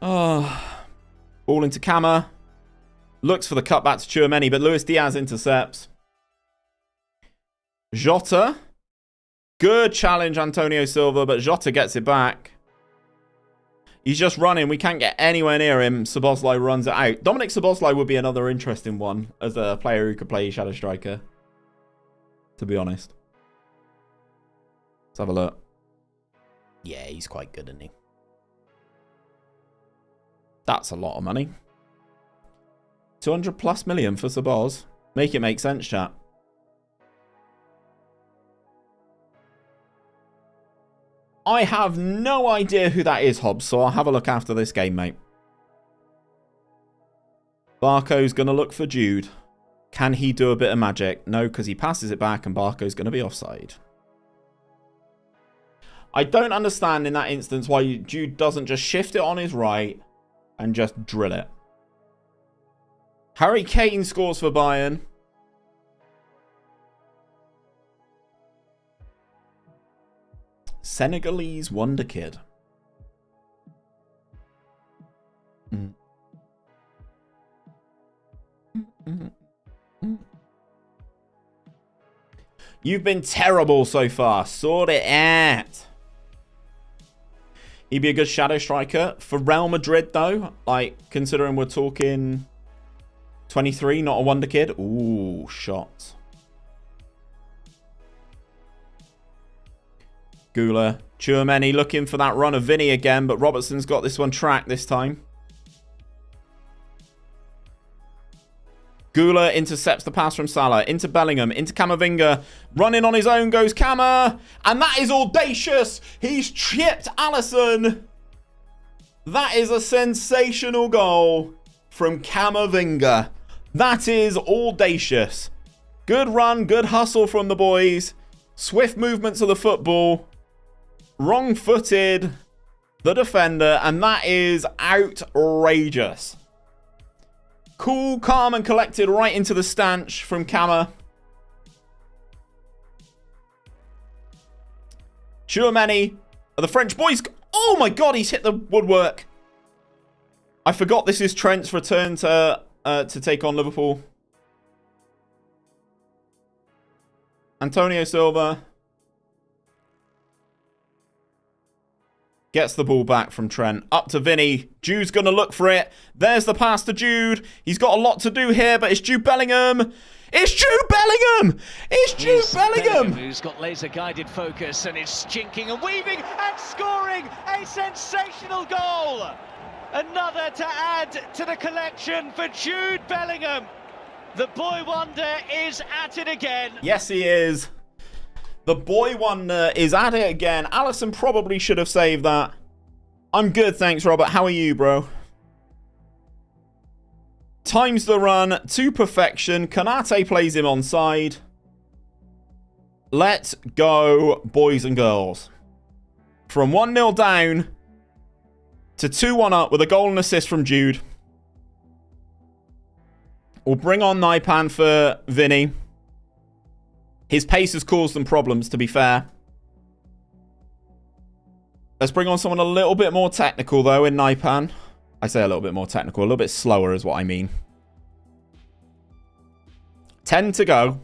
Oh. Ball into 𝗕𝗏. Looks for the cutback to 𝘕𝗓𝗫, but Luis Diaz intercepts. 𝗕𝗏. Good challenge, Antonio Silva, but 𝗕𝗏 gets it back. He's just running. We can't get anywhere near him. 𝘕𝗏𝗧 runs it out. Dominik 𝘕𝗏𝗧 would be another interesting one as a player who could play shadow striker, to be honest. Let's have a look. Yeah, he's quite good, isn't he? That's a lot of money. 200+ million for 𝘕𝗏𝗧. Make it make sense, chat. I have no idea who that is, Hobbs, so I'll have a look after this game, mate. Barco's going to look for Jude. Can he do a bit of magic? No, because he passes it back and Barco's going to be offside. I don't understand in that instance why Jude doesn't just shift it on his right and just drill it. Harry Kane scores for Bayern. Senegalese wonder kid. You've been terrible so far. Sort it out. He'd be a good shadow striker. For Real Madrid, though, like, considering we're talking 23, not a wonder kid. Ooh, shot. 𝗬𝗓𝗫. 𝘕𝗓𝗫 looking for that run of Vinny again, but Robertson's got this one tracked this time. 𝗬𝗓𝗫 intercepts the pass from Salah. Into Bellingham. Into Camavinga. Running on his own goes 𝗕𝗏𝗏. And that is audacious. He's chipped Alisson. That is a sensational goal from Camavinga. That is audacious. Good run. Good hustle from the boys. Swift movements of the football. Wrong-footed. The defender. And that is outrageous. Cool, calm, and collected right into the stanch from 𝗕𝗏𝗏. 𝘕𝗓𝗫. The French boys. Oh my god, he's hit the woodwork. I forgot this is Trent's return to take on Liverpool. Antonio Silva. Gets the ball back from Trent. Up to Vinny. Jude's going to look for it. There's the pass to Jude. He's got a lot to do here, but it's Jude Bellingham. It's Jude Bellingham! It's Jude Bellingham! Who's got laser-guided focus and is jinking and weaving and scoring a sensational goal! Another to add to the collection for Jude Bellingham. The boy wonder is at it again. Yes, he is. The boy wonder is at it again. Alisson probably should have saved that. I'm good, thanks, Robert. How are you, bro? Times the run to perfection. 𝗕𝗏𝗘𝗡 plays him onside. Let's go, boys and girls. From 1-0 down to 2-1 up with a goal and assist from Jude. We'll bring on 𝘵𝗓𝗏 for Vinny. His pace has caused them problems, to be fair. Let's bring on someone a little bit more technical, though, in 𝘵𝗓𝗏. I say a little bit more technical. A little bit slower is what I mean. 10 to go.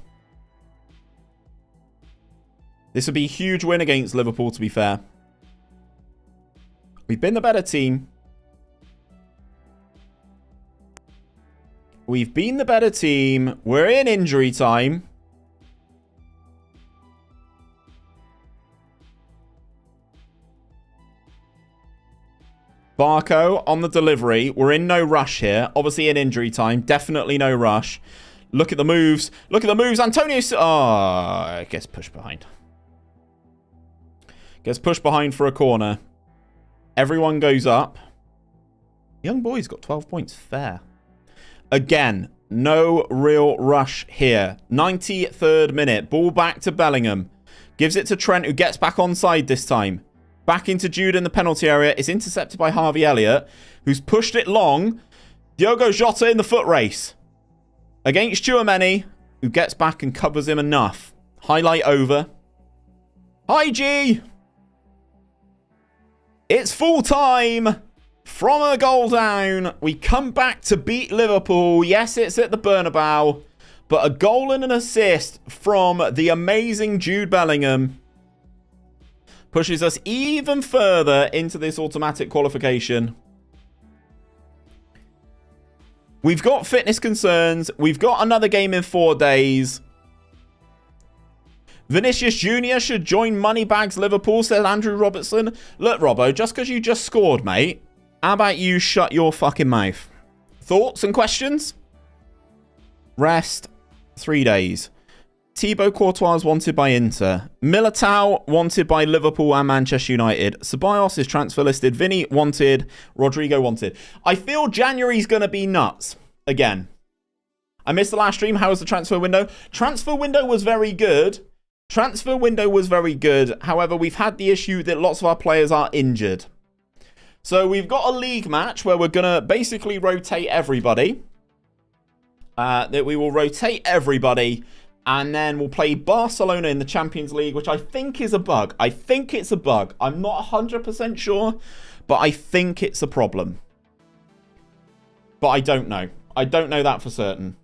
This would be a huge win against Liverpool, to be fair. We've been the better team. We've been the better team. We're in injury time. Barco on the delivery. We're in no rush here. Obviously in injury time. Definitely no rush. Look at the moves. Look at the moves. Antonio... Oh, gets pushed behind. Gets pushed behind for a corner. Everyone goes up. Young boy's got 12 points. Fair. Again, no real rush here. 93rd minute. Ball back to Bellingham. Gives it to Trent, who gets back onside this time. Back into Jude in the penalty area. It's intercepted by Harvey Elliott, who's pushed it long. Diogo Jota in the foot race. Against 𝗕𝗏𝗓𝗍, who gets back and covers him enough. Highlight over. Hi, G! It's full time. From a goal down, we come back to beat Liverpool. Yes, it's at the Bernabeu. But a goal and an assist from the amazing Jude Bellingham pushes us even further into this automatic qualification. We've got fitness concerns. We've got another game in 4 days. Vinicius Jr. should join Moneybags Liverpool, said Andrew Robertson. Look, Robbo, just because you just scored, mate, how about you shut your fucking mouth? Thoughts and questions? Rest 3 days. Thibaut Courtois is wanted by Inter. Militao wanted by Liverpool and Manchester United. Ceballos is transfer listed. Vinny wanted. Rodrigo wanted. I feel January's going to be nuts again. I missed the last stream. How was the transfer window? Transfer window was very good. Transfer window was very good. However, we've had the issue that lots of our players are injured. So we've got a league match where we're going to basically rotate everybody. That we will rotate everybody. And then we'll play Barcelona in the Champions League, which I think is a bug. I think it's a bug. I'm not 100% sure, but I think it's a problem. But I don't know. I don't know that for certain.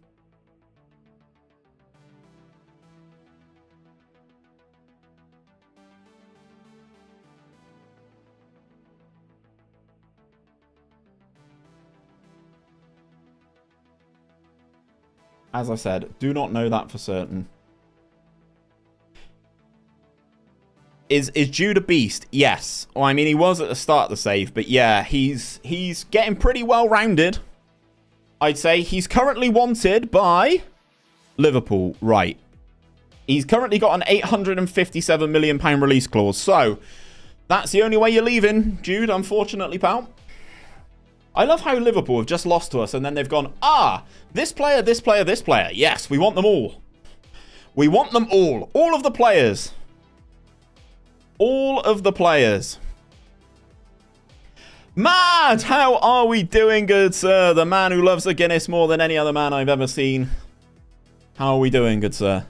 As I said, do not know that for certain. Is Jude a beast? Yes. Well, I mean, he was at the start of the save, but yeah, he's getting pretty well rounded. I'd say he's currently wanted by Liverpool. Right. He's currently got an £857 million release clause. So that's the only way you're leaving, Jude, unfortunately, pal. I love how Liverpool have just lost to us and then they've gone, this player, this player, this player. Yes, we want them all. We want them all. All of the players. All of the players. Mad, how are we doing, good sir? The man who loves a Guinness more than any other man I've ever seen. How are we doing, good sir?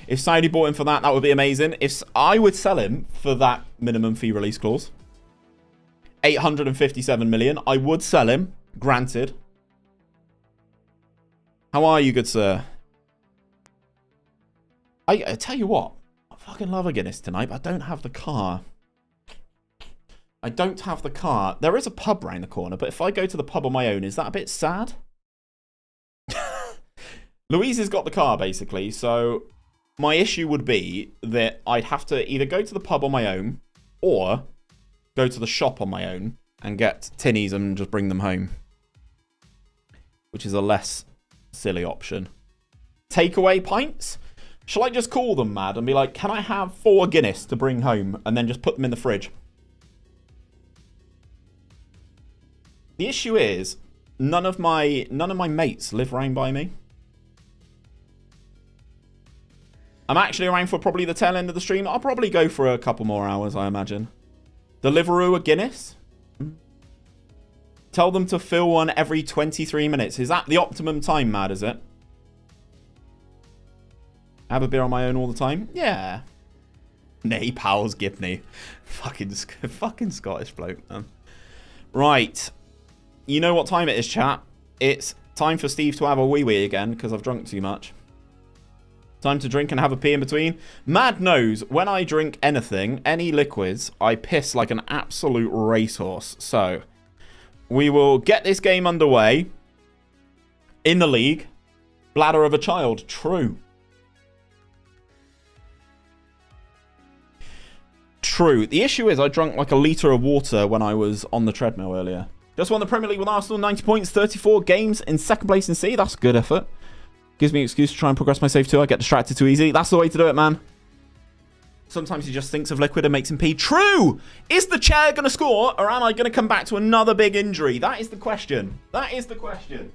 If Saudi bought him for that, that would be amazing. If I would sell him for that minimum fee release clause. 857 million. I would sell him. Granted. How are you, good sir? I tell you what. I fucking love a Guinness tonight, but I don't have the car. I don't have the car. There is a pub round the corner, but if I go to the pub on my own, is that a bit sad? Louise has got the car, basically, so my issue would be that I'd have to either go to the pub on my own or go to the shop on my own and get tinnies and just bring them home, which is a less silly option. Takeaway pints? Shall I just call them, Mad, and be like, can I have 4 Guinness to bring home and then just put them in the fridge? The issue is, none of my mates live round by me. I'm actually around for probably the tail end of the stream. I'll probably go for a couple more hours, I imagine. Deliveroo a Guinness? Tell them to fill one every 23 minutes. Is that the optimum time, Mad, is it? Have a beer on my own all the time? Yeah. Nay, pals, Gibney. Fucking Scottish bloke, man. Right. You know what time it is, chat. It's time for Steve to have a wee-wee again, because I've drunk too much. Time to drink and have a pee in between. Mad knows when I drink anything, any liquids, I piss like an absolute racehorse. So, we will get this game underway. In the league. Bladder of a child. True. True. The issue is I drank like a litre of water when I was on the treadmill earlier. Just won the Premier League with Arsenal, 90 points, 34 games in second place in C. That's good effort. Gives me an excuse to try and progress my save too. I get distracted too easy. That's the way to do it, man. Sometimes he just thinks of liquid and makes him pee. True! Is the chair going to score, or am I going to come back to another big injury? That is the question. That is the question.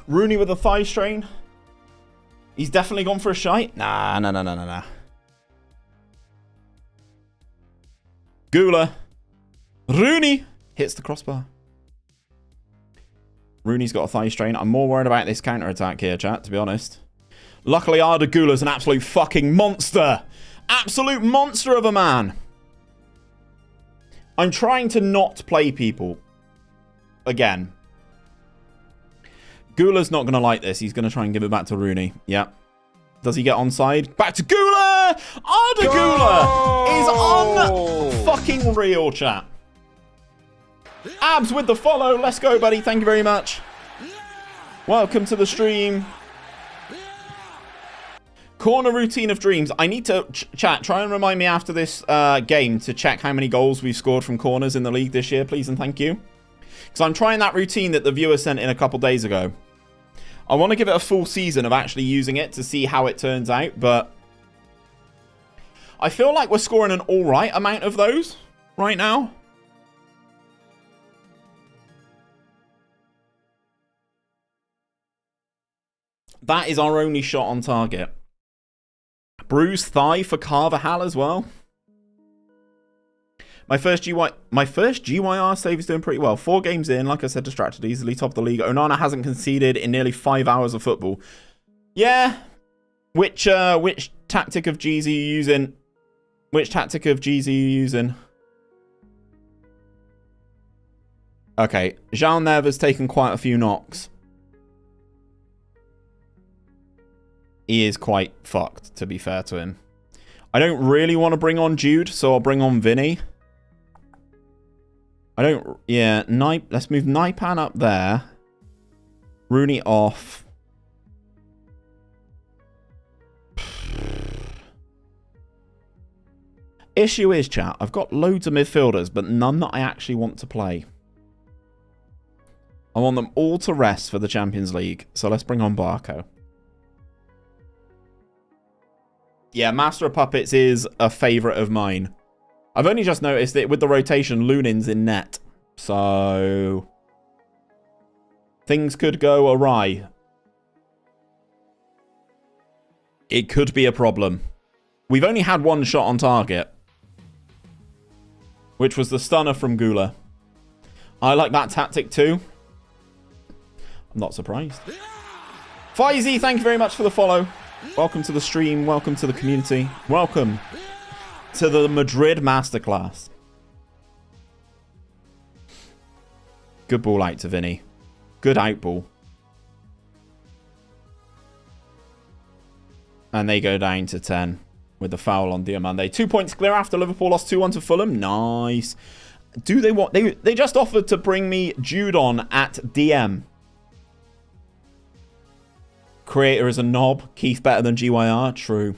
Rooney with a thigh strain. He's definitely gone for a shite. Nah. 𝘕𝗫𝗓. Rooney hits the crossbar. Rooney's got a thigh strain. I'm more worried about this counter-attack here, chat, to be honest. Luckily, 𝘵𝗓𝗓's an absolute fucking monster. Absolute monster of a man. I'm trying to not play people. Again. 𝘕𝗓𝗓's not going to like this. He's going to try and give it back to Rooney. Yeah. Does he get onside? Back to 𝘕𝗓𝗓! 𝘵𝗓𝗓𝗓 is un-fucking real, chat. Abs with the follow. Let's go, buddy. Thank you very much. Welcome to the stream. Corner routine of dreams. I need to, chat, try and remind me after this game to check how many goals we've scored from corners in the league this year, please and thank you. Because I'm trying that routine that the viewer sent in a couple days ago. I want to give it a full season of actually using it to see how it turns out, but I feel like we're scoring an alright amount of those right now. That is our only shot on target. Bruised thigh for 𝗕𝗏𝗏 as well. My first GYR save is doing pretty well. 4 games in, like I said, distracted easily, top of the league. Onana hasn't conceded in nearly 5 hours of football. Yeah. Which tactic of G's are you using? Which tactic of G's are you using? Okay. 𝘕𝗓𝗓𝗓's taken quite a few knocks. He is quite fucked, to be fair to him. I don't really want to bring on Jude, so I'll bring on Vinny. I don't... Yeah, let's move 𝘵𝗓𝗏 up there. Rooney off. Issue is, chat, I've got loads of midfielders, but none that I actually want to play. I want them all to rest for the Champions League, so let's bring on Barco. Yeah, Master of Puppets is a favourite of mine. I've only just noticed that with the rotation, Lunin's in net. So... things could go awry. It could be a problem. We've only had one shot on target, which was the stunner from 𝘕𝗫𝗓. I like that tactic too. I'm not surprised. Faizy, thank you very much for the follow. Welcome to the stream. Welcome to the community. Welcome to the Madrid masterclass. Good ball out to Vinny. Good out ball. And they go down to 10 with the foul on 𝘕𝗫𝗓𝗓. 2 points clear after Liverpool lost 2-1 to Fulham. Nice. Do they want... They just offered to bring me Jude on at DM. Creator is a knob. Keith better than GYR. True.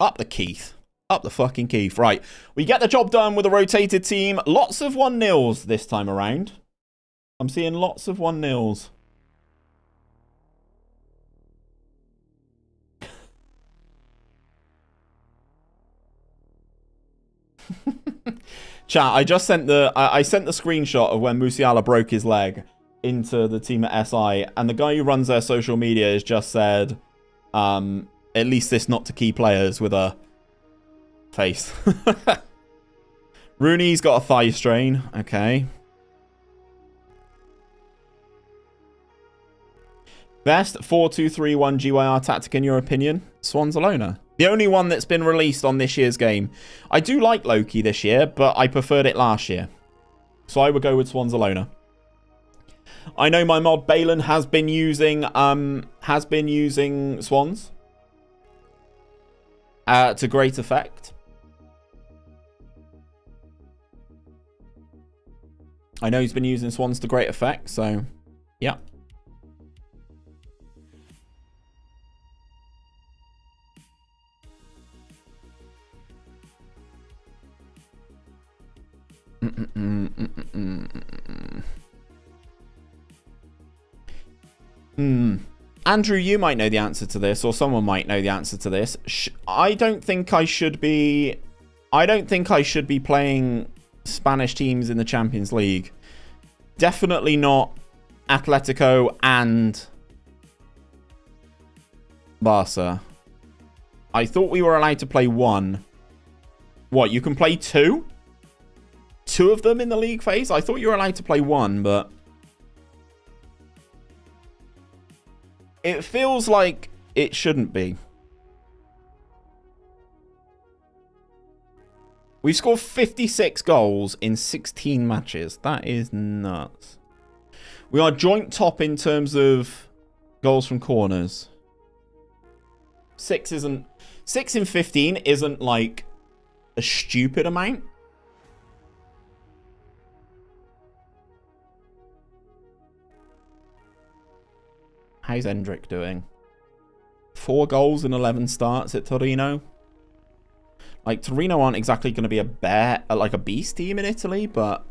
Up the Keith. Up the fucking Keith. Right. We get the job done with a rotated team. Lots of 1-0s this time around. I'm seeing lots of 1-0s. Chat, I just sent I sent the screenshot of when Musiala broke his leg into the team at SI, and the guy who runs their social media has just said, at least this not to key players with a face. Rooney's got a thigh strain. Okay. Best 4-2-3-1 GYR tactic in your opinion? Swansea. The only one that's been released on this year's game. I do like Loki this year, but I preferred it last year. So I would go with Swansea. I know my mod Balin has been using Swans to great effect. I know he's been using Swans to great effect, so yeah. Andrew, you might know the answer to this, or someone might know the answer to this. I don't think I should be playing Spanish teams in the Champions League. Definitely not Atletico and Barca. I thought we were allowed to play one. What, you can play two? Two of them in the league phase? I thought you were allowed to play one, but it feels like it shouldn't be. We've scored 56 goals in 16 matches. That is nuts. We are joint top in terms of goals from corners. 6 in 15 isn't like a stupid amount. How's Endrick doing? 4 goals in 11 starts at Torino. Like, Torino aren't exactly going to be like a beast team in Italy, but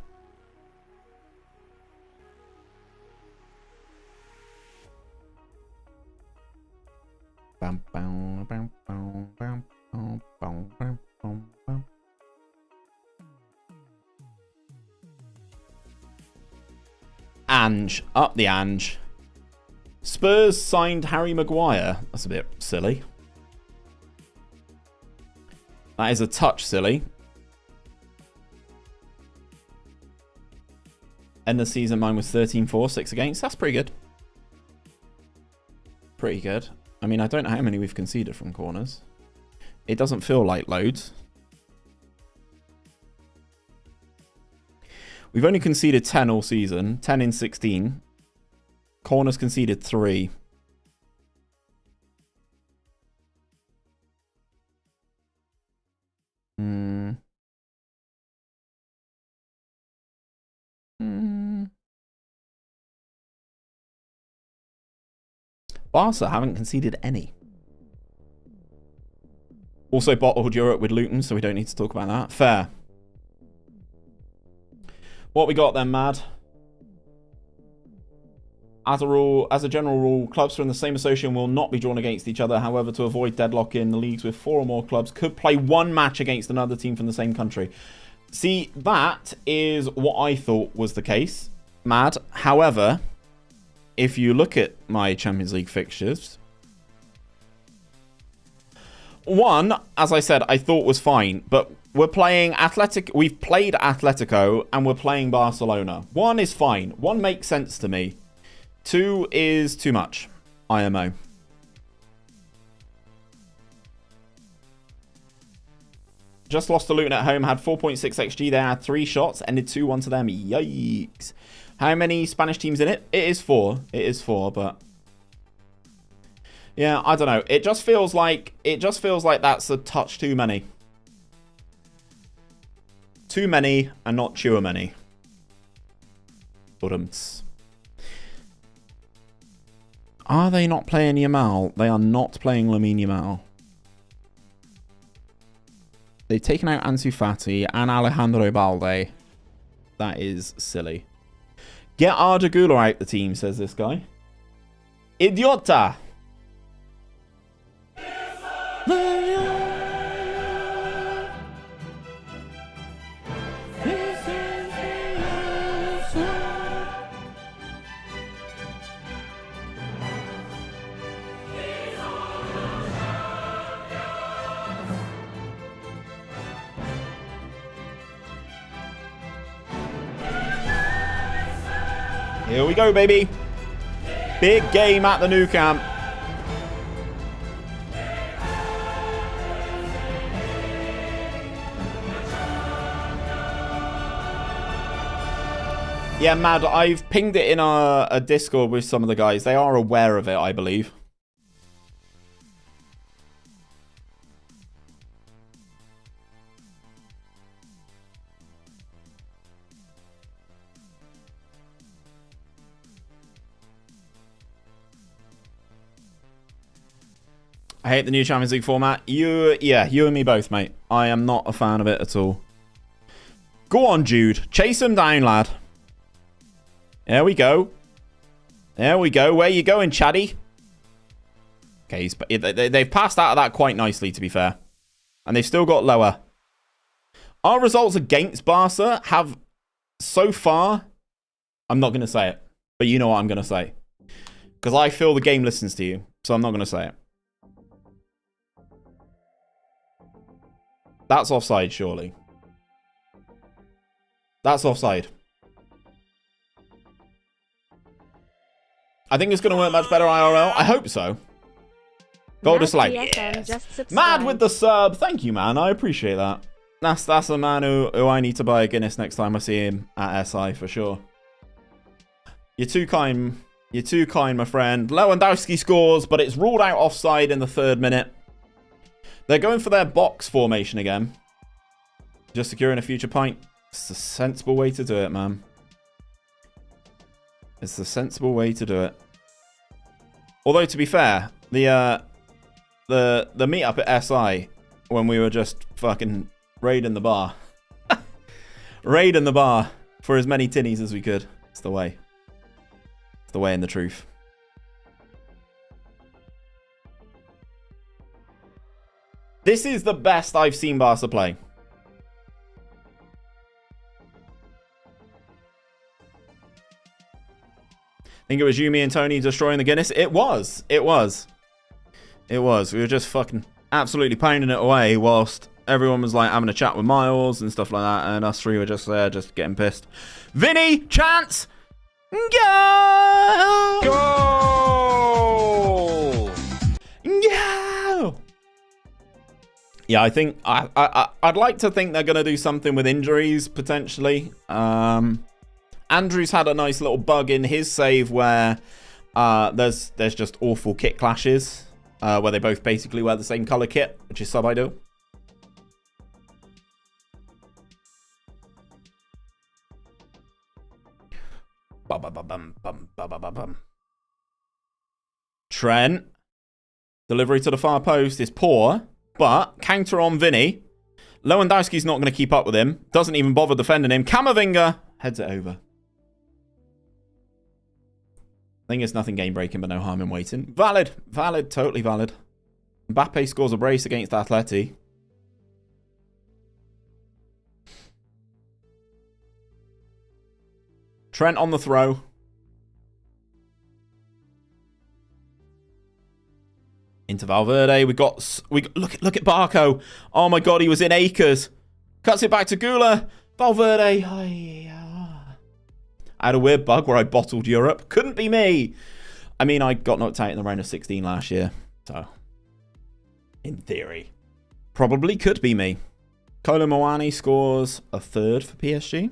Ange, up the Ange. Spurs signed Harry Maguire. That's a bit silly. That is a touch silly. End of season, mine was 13-4, 6 against. That's pretty good. Pretty good. I mean, I don't know how many we've conceded from corners. It doesn't feel like loads. We've only conceded 10 all season. 10 in 16. Corners conceded 3. Barca haven't conceded any. Also bottled Europe with Luton, so we don't need to talk about that. Fair. What we got then, Mad? As a general rule, clubs from the same association will not be drawn against each other. However, to avoid deadlock in the leagues with 4 or more clubs could play one match against another team from the same country. See, that is what I thought was the case, Mad. However, if you look at my Champions League fixtures, one, as I said, I thought was fine, but we're playing Atletico. We've played Atletico and we're playing Barcelona. 1 is fine. 1 makes sense to me. 2 is too much. IMO. Just lost to Luton at home. Had 4.6 XG. They had 3 shots. Ended 2-1 to them. Yikes. How many Spanish teams in it? It is 4. It is 4, but yeah, I don't know. It just feels like that's a touch too many. Too many and not too many. Are they not playing Yamal? They are not playing Lamine Yamal. They've taken out Ansu Fati and Alejandro Balde. That is silly. Get 𝗕𝗓𝗘𝗚 out the team, says this guy. Idiota! Here we go, baby. Big game at the Nou Camp. Yeah, Mad, I've pinged it in a Discord with some of the guys. They are aware of it, I believe. I hate the new Champions League format. You and me both, mate. I am not a fan of it at all. Go on, Jude. Chase him down, lad. There we go. There we go. Where you going, Chaddy? Okay, they've passed out of that quite nicely, to be fair. And they've still got lower. Our results against Barca have, so far, I'm not going to say it. But you know what I'm going to say. Because I feel the game listens to you. So I'm not going to say it. That's offside, surely. That's offside. I think it's going to work much better IRL. I hope so. Gold dislike. Yes. Mad with the sub. Thank you, man. I appreciate that. That's a man who I need to buy a Guinness next time I see him at SI for sure. You're too kind. You're too kind, my friend. Lewandowski scores, but it's ruled out offside in the 3rd minute. They're going for their box formation again. Just securing a future pint. It's a sensible way to do it, man. It's the sensible way to do it. Although, to be fair, the meet-up at SI, when we were just fucking raiding the bar. Raiding the bar for as many tinnies as we could. It's the way. It's the way and the truth. This is the best I've seen Barca play. I think it was Yumi and Tony destroying the Guinness. It was. It was. It was. We were just fucking absolutely pounding it away whilst everyone was like having a chat with Miles and stuff like that. And us 3 were just there, just getting pissed. Vinny, chance. Go! Go! Go! Yeah, I think I'd like to think they're going to do something with injuries, potentially. Andrew's had a nice little bug in his save where there's just awful kit clashes where they both basically wear the same color kit, which is sub-ideal. Trent. Delivery to the far post is poor, but counter on Vinny. Lewandowski's not going to keep up with him. Doesn't even bother defending him. Camavinga heads it over. I think it's nothing game-breaking, but no harm in waiting. Valid. Valid. Totally valid. Mbappe scores a brace against Atleti. Trent on the throw. Into Valverde. We got look at Barco. Oh my god, he was in acres. Cuts it back to Gula. Valverde. I had a weird bug where I bottled Europe. Couldn't be me. I mean, I got knocked out in the round of 16 last year. So, in theory, probably could be me. 𝗕𝗨𝗬𝗜 scores a third for PSG.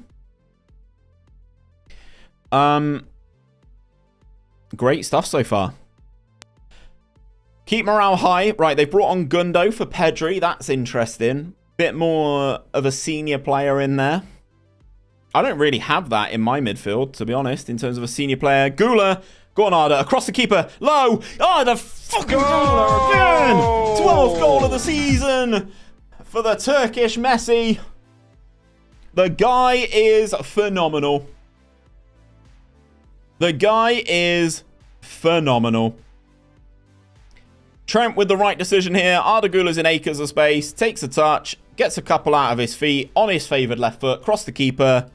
Great stuff so far. Keep morale high. Right, they brought on Gundo for Pedri. That's interesting. Bit more of a senior player in there. I don't really have that in my midfield, to be honest, in terms of a senior player. Gula, Granada, across the keeper, low. Oh, the fucking Gula again! 12th goal of the season for the Turkish Messi. The guy is phenomenal. The guy is phenomenal. Trent with the right decision here. Arda Güler's in acres of space. Takes a touch. Gets a couple out of his feet. On his favoured left foot. Cross the keeper.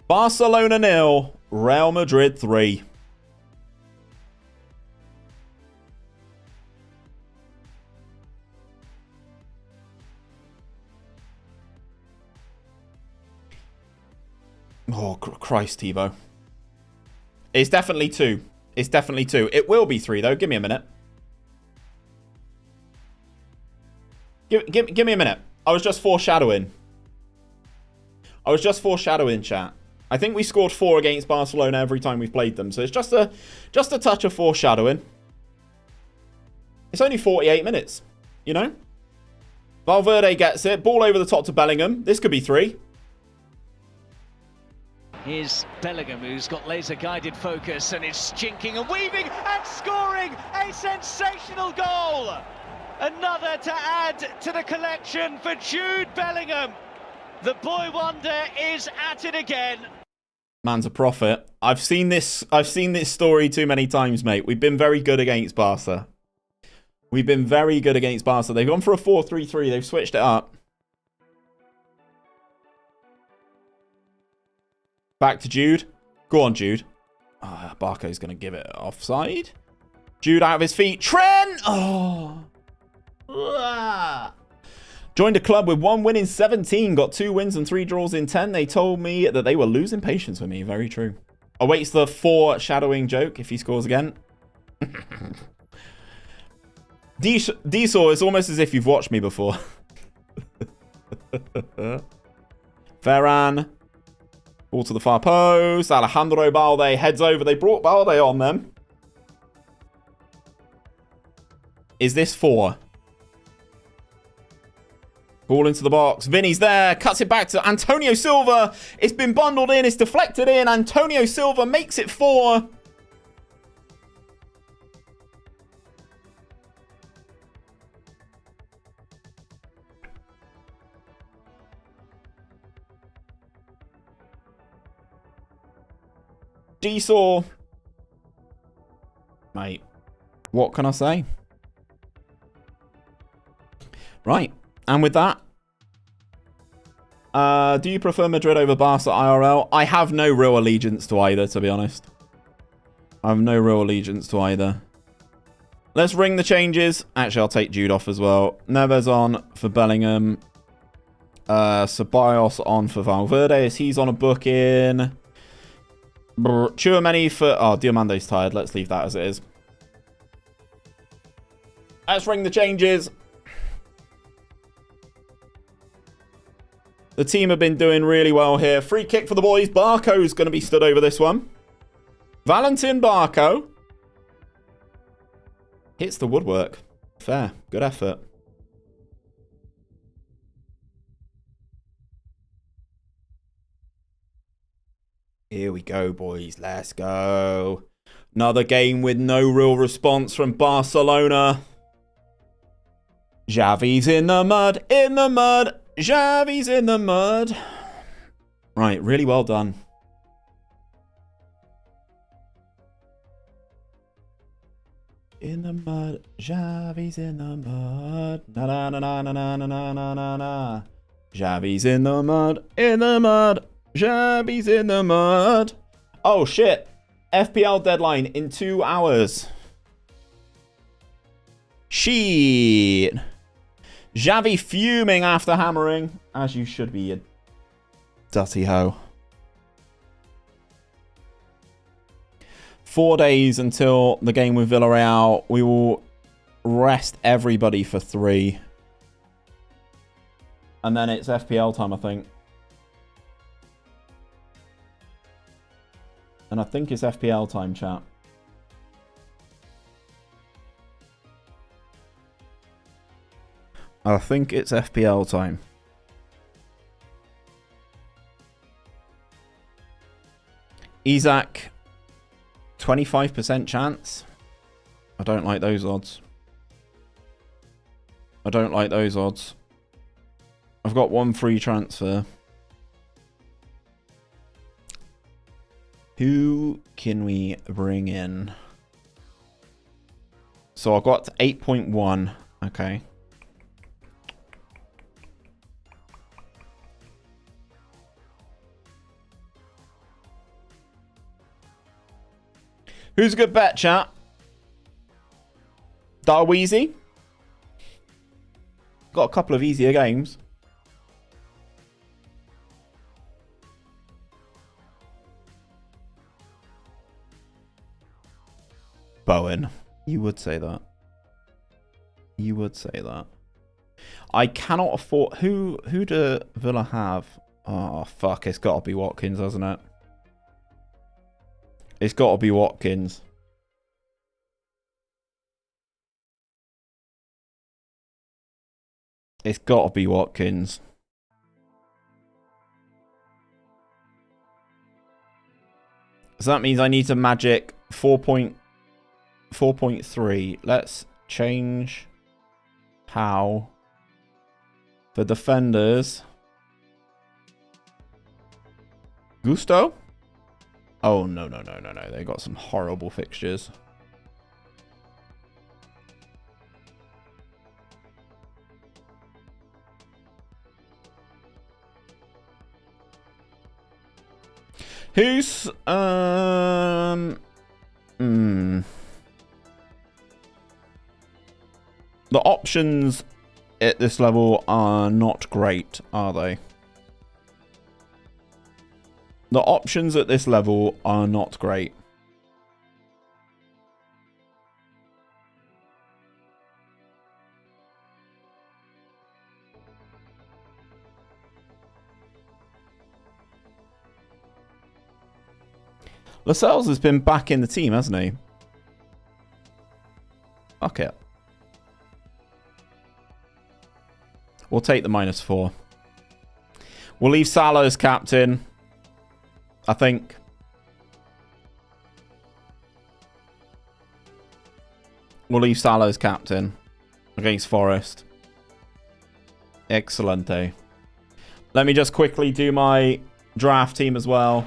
Barcelona 0. Real Madrid 3. Oh, Christ, Thibaut. It's definitely 2. It's definitely 2. It will be 3, though. Give me a minute. Give me a minute. I was just foreshadowing. Chat. I think we scored 4 against Barcelona every time we've played them. So it's just a touch of foreshadowing. It's only 48 minutes, you know? Valverde gets it. Ball over the top to Bellingham. This could be 3. Here's Bellingham, who's got laser-guided focus and is jinking and weaving and scoring a sensational goal. Another to add to the collection for Jude Bellingham. The boy wonder is at it again. Man's a prophet. I've seen this story too many times, mate. We've been very good against Barca. They've gone for a 4-3-3. They've switched it up. Back to Jude. Go on, Jude. Barco's going to give it offside. Jude out of his feet. Trent! Oh. Joined a club with 1 win in 17. Got 2 wins and 3 draws in 10. They told me that they were losing patience with me. Very true. Awaits the foreshadowing joke if he scores again. 𝗕𝗨𝗬𝗘, it's almost as if you've watched me before. Ferran. Ball to the far post. Alejandro Balde heads over. They brought Balde on them. Is this 4? Ball into the box. Vinny's there. Cuts it back to Antonio Silva. It's been bundled in. It's deflected in. Antonio Silva makes it 4. 𝗕𝗨𝗬𝗘. Mate, what can I say? Right. And with that, do you prefer Madrid over Barca IRL? I have no real allegiance to either, to be honest. I have no real allegiance to either. Let's ring the changes. Actually, I'll take Jude off as well. Neves on for Bellingham. Ceballos on for Valverde as he's on a booking. Tchouaméni for... Oh, Diamando's tired. Let's leave that as it is. Let's ring the changes. The team have been doing really well here. Free kick for the boys. Barco's going to be stood over this one. Valentin Barco. Hits the woodwork. Fair. Good effort. Here we go, boys. Let's go. Another game with no real response from Barcelona. Xavi's in the mud, in the mud. Xavi's in the mud. Right, really well done. In the mud, Xavi's in the mud. Na na na na na na na na na na. Xavi's in the mud, in the mud. Xavi's in the mud. Oh shit. FPL deadline in 2 hours. Shit. Xavi fuming after hammering. As you should be, you dirty hoe. 4 days until the game with Villarreal. We will rest everybody for 3. And then it's FPL time, I think. And I think it's FPL time, chat. I think it's FPL time. Isaac, 25% chance. I don't like those odds. I don't like those odds. I've got 1 free transfer. Who can we bring in? So I've got 8.1. Okay. Who's a good bet, chat? 𝗕𝗨𝗬𝗜𝗓. Got a couple of easier games. Bowen. You would say that. You would say that. I cannot afford... Who do Villa have? Oh, fuck. It's got to be Watkins, hasn't it? It's got to be Watkins. It's got to be Watkins. So that means I need to magic 4.3. Let's change how the defenders. Gusto? Oh, no. They got some horrible fixtures. Who's The options at this level are not great, are they? The options at this level are not great. Lascelles has been back in the team, hasn't he? Fuck it. We'll take the -4. We'll leave Salah as captain, I think. We'll leave Salah as captain against Forest. Excelente. Let me just quickly do my draft team as well.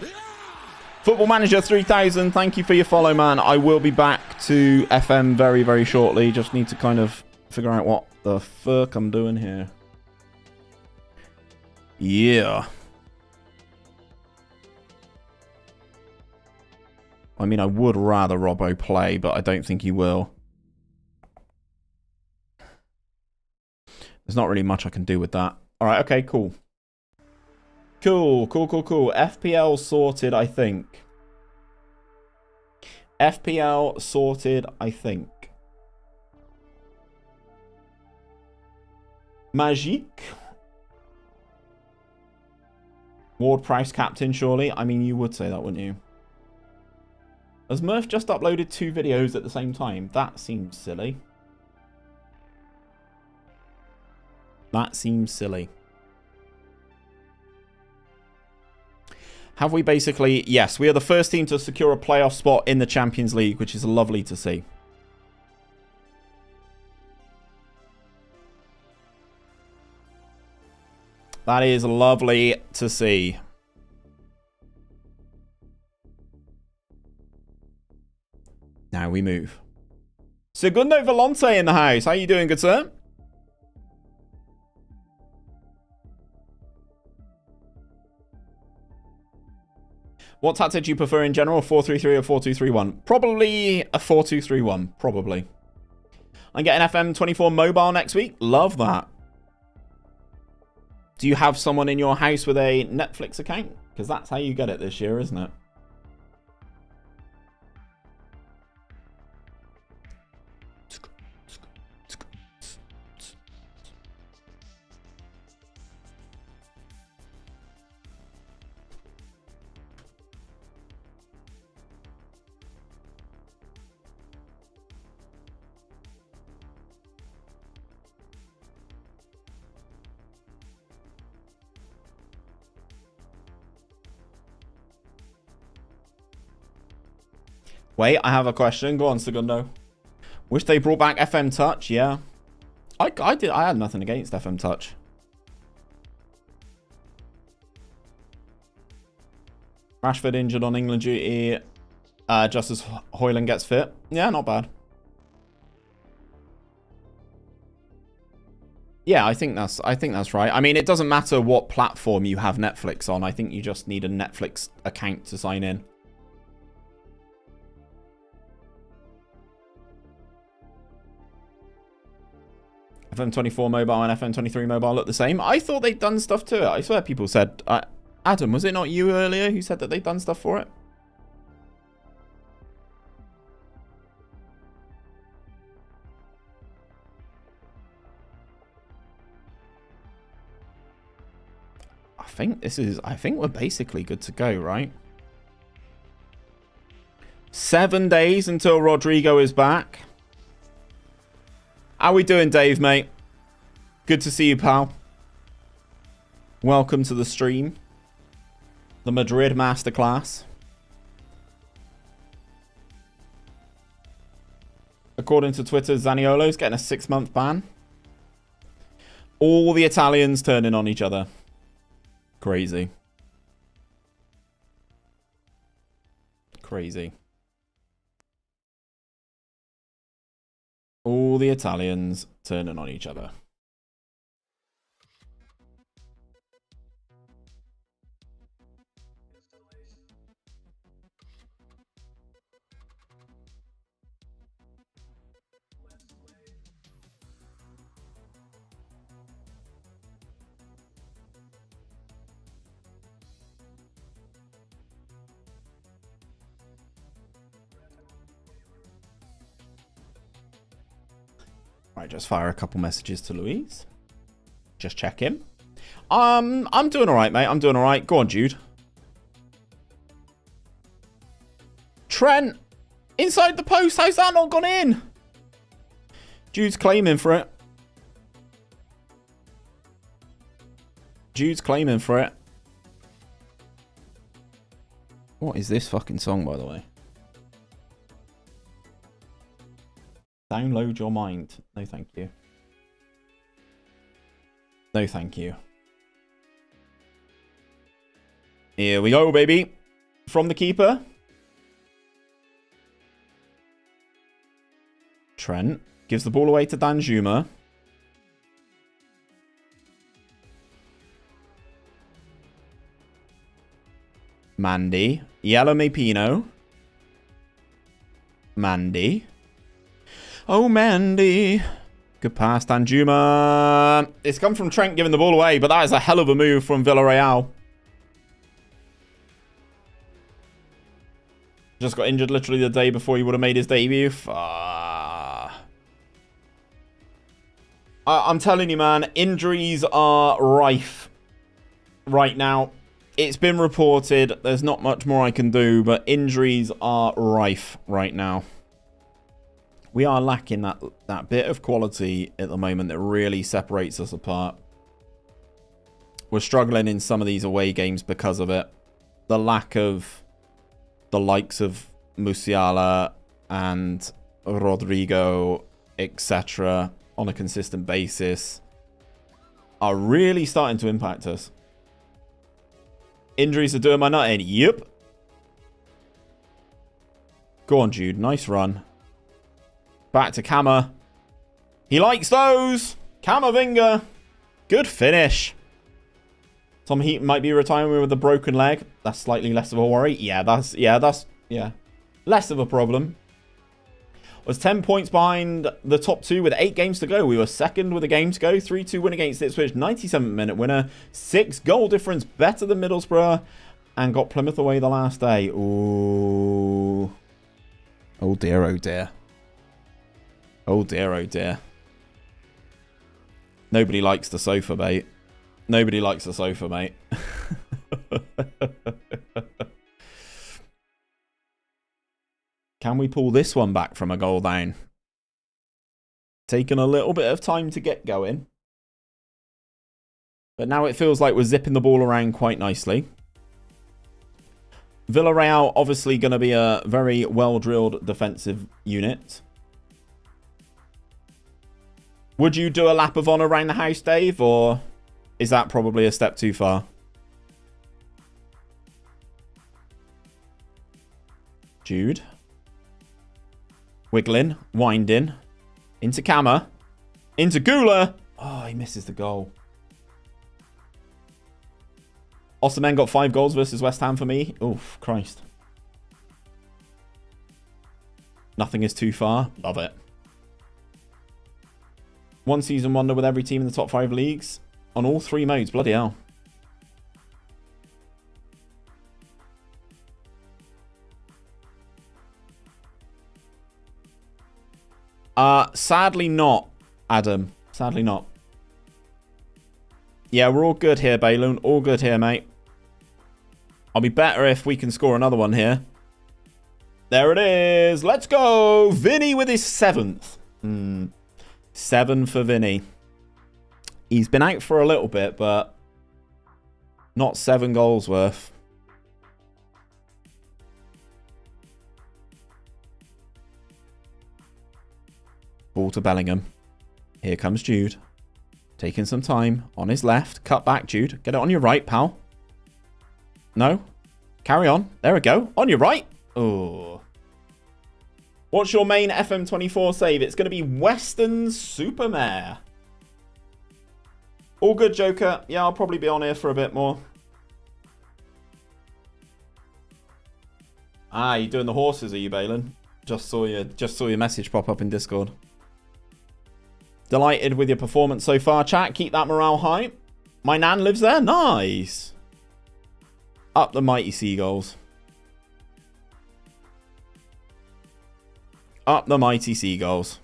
Football Manager 3000, thank you for your follow, man. I will be back to FM very, very shortly. Just need to kind of figure out what the fuck I'm doing here. Yeah. I mean, I would rather Robbo play, but I don't think he will. There's not really much I can do with that. All right, okay, cool. Cool. FPL sorted, I think. FPL sorted, I think. Magique. Ward-Prowse captain, surely? I mean, you would say that, wouldn't you? Has Murph just uploaded 2 videos at the same time? That seems silly. That seems silly. Have we basically... Yes, we are the first team to secure a playoff spot in the Champions League, which is lovely to see. That is lovely to see. Now we move. Segundo Volante in the house. How you doing, good sir? What tactic do you prefer in general? 4-3-3 or 4-2-3-1? Probably a 4-2-3-1. Probably. I'm getting FM24 mobile next week. Love that. Do you have someone in your house with a Netflix account? Because that's how you get it this year, isn't it? Wait, I have a question. Go on, Segundo. Wish they brought back FM Touch. Yeah. I had nothing against FM Touch. Rashford injured on England duty just as 𝘕𝗫𝗓 gets fit. Yeah, not bad. Yeah, I think that's right. I mean, it doesn't matter what platform you have Netflix on. I think you just need a Netflix account to sign in. FM24 mobile and FM23 mobile look the same. I thought they'd done stuff to it. I swear people said... Adam, was it not you earlier who said that they'd done stuff for it? I think we're basically good to go, right? 7 days until Rodrigo is back. How we doing, Dave, mate? Good to see you, pal. Welcome to the stream. The Madrid Masterclass. According to Twitter, Zaniolo's getting a 6-month ban. All the Italians turning on each other. Crazy. Crazy. All the Italians turning on each other. Right, just fire a couple messages to Louise. Just check in. I'm doing all right, mate. I'm doing all right. Go on, Jude. Trent, inside the post. How's that not gone in? Jude's claiming for it. Jude's claiming for it. What is this fucking song, by the way? Download your mind. No, thank you. No, thank you. Here we go, baby. From the keeper. Trent gives the ball away to 𝗕𝗓𝗓𝗓. Mandy. 𝘕𝗓𝗓𝗓𝗓. Mandy. Oh, Mandy. Good pass, 𝗕𝗓𝗓𝗓𝗓. It's come from Trent giving the ball away, but that is a hell of a move from Villarreal. Just got injured literally the day before he would have made his debut. I'm telling you, man, injuries are rife right now. It's been reported. There's not much more I can do, but injuries are rife right now. We are lacking that bit of quality at the moment that really separates us apart. We're struggling in some of these away games because of it. the lack of the likes of Musiala and Rodrigo, etc., on a consistent basis are really starting to impact us. Injuries are doing my nut in. Yep. Go on, Jude. Nice run. Back to Kammer. He likes those. Kammervinger. Good finish. Tom Heaton might be retiring with a broken leg. That's slightly less of a worry. Yeah, that's less of a problem. Was 10 points behind the top two with 8 games to go. We were second with a game to go. 3-2 win against Ipswich. 97th-minute winner. 6 goal difference. Better than Middlesbrough. And got Plymouth away the last day. Ooh. Oh dear, oh dear. Oh dear, oh dear. Nobody likes the sofa, mate. Nobody likes the sofa, mate. Can we pull this one back from a goal down? Taking a little bit of time to get going. But now it feels like we're zipping the ball around quite nicely. Villarreal obviously going to be a very well-drilled defensive unit. Would you do a lap of honour around the house, Dave? Or is that probably a step too far? Jude. Wiggling. Winding. Into Kammer. Into 𝗕𝗓𝗓. Oh, he misses the goal. Osterman got 5 goals versus West Ham for me. Oof, Christ. Nothing is too far. Love it. One season wonder with every team in the top 5 leagues. On all 3 modes. Bloody hell. Sadly not, Adam. Sadly not. Yeah, we're all good here, Balloon. All good here, mate. I'll be better if we can score another one here. There it is. Let's go. Vinny with his 7th. 7 for Vinny. He's been out for a little bit, but not 7 goals worth. Ball to Bellingham. Here comes Jude. Taking some time on his left. Cut back, Jude. Get it on your right, pal. No. Carry on. There we go. On your right. Oh. What's your main FM24 save? It's going to be Weston's Supermare. All good, Joker. Yeah, I'll probably be on here for a bit more. Ah, you doing the horses, are you, Balin? Just saw your message pop up in Discord. Delighted with your performance so far, chat. Keep that morale high. My nan lives there. Nice. Up the mighty seagulls. Up the mighty seagulls.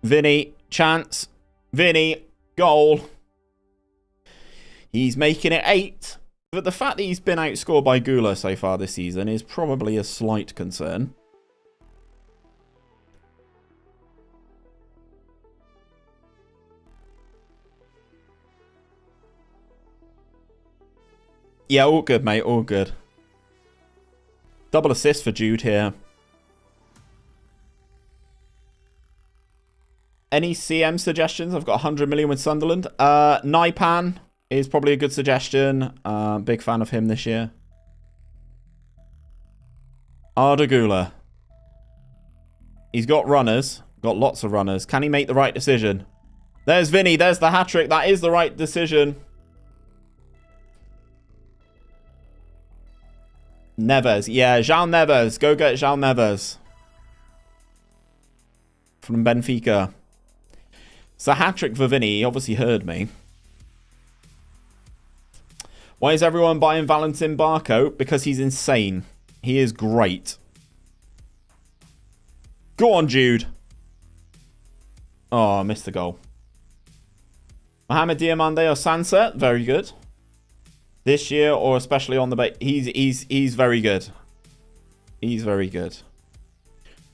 Vinny, chance. Vinny, goal. He's making it 8. But the fact that he's been outscored by 𝗕𝗓𝗓 so far this season is probably a slight concern. Yeah, all good, mate. All good. Double assist for Jude here. Any CM suggestions? I've got 100 million with Sunderland. 𝗕𝗏𝗏 is probably a good suggestion. Big fan of him this year. 𝗕𝗏𝗓𝗏. He's got runners. Got lots of runners. Can he make the right decision? There's Vinny. There's the hat-trick. That is the right decision. Neves. Yeah, João Neves. Go get João Neves. From Benfica. It's a hat-trick for Vinny. He obviously heard me. Why is everyone buying Valentin Barco? Because he's insane. He is great. Go on, Jude. Oh, I missed the goal. Mohamed Diamande or Sunset. Very good. This year, or especially on the base. He's very good. He's very good.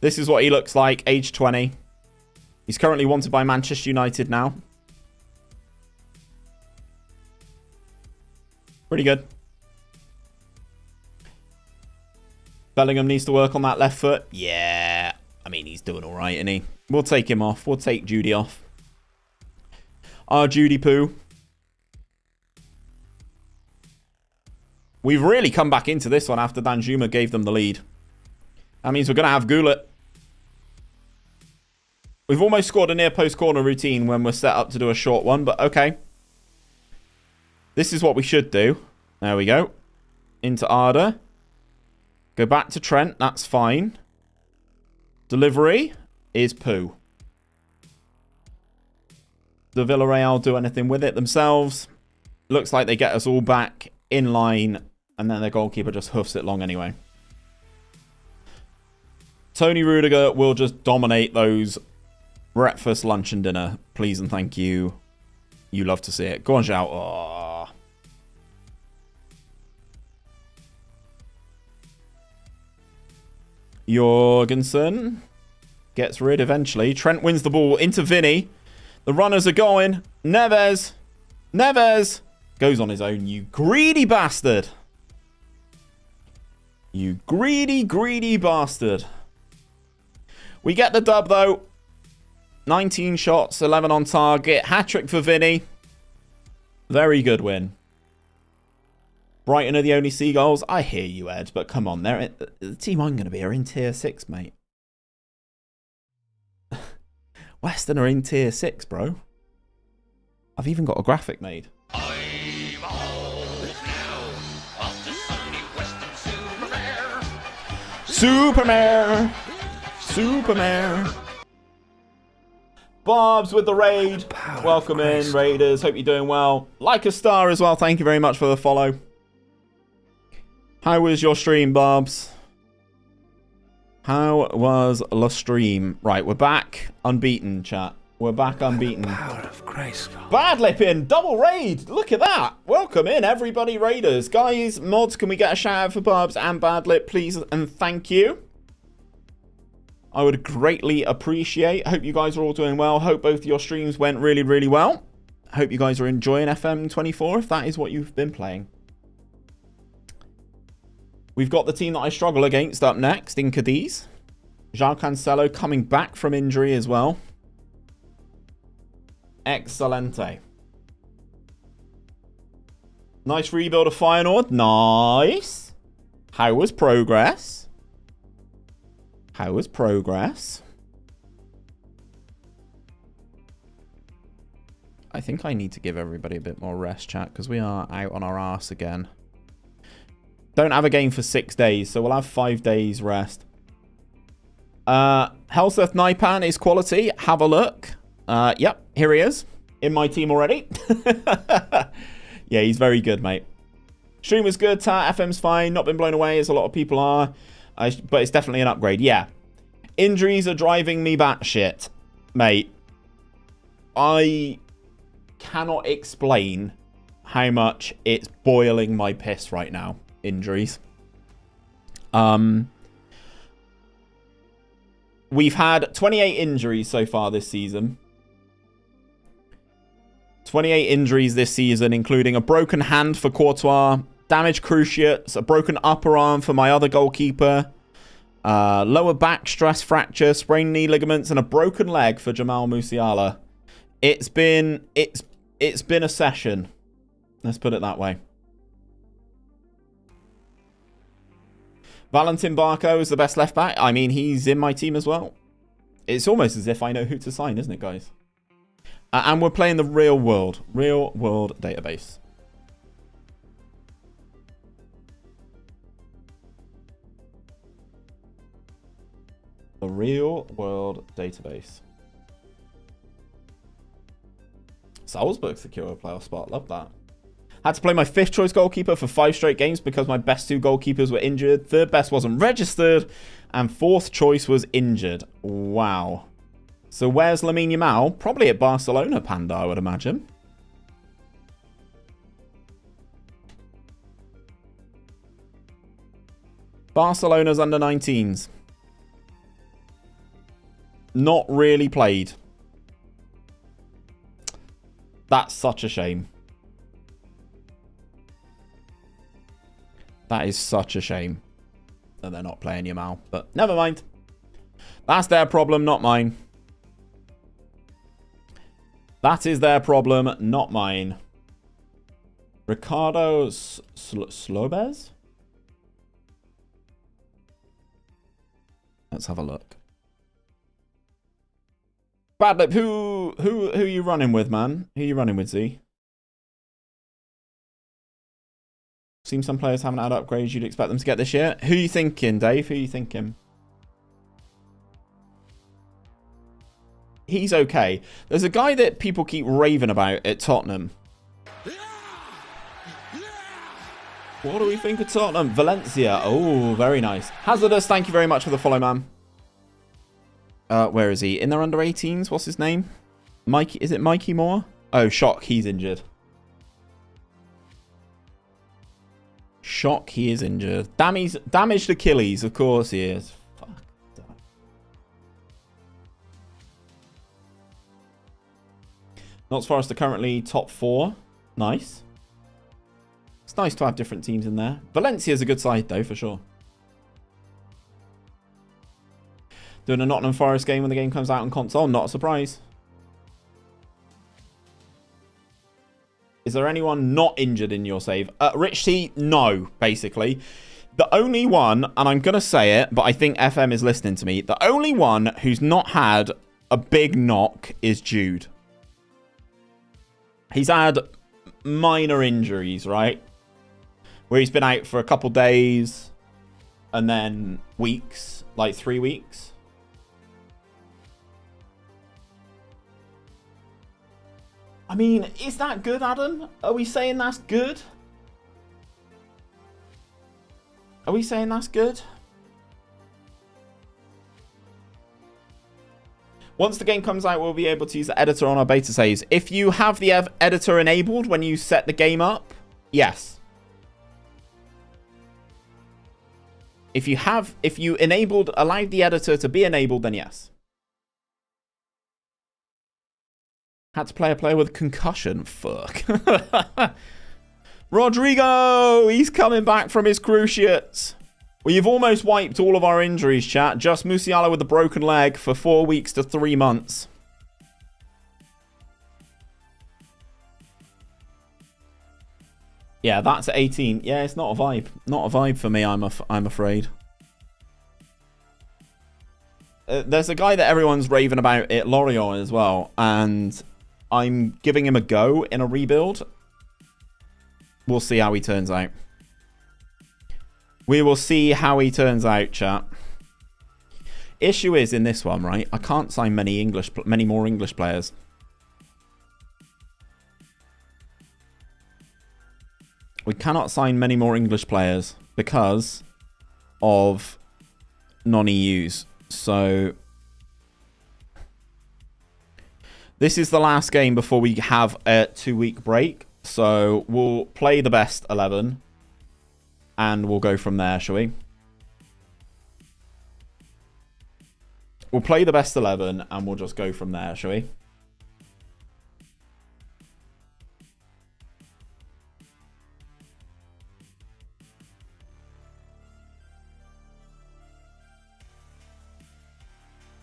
This is what he looks like. Age 20. He's currently wanted by Manchester United now. Pretty good. Bellingham needs to work on that left foot. Yeah. I mean, he's doing all right, isn't he? We'll take him off. We'll take Judy off. Our Judy poo. We've really come back into this one after Danjuma gave them the lead. That means we're going to have Gullit. We've almost scored a near post corner routine when we're set up to do a short one, but okay. This is what we should do. There we go. Into Arda. Go back to Trent. That's fine. Delivery is poo. The Villarreal do anything with it themselves. Looks like they get us all back in line, and then their goalkeeper just hoofs it long anyway. Tony Rudiger will just dominate those breakfast, lunch, and dinner. Please and thank you. You love to see it. Go on, shout. Oh. Jorgensen gets rid eventually. Trent wins the ball into Vinny. The runners are going. Neves. Neves goes on his own. You greedy bastard. You greedy, greedy bastard. We get the dub, though. 19 shots, 11 on target. Hat-trick for Vinny. Very good win. Brighton are the only Seagulls. I hear you, Ed, but come on. The team I'm going to be are in Tier 6, mate. Western are in Tier 6, bro. I've even got a graphic made. Supermare! Supermare! Bob's with the raid. Welcome in, Raiders. Hope you're doing well. Like a star as well. Thank you very much for the follow. How was your stream, Bobs? How was the stream? Right, we're back. Unbeaten, chat. We're back unbeaten. Power of grace. Bad lipping, double raid. Look at that. Welcome in, everybody, Raiders. Guys, mods, can we get a shout out for Bobs and Bad Lip, please? And thank you. I would greatly appreciate. Hope you guys are all doing well. Hope both your streams went really, really well. Hope you guys are enjoying FM24 if that is what you've been playing. We've got the team that I struggle against up next in Cadiz. João Cancelo coming back from injury as well. Excelente. Nice rebuild of Feyenoord. Nice. How was progress? How was progress? I think I need to give everybody a bit more rest, chat, because we are out on our arse again. Don't have a game for 6 days, so we'll have 5 days rest. Helseth Naipan is quality. Have a look. Yep, here he is. In my team already. Yeah, he's very good, mate. Stream was good. FM's fine. Not been blown away, as a lot of people are. But it's definitely an upgrade. Yeah. Injuries are driving me batshit, mate. I cannot explain how much it's boiling my piss right now. Injuries. We've had 28 injuries so far this season. 28 injuries this season, including a broken hand for Courtois, damaged cruciates, a broken upper arm for my other goalkeeper, lower back stress fracture, sprained knee ligaments, and a broken leg for Jamal Musiala. It's been a session. Let's put it that way. Valentin Barco is the best left back. I mean, he's in my team as well. It's almost as if I know who to sign, isn't it, guys? And we're playing the real world database. The real world database. Salzburg secure a playoff spot. Love that. Had to play my 5th choice goalkeeper for 5 straight games because my best 2 goalkeepers were injured. 3rd best wasn't registered. And 4th choice was injured. Wow. So where's Lamine Yamal? Probably at Barcelona, Panda, I would imagine. Barcelona's under 19s. Not really played. That's such a shame. That is such a shame that they're not playing Yamal. But never mind. That's their problem, not mine. That is their problem, not mine. Ricardo Slobez? Let's have a look. Badlip, who are you running with, man? Who are you running with, Z? Seems some players haven't had upgrades you'd expect them to get this year. Who are you thinking, Dave? Who are you thinking? He's okay. There's a guy that people keep raving about at Tottenham. What do we think of Tottenham? Valencia. Oh, very nice. Hazardous, thank you very much for the follow, man. Where is he? In their under 18s? What's his name? Mikey? Is it Mikey Moore? Oh, shock. He's injured. Shock. He is injured. Damaged Achilles. Of course he is. Fuck. Notts Forest are currently top 4. Nice. It's nice to have different teams in there. Valencia's a good side, though, for sure. Doing a Nottingham Forest game when the game comes out on console. Not a surprise. Is there anyone not injured in your save? Rich T, no, basically. The only one, and I'm going to say it, but I think FM is listening to me. The only one who's not had a big knock is Jude. He's had minor injuries, right? Where he's been out for a couple days and then weeks, like 3 weeks. I mean, is that good, Adam? Are we saying that's good? Are we saying that's good? Once the game comes out, we'll be able to use the editor on our beta saves. If you have the editor enabled when you set the game up, yes. If you allowed the editor to be enabled, then yes. Had to play a player with concussion. Fuck. Rodrigo! He's coming back from his cruciates. We've almost wiped all of our injuries, chat. Just Musiala with a broken leg for 4 weeks to 3 months. Yeah, that's 18. Yeah, it's not a vibe. Not a vibe for me, I'm afraid. There's a guy that everyone's raving about at Lorient as well, and I'm giving him a go in a rebuild. We'll see how he turns out. We will see how he turns out, chat. Issue is in this one, right? I can't sign many more English players. We cannot sign many more English players because of non-EUs. So this is the last game before we have a 2-week break. So we'll play the best 11 and we'll go from there, shall we? We'll play the best 11 and we'll just go from there, shall we?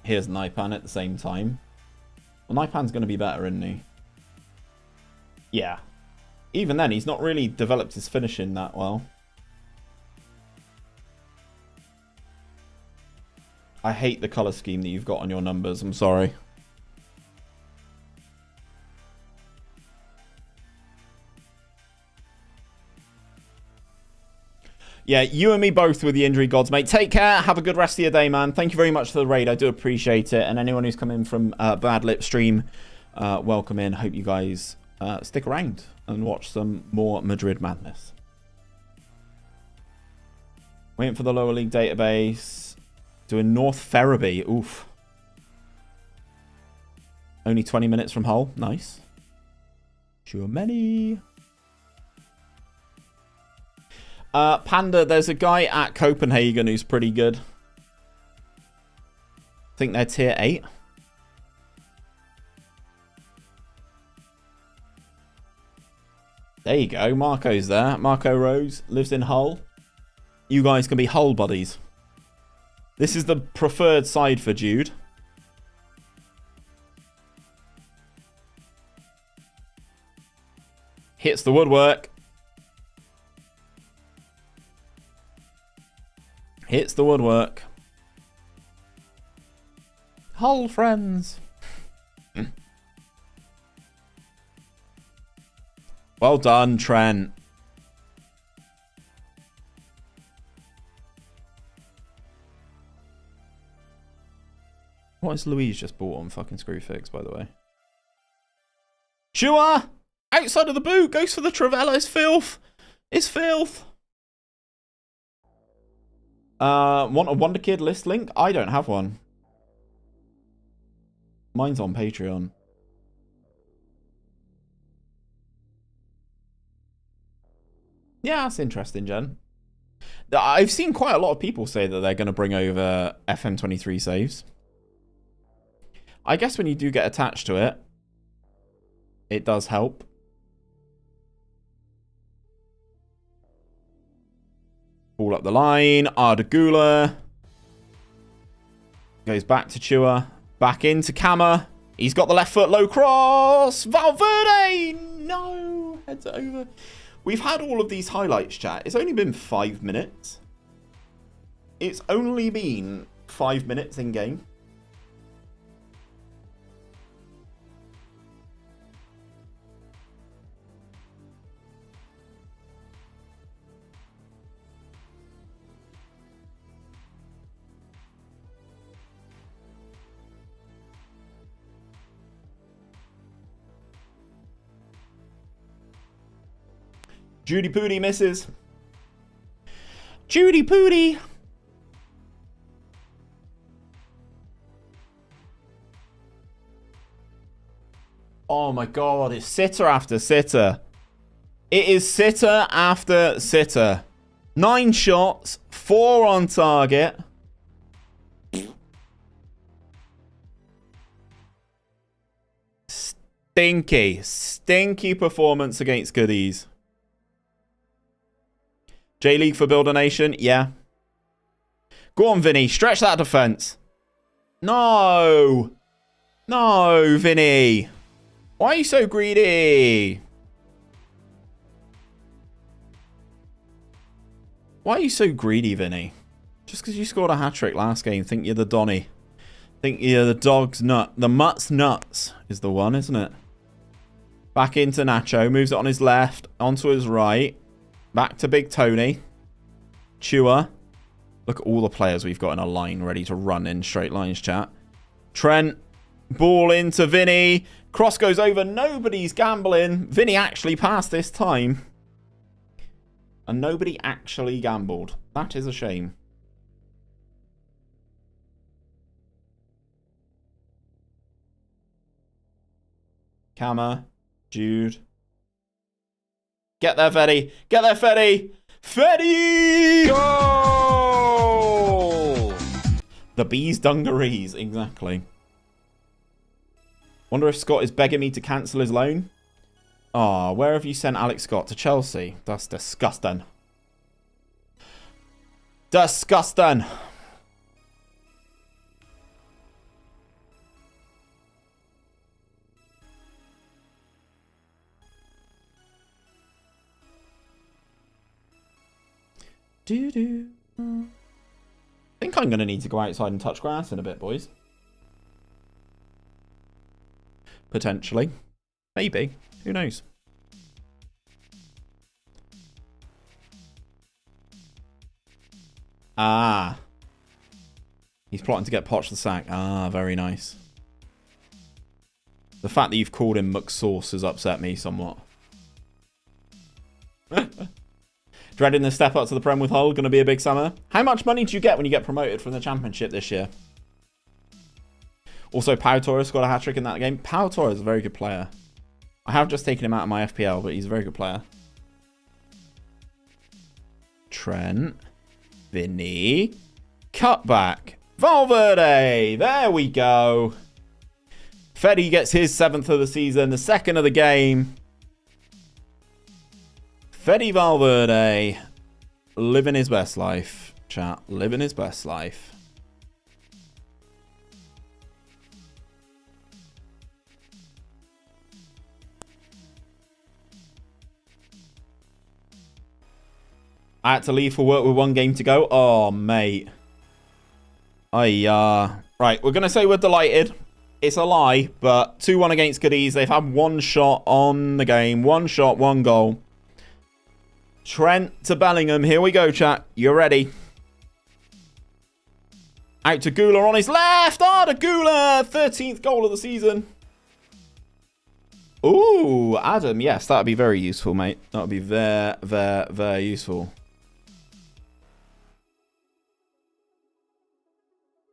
Here's 𝘵𝗓𝗙 at the same time. Well, 𝘵𝗓𝗙's going to be better, isn't he? Yeah. Even then, he's not really developed his finishing that well. I hate the colour scheme that you've got on your numbers. I'm sorry. Yeah, you and me both with the injury gods, mate. Take care. Have a good rest of your day, man. Thank you very much for the raid. I do appreciate it. And anyone who's come in from Bad Lip stream, welcome in. Hope you guys stick around and watch some more Madrid madness. Waiting for the lower league database. Doing North Ferriby. Oof. Only 20 minutes from Hull. Nice. Sure many. Panda, there's a guy at Copenhagen who's pretty good. I think they're tier 8. There you go. Marco's there. Marco Rose lives in Hull. you guys can be Hull buddies. This is the preferred side for Jude. Hits the woodwork. Hits the woodwork. Hull friends. Well done, Trent. What is Louise just bought on fucking Screwfix, by the way? Chua! Outside of the boot! Goes for the Trivella. It's filth! It's filth! Want a Wonder Kid list link? I don't have one. Mine's on Patreon. Yeah, that's interesting, Jen. I've seen quite a lot of people say that they're going to bring over FM23 saves. I guess when you do get attached to it, it does help. Ball up the line. 𝗕𝗓𝗓𝗘𝗬. Goes back to Chua. Back into 𝗕𝗓𝗓. He's got the left foot low cross. Valverde! No! Heads it over. We've had all of these highlights, chat. It's only been 5 minutes. It's only been 5 minutes in game. 𝗕𝗓𝗘𝗡 misses. 𝗕𝗓𝗘𝗡. Oh my god, it's sitter after sitter. It is sitter after sitter. 9 shots, 4 on target. Stinky performance against Goodies. J-League for Builder Nation, yeah. Go on, Vinny. Stretch that defense. No. No, Vinny. Why are you so greedy? Why are you so greedy, Vinny? Just because you scored a hat-trick last game, think you're the Donny. Think you're the dog's nut. The mutt's nuts is the one, isn't it? Back into Nacho. Moves it on his left. Onto his right. Back to Big Tony. Chua. Look at all the players we've got in a line ready to run in straight lines, chat. Trent. Ball into Vinny. Cross goes over. Nobody's gambling. Vinny actually passed this time. And nobody actually gambled. That is a shame. 𝗕𝗓𝗓𝗘. Jude. Get there, Fetty. Get there, Fetty. Fetty! Goal! The bees dungarees, exactly. Wonder if Scott is begging me to cancel his loan. Ah, where have you sent Alex Scott? To Chelsea? That's disgusting. Disgusting. I think I'm going to need to go outside and touch grass in a bit, boys. Potentially. Maybe. Who knows? Ah. He's plotting to get Poch the sack. Ah, very nice. The fact that you've called him McSauce has upset me somewhat. Dreading the step up to the Prem with Hull. Going to be a big summer. How much money do you get when you get promoted from the Championship this year? Also, Pau Torres got a hat-trick in that game. Pau Torres is a very good player. I have just taken him out of my FPL, but he's a very good player. Trent. Vinny. Cutback. Valverde. There we go. Fetty gets his 7th of the season. The 2nd of the game. Fetty Valverde. living his best life. Chat, living his best life. I had to leave for work with 1 game to go. Oh, mate. Right, we're going to say we're delighted. It's a lie, but 2-1 against Cadiz. They've had 1 shot on the game. 1 shot, 1 goal. Trent to Bellingham. Here we go, chat. You're ready. Out to 𝘕𝗫 on his left. 𝘕𝗫𝗘𝗚. 13th goal of the season. Ooh, Adam. Yes, that would be very useful, mate. That would be very, very, very useful.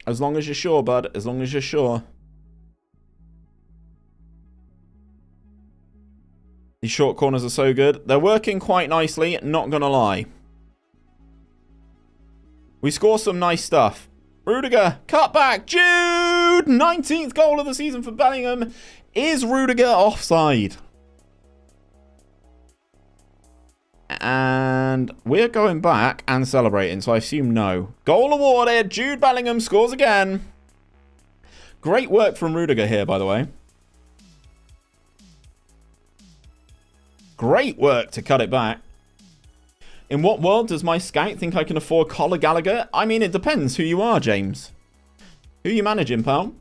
As long as you're sure, bud. As long as you're sure. These short corners are so good. They're working quite nicely, not going to lie. We score some nice stuff. Rudiger, cut back. Jude! 19th goal of the season for Bellingham. Is Rudiger offside? And we're going back and celebrating, so I assume no. Goal awarded. Jude Bellingham scores again. Great work from Rudiger here, by the way. Great work to cut it back. In what world does my scout think I can afford Conor Gallagher? I mean, it depends who you are, James. Who you managing, pal?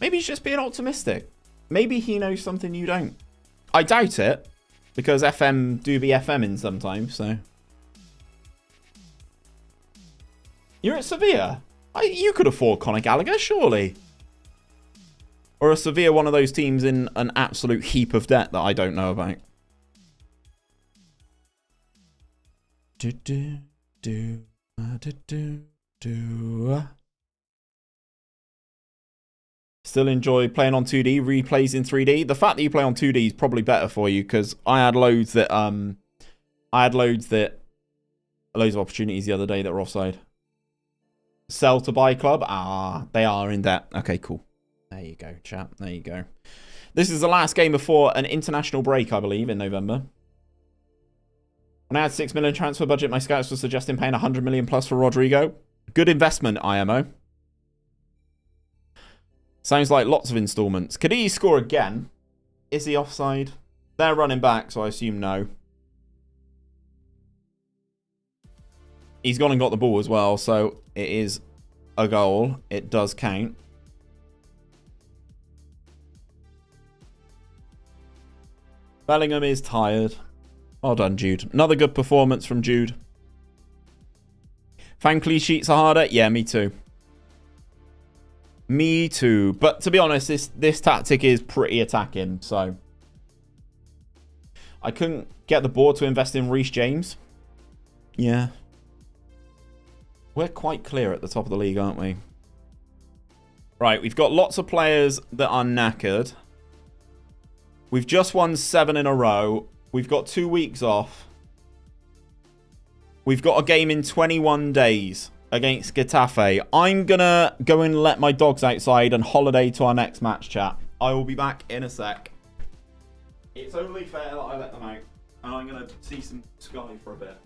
Maybe he's just being optimistic. Maybe he knows something you don't. I doubt it, because FM do be FMing sometimes, so. You're at Sevilla? You could afford Conor Gallagher, surely. Or is Sevilla one of those teams in an absolute heap of debt that I don't know about? Still enjoy playing on 2D, replays in 3D. The fact that you play on 2D is probably better for you, because I had loads that loads of opportunities the other day that were offside. Sell to buy club? Ah, they are in debt. Okay, cool. There you go, chat. There you go. This is the last game before an international break, I believe, in November. When I had 6 million transfer budget, my scouts were suggesting paying 100 million plus for Rodrigo. Good investment, IMO. Sounds like lots of installments. Could he score again? Is he offside? They're running back, so I assume no. He's gone and got the ball as well, so it is a goal. It does count. Bellingham is tired. Well done, Jude. Another good performance from Jude. Found clean sheets are harder? Yeah, me too. Me too. But to be honest, this tactic is pretty attacking, so. I couldn't get the board to invest in Reece James. Yeah. We're quite clear at the top of the league, aren't we? Right, we've got lots of players that are knackered. We've just won 7 in a row. We've got 2 weeks off. We've got a game in 21 days against Getafe. I'm going to go and let my dogs outside and holiday to our next match, chat. I will be back in a sec. It's only fair that I let them out. And I'm going to see some Sky for a bit.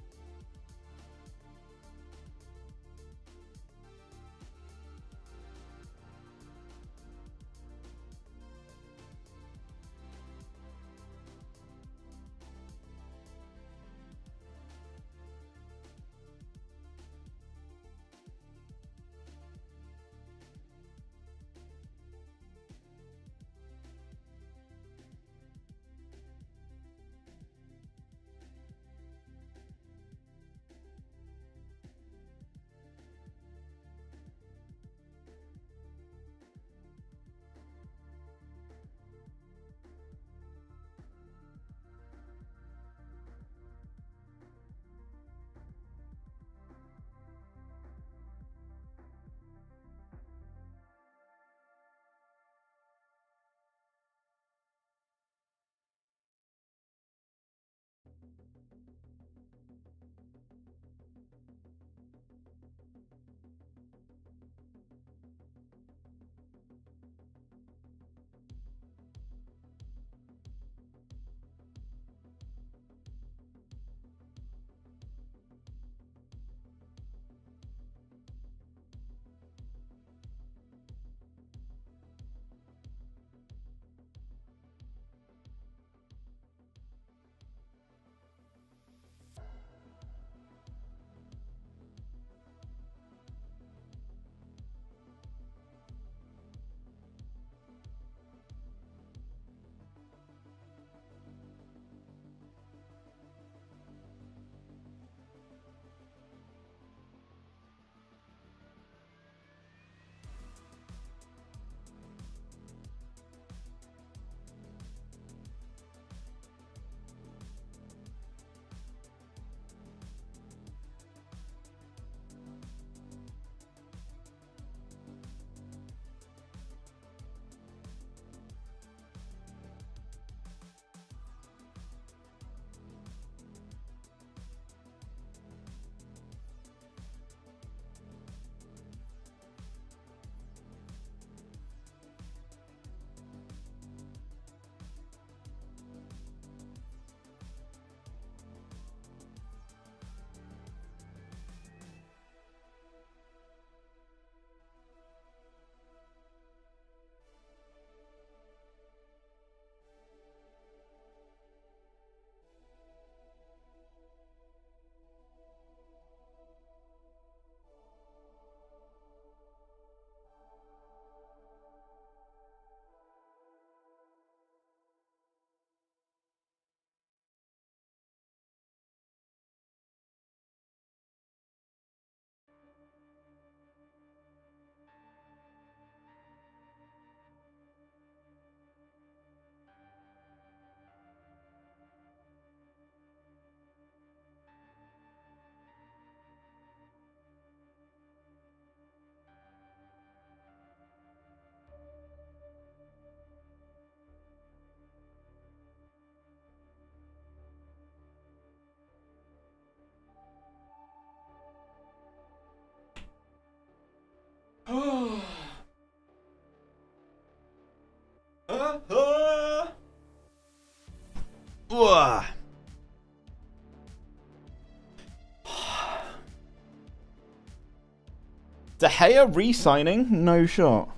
De Gea re-signing? No shot.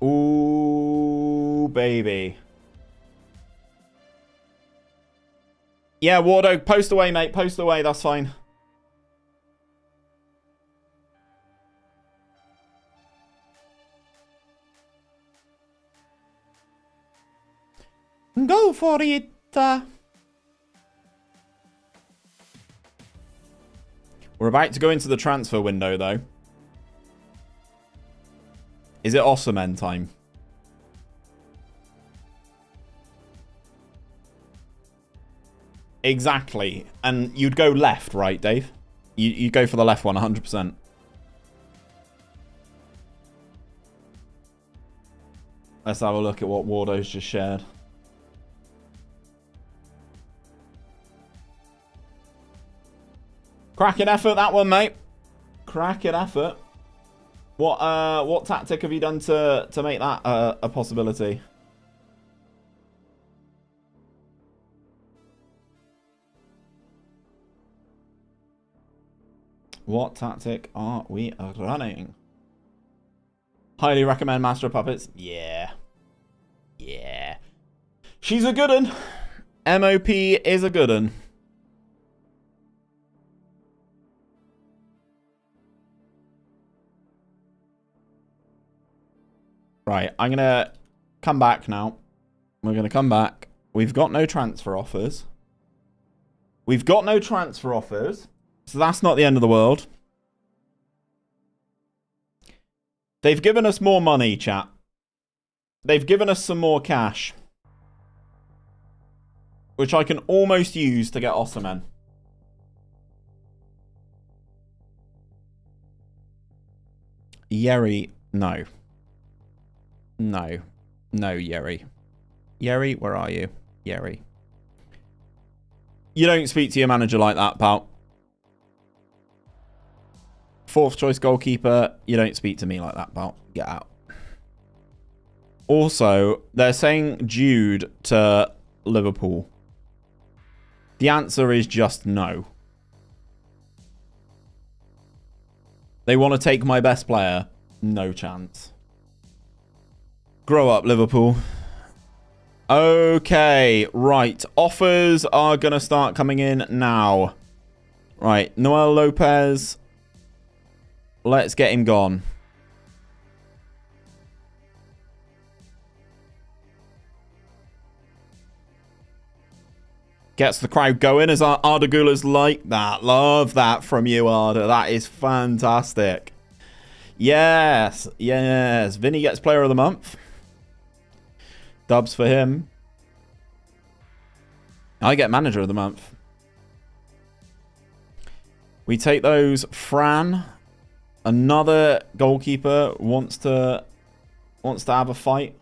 Ooh, baby. Yeah, Wardo, post away, mate. Post away, that's fine. Go for it. We're about to go into the transfer window, though. Is it 𝘕𝗻𝗏 time? Exactly. And you'd go left, right, Dave? You go for the left one, 100%. Let's have a look at what Wardo's just shared. Cracking effort, that one, mate. Cracking effort. What tactic have you done to make that a possibility? What tactic are we running? Highly recommend Master of Puppets. Yeah. Yeah. She's a good one. MOP is a good one. Right, I'm going to come back now. We're going to come back. We've got no transfer offers. We've got no transfer offers. So that's not the end of the world. They've given us more money, chat. They've given us some more cash. Which I can almost use to get 𝘕𝗻𝗏. 𝘕𝗫, no. No. No, 𝘕𝗫. 𝘕𝗫, where are you? 𝘕𝗫. You don't speak to your manager like that, pal. Fourth choice goalkeeper, you don't speak to me like that, pal. Get out. Also, they're saying Jude to Liverpool. The answer is just no. They want to take my best player. No chance. Grow up, Liverpool. Okay, right. Offers are going to start coming in now. Right, Noel Lopez. Let's get him gone. Gets the crowd going as our 𝘲𝗚𝗚𝗓's like that. Love that from you, 𝘲𝗚. That is fantastic. Yes, yes. Vinny gets player of the month. Dubs for him. I get manager of the month. We take those. Fran. Another goalkeeper wants to have a fight.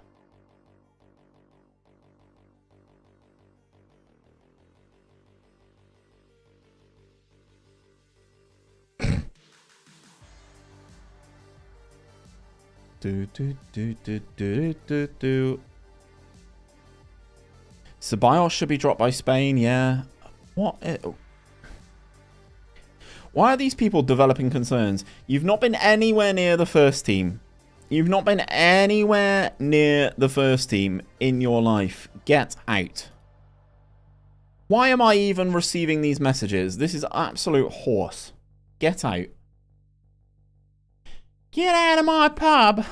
Ceballos should be dropped by Spain, yeah. What? Why are these people developing concerns? You've not been anywhere near the first team. You've not been anywhere near the first team in your life. Get out. Why am I even receiving these messages? This is absolute horse. Get out. Get out of my pub.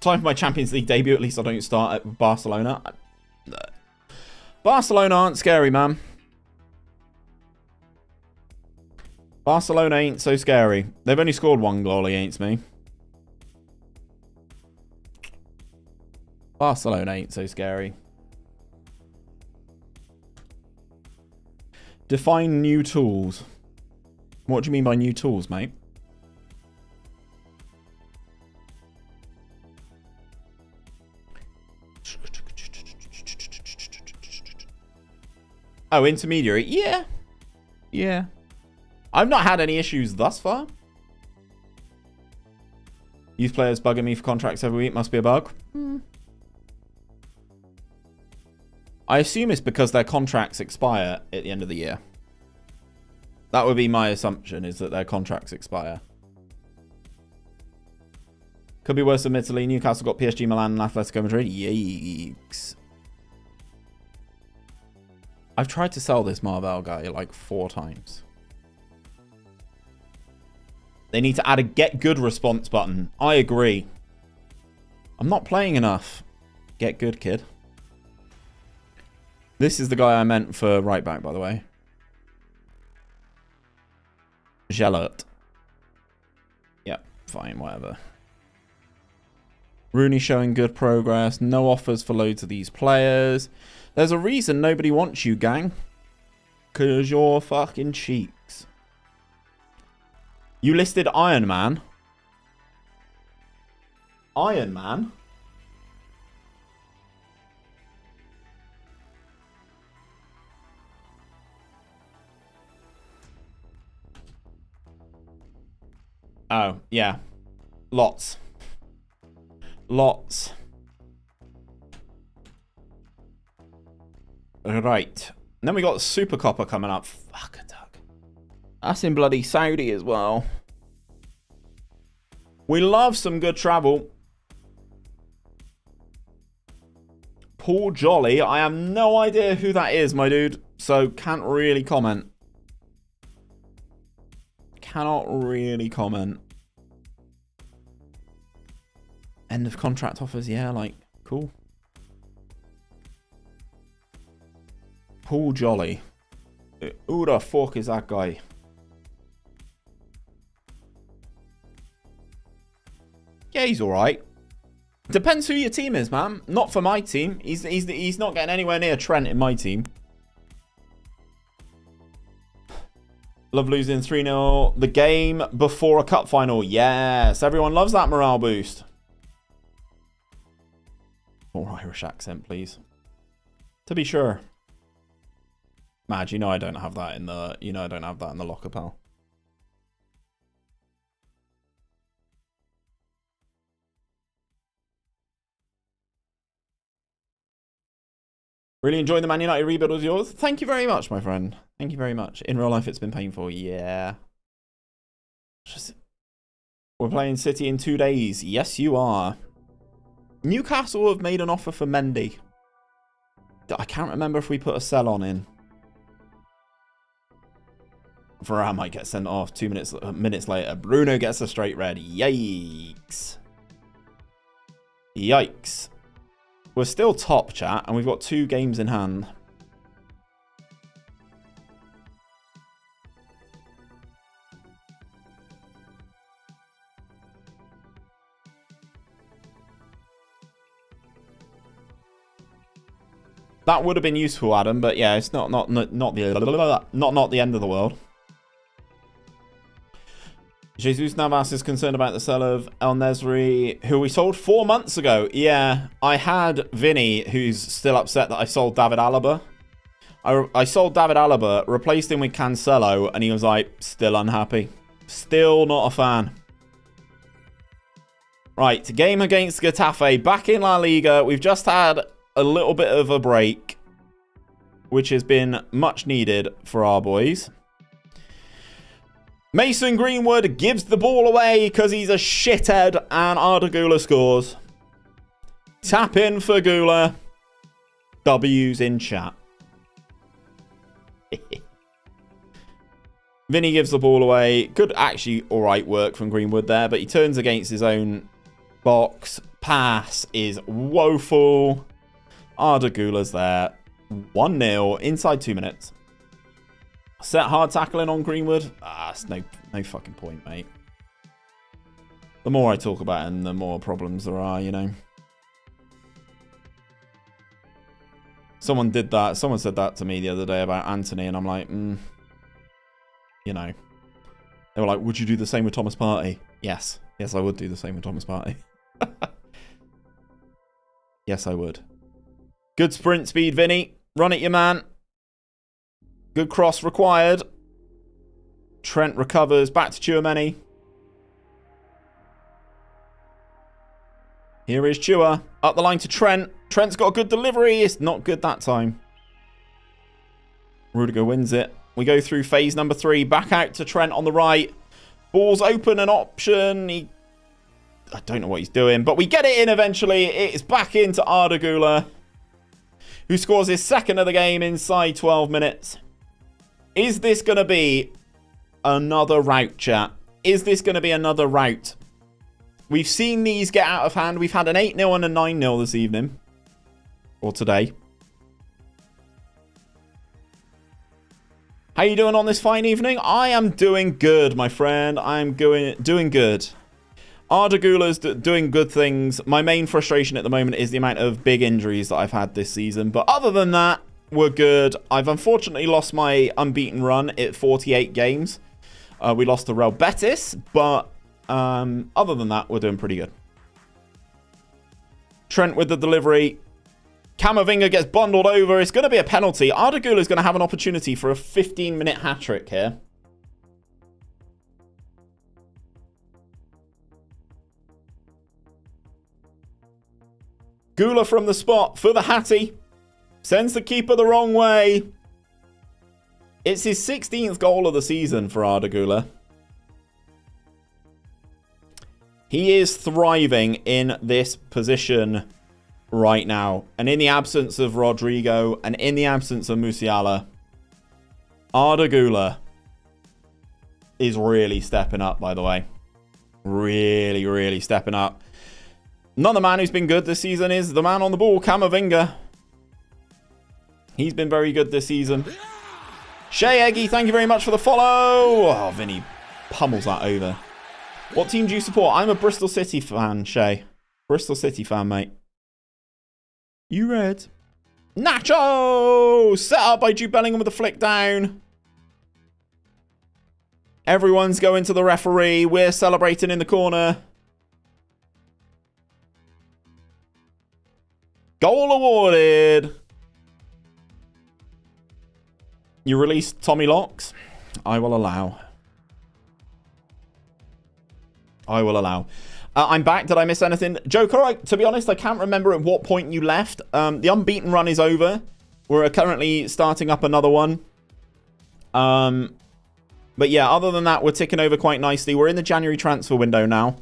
Time for my Champions League debut. At least I don't start at Barcelona. Barcelona aren't scary, man. Barcelona ain't so scary. They've only scored one goal against me. Barcelona ain't so scary. Define new tools. What do you mean by new tools, mate? Oh, intermediary. Yeah. Yeah. I've not had any issues thus far. Youth players bugging me for contracts every week. Must be a bug. I assume it's because their contracts expire at the end of the year. That would be my assumption, is that their contracts expire. Could be worse, admittedly. Newcastle got PSG, Milan, and Atletico Madrid. Yikes. I've tried to sell this Marvel guy like 4 times. They need to add a get good response button. I agree. I'm not playing enough. Get good, kid. This is the guy I meant for right back, by the way. 𝗕𝗨𝗬𝗘. Yep, fine, whatever. Rooney showing good progress. No offers for loads of these players. There's a reason nobody wants you, gang. Because you're fucking cheeks. You listed Iron Man. Iron Man? Oh, yeah. Lots. Lots. Right. And then we got Super Copper coming up. Fuck a duck. That's in bloody Saudi as well. We love some good travel. Paul Jolly. I have no idea who that is, my dude. So can't really comment. Cannot really comment. End of contract offers. Yeah, like, cool. Paul Jolly. Who the fuck is that guy? Yeah, he's alright. Depends who your team is, man. Not for my team. He's not getting anywhere near Trent in my team. Love losing 3-0. The game before a cup final. Yes, everyone loves that morale boost. More Irish accent, please. To be sure. Madge, you know I don't have that in the I don't have that in the locker, pal. Really enjoying the Man United rebuild was yours. Thank you very much, my friend. Thank you very much. In real life, it's been painful. Yeah. We're playing City in 2 days. Yes, you are. Newcastle have made an offer for Mendy. I can't remember if we put a sell on in. Varane might get sent off 2 minutes later. Bruno gets a straight red. Yikes. Yikes. We're still top, chat, and we've got 2 games in hand. That would have been useful, Adam, but yeah, it's not the end of the world. Jesus Navas is concerned about the sale of 𝗕𝗫𝗓, who we sold 4 months ago. Yeah, I had Vinny, who's still upset that I sold David Alaba. I sold David Alaba, replaced him with Cancelo, and he was like, still unhappy. Still not a fan. Right, game against Getafe, back in La Liga. We've just had a little bit of a break, which has been much needed for our boys. Mason Greenwood gives the ball away because he's a shithead, and 𝗕𝗫𝗓𝗘 scores. Tap in for Gula. W's in chat. Vinny gives the ball away. Good, actually, alright work from Greenwood there, but he turns against his own box. Pass is woeful. 𝗕𝗫𝗓𝗘's there. 1-0 inside 2 minutes. Set hard tackling on Greenwood. It's no fucking point, mate. The more I talk about him, the more problems there are, you know. Someone did that. Someone said that to me the other day about Anthony, and I'm like, you know. They were like, would you do the same with Thomas Partey? Yes. Yes, I would do the same with Thomas Partey. Yes, I would. Good sprint speed, Vinny. Run it, your man. Good cross required. Trent recovers. Back to 𝘕𝗎𝗓. Here is 𝘕𝗎𝗓. Up the line to Trent. Trent's got a good delivery. It's not good that time. Rudiger wins it. We go through phase number 3. Back out to Trent on the right. Ball's open, an option. I don't know what he's doing, but we get it in eventually. It's back into 𝘕𝗗𝗓𝗪, who scores his second of the game inside 12 minutes. Is this going to be another rout, chat? Is this going to be another rout? We've seen these get out of hand. We've had an 8-0 and a 9-0 this evening. Or today. How you doing on this fine evening? I am doing good, my friend. I'm doing good. 𝘕𝗗𝗓𝗪's doing good things. My main frustration at the moment is the amount of big injuries that I've had this season. But other than that, we're good. I've unfortunately lost my unbeaten run at 48 games. We lost to Real Betis, but other than that, we're doing pretty good. Trent with the delivery. Camavinga gets bundled over. It's going to be a penalty. 𝘕𝗗𝗓𝗪 is going to have an opportunity for a 15-minute hat-trick here. 𝘕𝗓𝗓 from the spot for the Hattie. Sends the keeper the wrong way. It's his 16th goal of the season for 𝘕𝗗𝗓𝗪. He is thriving in this position right now. And in the absence of Rodrigo and in the absence of Musiala, 𝘕𝗗𝗓𝗪 is really stepping up, by the way. Really, really stepping up. Another man who's been good this season is the man on the ball, Camavinga. He's been very good this season. 𝘕𝗎𝗍𝒑, thank you very much for the follow. Oh, Vinny pummels that over. What team do you support? I'm a Bristol City fan, 𝘕𝗎𝗍. Bristol City fan, mate. You red. Nacho! Set up by Jude Bellingham with a flick down. Everyone's going to the referee. We're celebrating in the corner. Goal awarded. You released Tommy Locks. I will allow. I will allow. I'm back. Did I miss anything? Joker, to be honest, I can't remember at what point you left. The unbeaten run is over. We're currently starting up another one. But yeah, other than that, we're ticking over quite nicely. We're in the January transfer window now.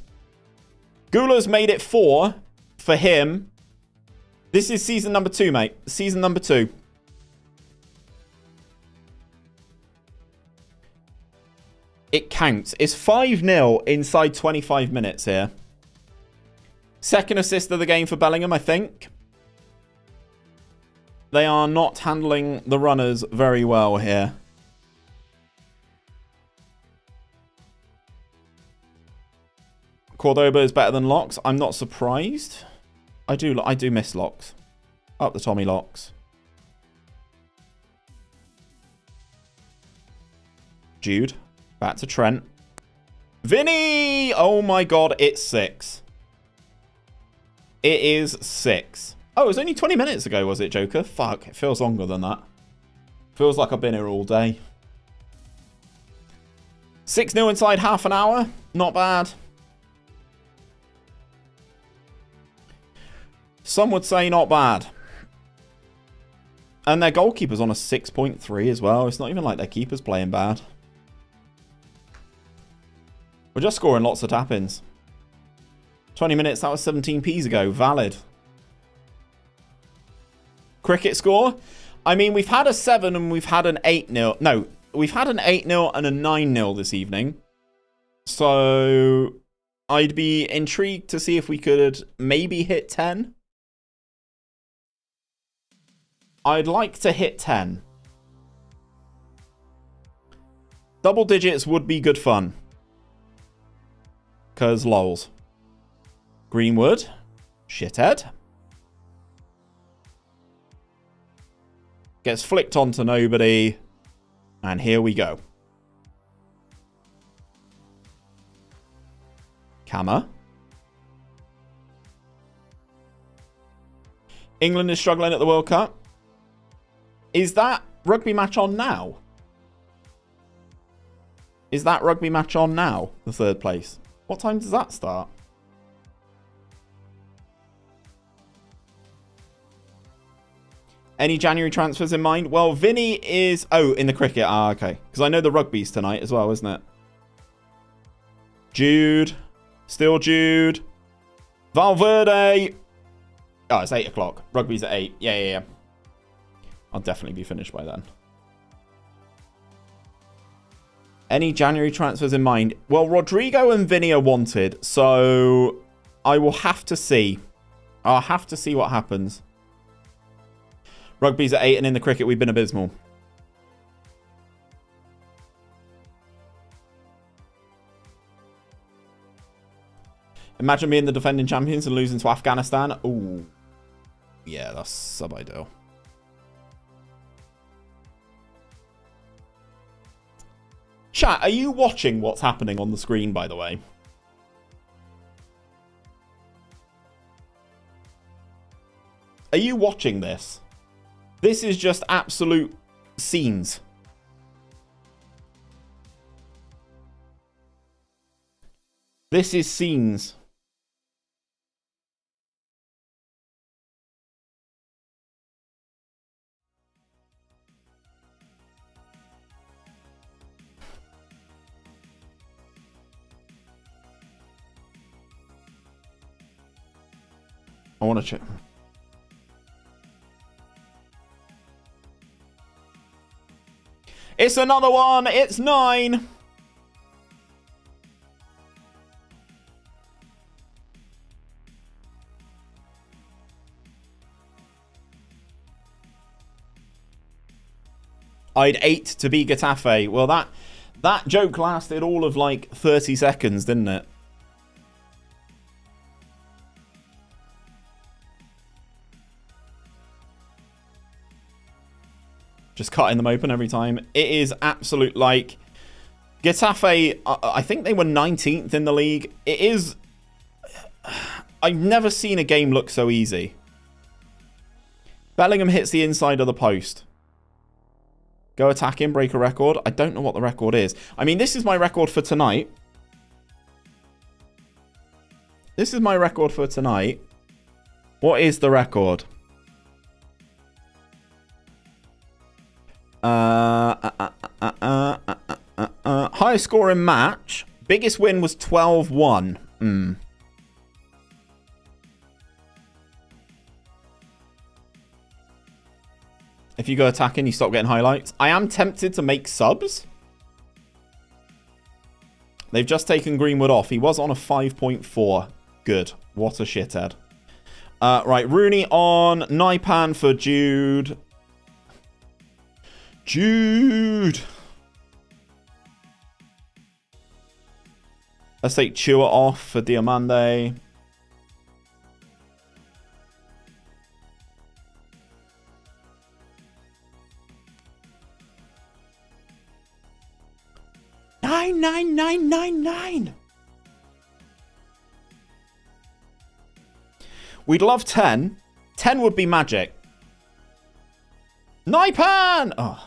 𝘕𝗓𝗪's made it 4 for him. This is season number 2, mate. Season number 2. It counts. It's 5-0 inside 25 minutes here. Second assist of the game for Bellingham, I think. They are not handling the runners very well here. Cordoba is better than Locks. I'm not surprised. I do miss Locks. Up the Tommy Locks. Jude. Back to Trent. Vinny! Oh my god, it's 6. It is 6. Oh, it was only 20 minutes ago, was it, Joker? Fuck, it feels longer than that. Feels like I've been here all day. 6-0 inside half an hour. Not bad. Some would say not bad. And their goalkeeper's on a 6.3 as well. It's not even like their keeper's playing bad. We're just scoring lots of tap-ins. 20 minutes, that was 17p's ago. Valid. Cricket score? I mean, we've had a 7 and we've had an 8-0. No, we've had an 8-0 and a 9-0 this evening. So, I'd be intrigued to see if we could maybe hit 10. I'd like to hit 10. Double digits would be good fun. Because lols. Greenwood. Shithead. Gets flicked onto nobody. And here we go. Kammer. England is struggling at the World Cup. Is that rugby match on now? Is that rugby match on now? The third place. What time does that start? Any January transfers in mind? Well, Vinny is... Oh, in the cricket. Ah, okay. Because I know the rugby's tonight as well, isn't it? Jude. Still Jude. Valverde. Oh, it's 8 o'clock. Rugby's at 8. Yeah. I'll definitely be finished by then. Any January transfers in mind? Well, Rodrigo and Vinny are wanted, so I will have to see. I'll have to see what happens. Rugby's at 8, and in the cricket, we've been abysmal. Imagine being the defending champions and losing to Afghanistan. Ooh. Yeah, that's sub-ideal. Chat, are you watching what's happening on the screen, by the way? Are you watching this? This is just absolute scenes. This is scenes. I want to check. It's another one. It's 9. I'd 8 to beat Getafe. Well, that joke lasted all of like 30 seconds, didn't it? Just cutting them open every time. It is absolute, like... Getafe, I think they were 19th in the league. It is... I've never seen a game look so easy. Bellingham hits the inside of the post. Go attacking, break a record. I don't know what the record is. I mean, this is my record for tonight. This is my record for tonight. What is the record? Highest scoring match. Biggest win was 12-1. If you go attacking, you stop getting highlights. I am tempted to make subs. They've just taken Greenwood off. He was on a 5.4. Good. What a shithead. Right, Rooney on. 𝗫𝗓𝗏 for Jude. Jude. Let's take 𝘬𝗫𝗓𝗏 off for Diamande. $9,999. We'd love 10. 10 would be magic. 𝗫𝗓𝗏𝗏! Oh.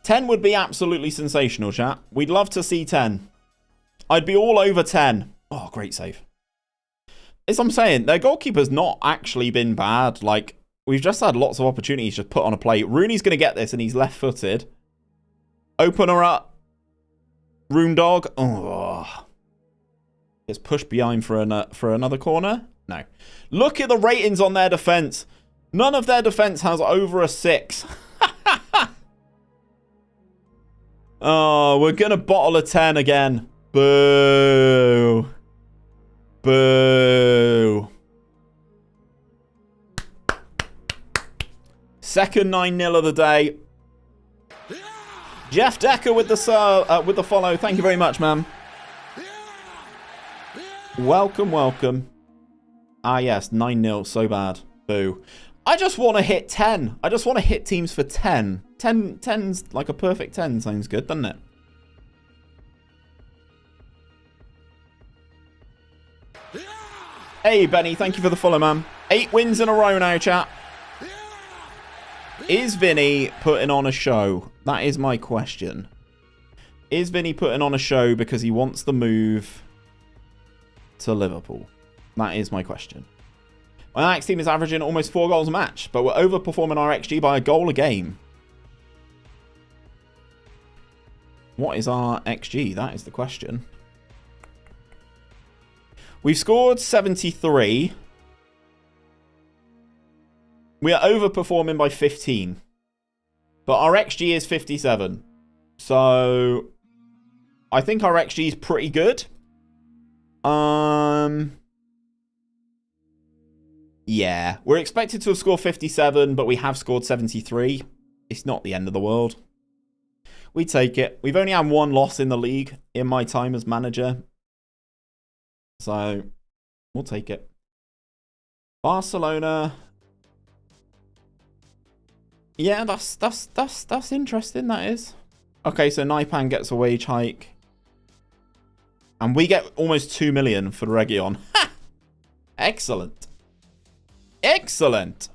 10 would be absolutely sensational, chat. We'd love to see 10. I'd be all over 10. Oh, great save. As I'm saying, their goalkeeper's not actually been bad. Like, we've just had lots of opportunities just put on a plate. Rooney's going to get this, and he's left-footed. Opener up. Roondog. Oh. Gets pushed behind for another corner. No. Look at the ratings on their defense. None of their defense has over a 6. Oh, we're going to bottle a 10 again. Boo. Boo. Second 9-0 of the day. Jeff Decker with the follow. Thank you very much, man. Welcome, welcome. Ah, yes, 9-0. So bad. Boo. I just want to hit 10. I just want to hit teams for 10. 10's like a perfect 10. Sounds good, doesn't it? Hey, Benny, thank you for the follow, man. 8 wins in a row now, chat. Is Vinny putting on a show? That is my question. Is Vinny putting on a show because he wants the move to Liverpool? That is my question. My Ajax team is averaging almost 4 goals a match, but we're overperforming our XG by a goal a game. What is our XG? That is the question. We've scored 73. We are overperforming by 15. But our XG is 57. So I think our XG is pretty good. Yeah, we're expected to have scored 57, but we have scored 73. It's not the end of the world. We take it. We've only had 1 loss in the league in my time as manager. So, we'll take it. Barcelona. Yeah, that's interesting, that is. Okay, so 𝘕𝗙𝗡𝗚 gets a wage hike. And we get almost 2 million for Region. Ha! Excellent. Excellent.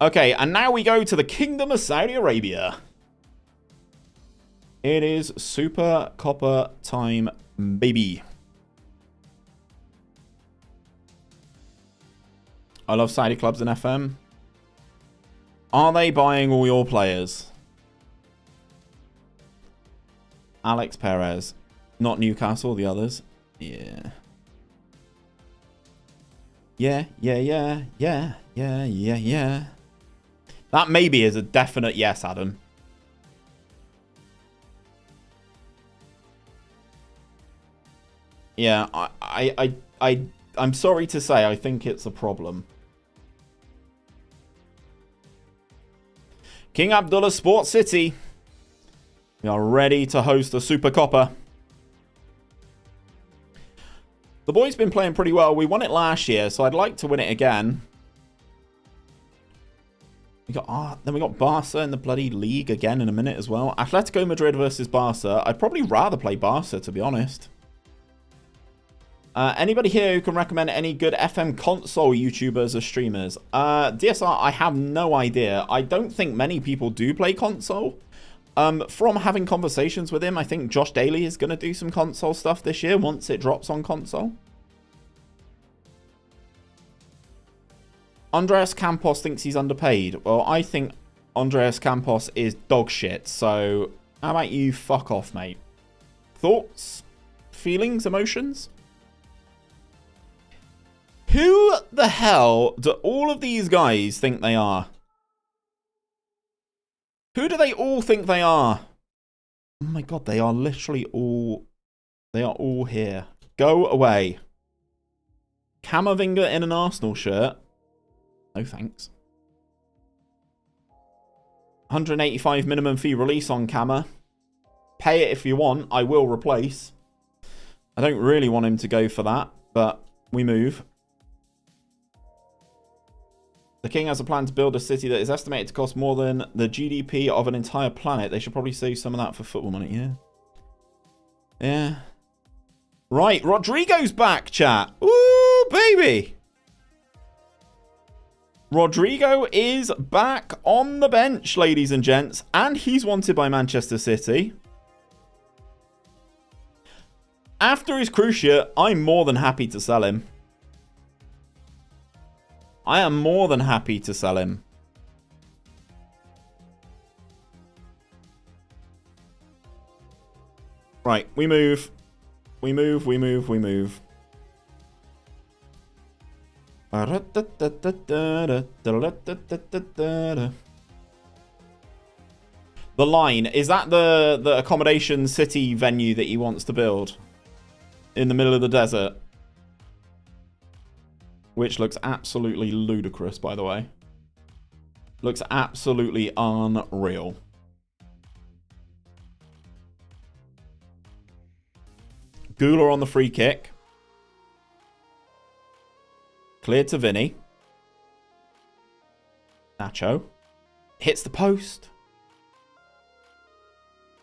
Okay, and now we go to the Kingdom of Saudi Arabia. It is Super Copper time, baby. I love Saudi clubs in FM. Are they buying all your players? Alex Perez. Not Newcastle, the others. Yeah. Yeah. That maybe is a definite yes, Adam. Yeah, I'm sorry to say, I think it's a problem. King Abdullah Sports City. We are ready to host the Super Copper. The boys been playing pretty well. We won it last year, so I'd like to win it again. Then we got Barca in the bloody league again in a minute as well. Atletico Madrid versus Barca. I'd probably rather play Barca, to be honest. Anybody here who can recommend any good FM console YouTubers or streamers? DSR, I have no idea. I don't think many people do play console. From having conversations with him, I think Josh Daly is going to do some console stuff this year once it drops on console. Andreas Campos thinks he's underpaid. Well, I think Andreas Campos is dog shit. So, how about you fuck off, mate? Thoughts? Feelings? Emotions? Who the hell do all of these guys think they are? Who do they all think they are? Oh my god, they are literally all... They are all here. Go away. Camavinga in an Arsenal shirt. No thanks. 185 minimum fee release on Cama. Pay it if you want. I will replace. I don't really want him to go for that, but we move. The king has a plan to build a city that is estimated to cost more than the GDP of an entire planet. They should probably save some of that for football money. Yeah. Yeah. Right. Rodrigo's back, chat. Ooh, baby. Rodrigo is back on the bench, ladies and gents. And he's wanted by Manchester City. After his cruciate, I'm more than happy to sell him. I am more than happy to sell him. Right, we move. We move. The Line, is that the accommodation city venue that he wants to build? In the middle of the desert? Which looks absolutely ludicrous, by the way. Looks absolutely unreal. 𝘲𝗓 on the free kick. Cleared to Vinny. Nacho. Hits the post.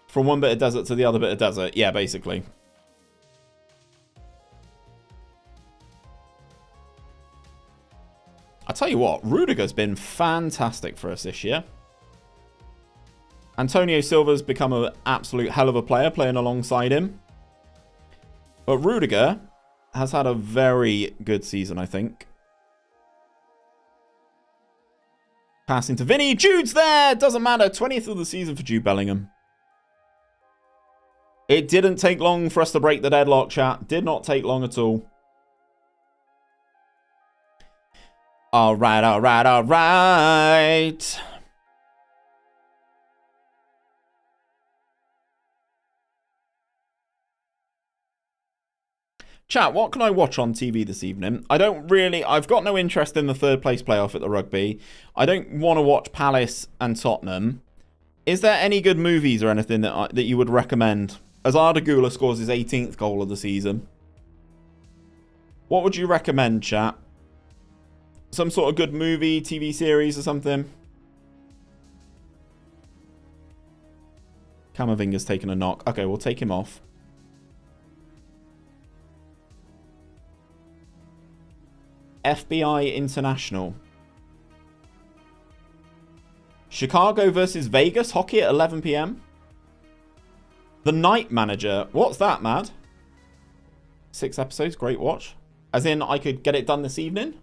From one bit of desert to the other bit of desert. Yeah, basically. I tell you what, Rudiger's been fantastic for us this year. Antonio Silva's become an absolute hell of a player playing alongside him. But Rudiger has had a very good season, I think. Passing to Vinny. Jude's there. Doesn't matter. 20th of the season for Jude Bellingham. It didn't take long for us to break the deadlock, chat. Did not take long at all. Alright, alright, alright. Chat, what can I watch on TV this evening? I've got no interest in the third place playoff at the rugby. I don't want to watch Palace and Tottenham. Is there any good movies or anything that you would recommend? As 𝘵𝗫𝗄𝗧 scores his 18th goal of the season. What would you recommend, chat? Some sort of good movie, TV series or something? Camavinga's taken a knock. Okay, we'll take him off. FBI International. Chicago versus Vegas. Hockey at 11 PM. The Night Manager. What's that, Mad? 6 episodes. Great watch. As in, I could get it done this evening.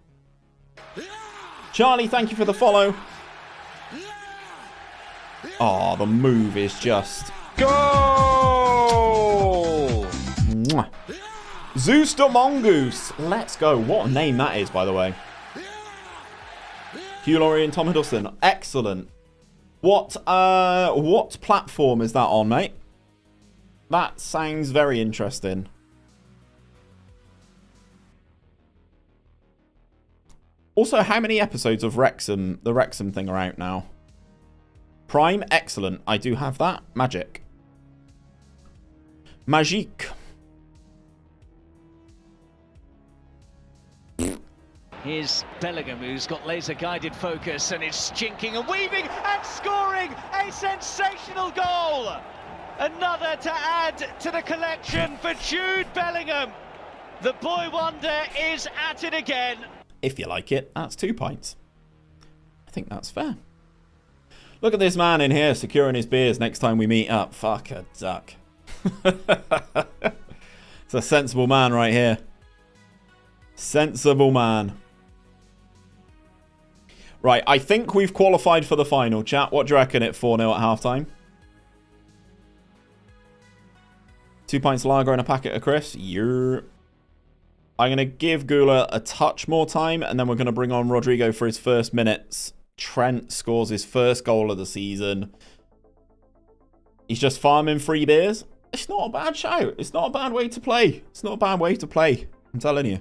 Charlie, thank you for the follow. Oh, the move is just... Goal! Mwah. Zeus the Mongoose. Let's go. What a name that is, by the way. Hugh Laurie and Tom Hiddleston. Excellent. What platform is that on, mate? That sounds very interesting. Also, how many episodes of Wrexham, the Wrexham thing, are out now? Prime, excellent. I do have that. Magic. Magique. Here's Bellingham, who's got laser-guided focus and is jinking and weaving and scoring a sensational goal. Another to add to the collection for Jude Bellingham. The boy wonder is at it again. If you like it, that's 2 pints. I think that's fair. Look at this man in here securing his beers next time we meet up. Fuck a duck. It's a sensible man right here. Sensible man. Right, I think we've qualified for the final, chat. What do you reckon at 4-0 at halftime? 2 pints of lager and a packet of crisps. Yeah. I'm going to give 𝘵𝗓𝗓 a touch more time, and then we're going to bring on Rodrigo for his first minutes. Trent scores his first goal of the season. He's just farming free beers. It's not a bad shout. It's not a bad way to play. It's not a bad way to play. I'm telling you.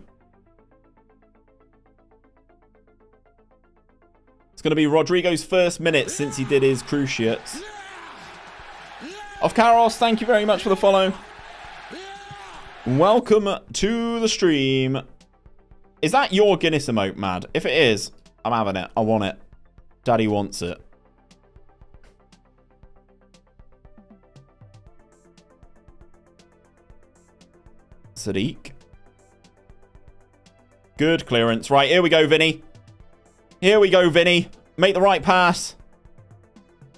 It's going to be Rodrigo's first minute since he did his cruciates. Of Karos, thank you very much for the follow. Welcome to the stream. Is that your Guinness emote, Mad? If it is, I'm having it. I want it. Daddy wants it. Sadiq. Good clearance. Right, here we go, Vinny. Here we go, Vinny. Make the right pass.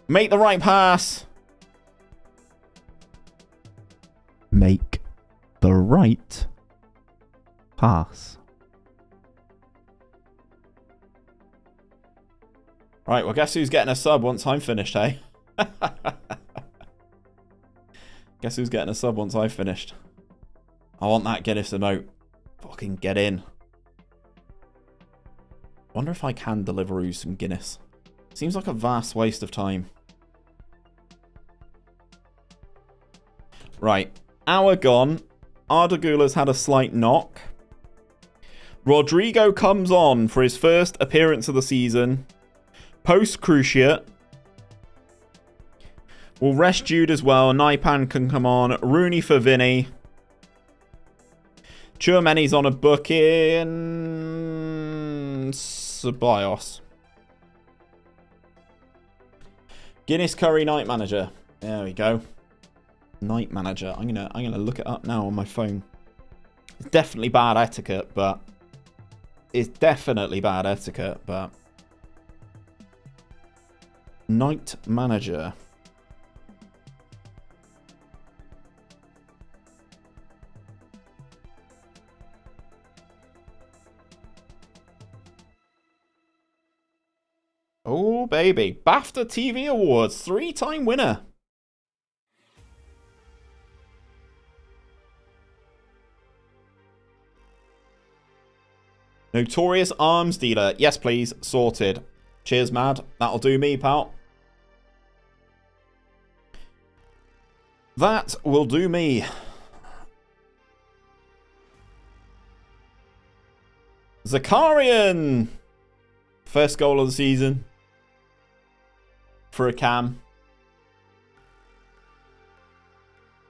Make the right pass. Make the right pass. Right, well, guess who's getting a sub once I'm finished, hey? Guess who's getting a sub once I've finished? I want that Guinness emote. Fucking get in. Wonder if I can deliver you some Guinness. Seems like a vast waste of time. Right. Hour gone. 𝘵𝗓𝗓𝗓's had a slight knock. Rodrigo comes on for his first appearance of the season. Post cruciate. We'll rest Jude as well. 𝘵𝗓𝗓𝗘 can come on. Rooney for Vinny. 𝘵𝗓𝗓𝗘's on a booking. Ceballos. Guinness Curry Night Manager. There we go. Night Manager. I'm gonna look it up now on my phone. It's definitely bad etiquette, but Night Manager. Oh, baby. BAFTA TV Awards. 3-time winner. Notorious arms dealer. Yes, please. Sorted. Cheers, Mad. That'll do me, pal. That will do me. Zakarian. First goal of the season. For a cam.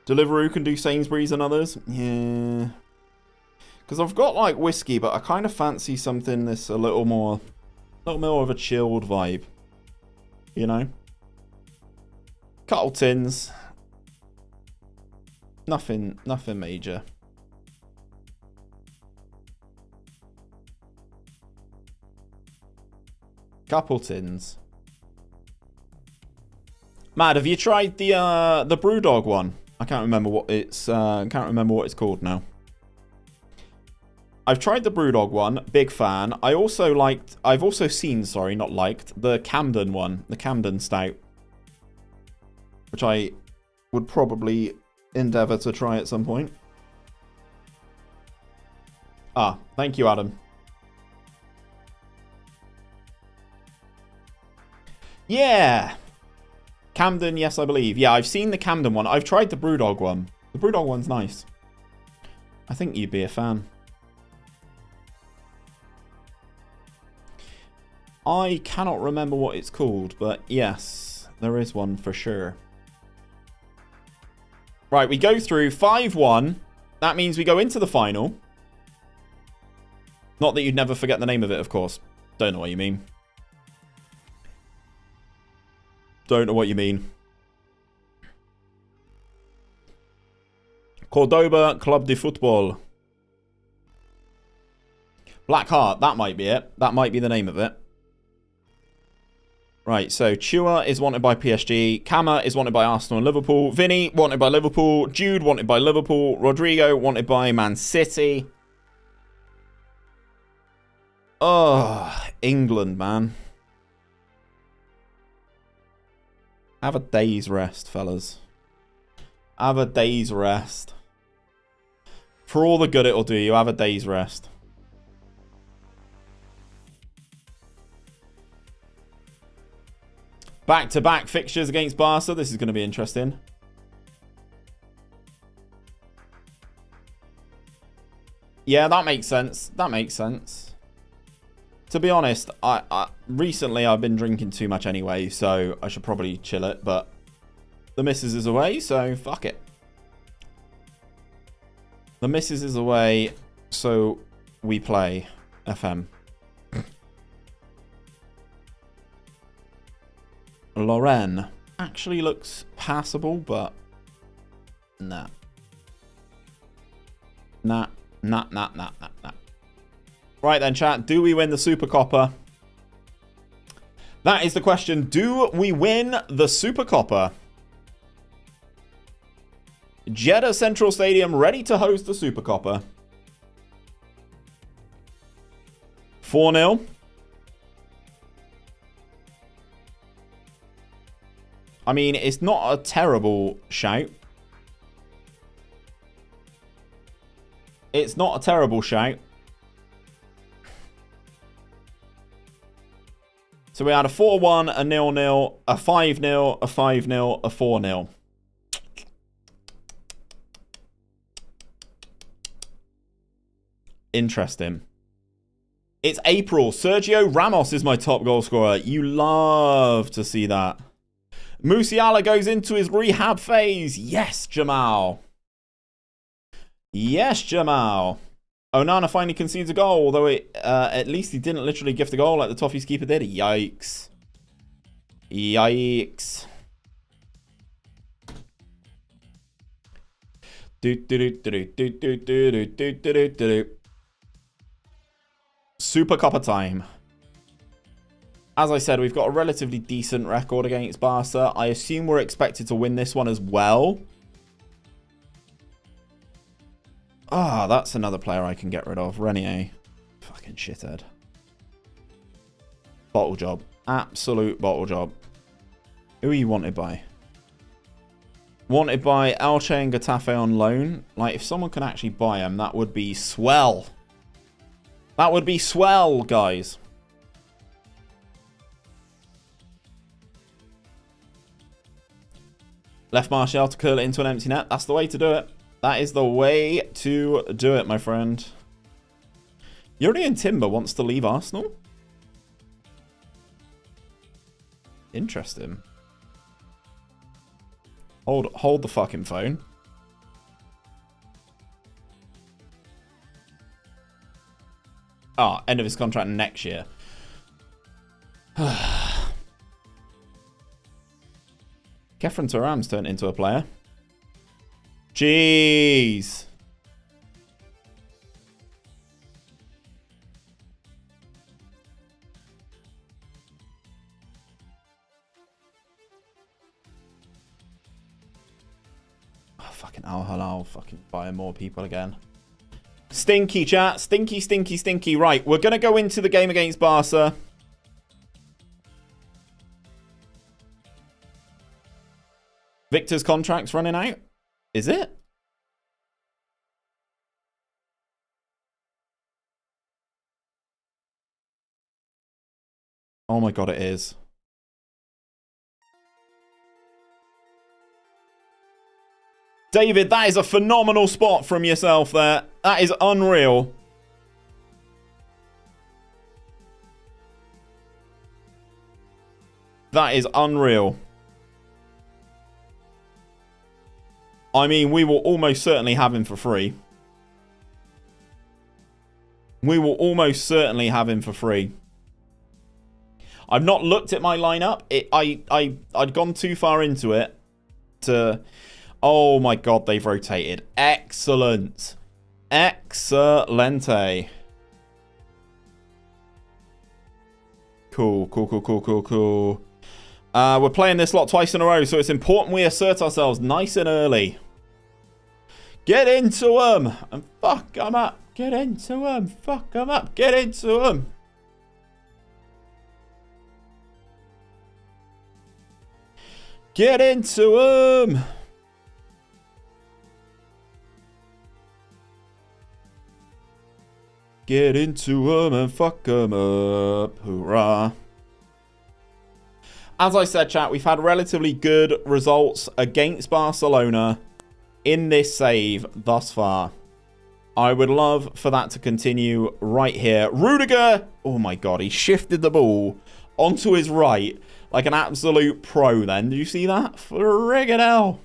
Deliveroo can do Sainsbury's and others. Yeah. Because I've got like whiskey, but I kind of fancy something that's a little more of a chilled vibe. You know? Couple tins. Nothing major. Couple tins. Mad, have you tried the Brewdog one? I can't remember what it's called now. I've tried the Brewdog one, big fan. I've also seen, sorry, not liked, the Camden one, the Camden Stout. Which I would probably endeavour to try at some point. Ah, thank you, Adam. Yeah! Camden, yes, I believe. Yeah, I've seen the Camden one. I've tried the Brewdog one. The Brewdog one's nice. I think you'd be a fan. I cannot remember what it's called, but yes, there is one for sure. Right, we go through 5-1. That means we go into the final. Not that you'd never forget the name of it, of course. Don't know what you mean. Don't know what you mean. Cordoba Club de Football. Black Heart, that might be it. That might be the name of it. Right, so Chua is wanted by PSG. Kama is wanted by Arsenal and Liverpool. Vinny, wanted by Liverpool. Jude, wanted by Liverpool. Rodrigo, wanted by Man City. Oh, England, man. Have a day's rest, fellas. Have a day's rest. For all the good it'll do you, have a day's rest. Back-to-back fixtures against Barca. This is going to be interesting. Yeah, that makes sense. That makes sense. To be honest, recently I've been drinking too much anyway, so I should probably chill it, but the missus is away, so fuck it. The missus is away, so we play FM. Lorraine actually looks passable, but nah. Nah. Right then, chat. Do we win the Super Coppa? That is the question. Do we win the Super Coppa? Jeddah Central Stadium ready to host the Super Coppa. 4-0. I mean, it's not a terrible shout. It's not a terrible shout. So we had a 4-1, a 0-0, a 5-0, a 5-0, a 4-0. Interesting. It's April. Sergio Ramos is my top goal scorer. You love to see that. Musiala goes into his rehab phase. Yes, Jamal. Yes, Jamal. Onana finally concedes a goal, although at least he didn't literally gift a goal like the Toffees keeper did. Yikes. Yikes. Super Copper time. As I said, we've got a relatively decent record against Barca. I assume we're expected to win this one as well. Ah, that's another player I can get rid of. Renier. Fucking shithead. Bottle job. Absolute bottle job. Who are you wanted by? Wanted by 𝘼𝗗𝗓𝗏 on loan. Like, if someone can actually buy him, that would be swell. That would be swell, guys. Left Martial to curl it into an empty net. That's the way to do it. That is the way to do it, my friend. Jurrien Timber wants to leave Arsenal. Interesting. Hold the fucking phone. Ah, end of his contract next year. Kefren Turam's turned into a player. Jeez. Oh, fucking 𝘼𝗗𝗓𝗚 fucking buying more people again. Stinky, chat. Stinky, stinky, stinky. Right, we're going to go into the game against Barca. Victor's contract's running out. Is it? Oh my god, it is. David, that is a phenomenal spot from yourself there. That is unreal. That is unreal. I mean, we will almost certainly have him for free. We will almost certainly have him for free. I've not looked at my lineup. I'd gone too far into it to... Oh my god, they've rotated. Excellent. Excelente. Cool, cool, cool, cool, cool, cool. We're playing this lot twice in a row, so it's important we assert ourselves nice and early. Get into them and fuck them up. Get into them. Fuck them up. Get into them. Get into them. Get into them and fuck them up. Hoorah. As I said, chat, we've had relatively good results against Barcelona in this save thus far. I would love for that to continue right here. Rudiger! Oh my god, he shifted the ball onto his right like an absolute pro then. Did you see that? Friggin' hell.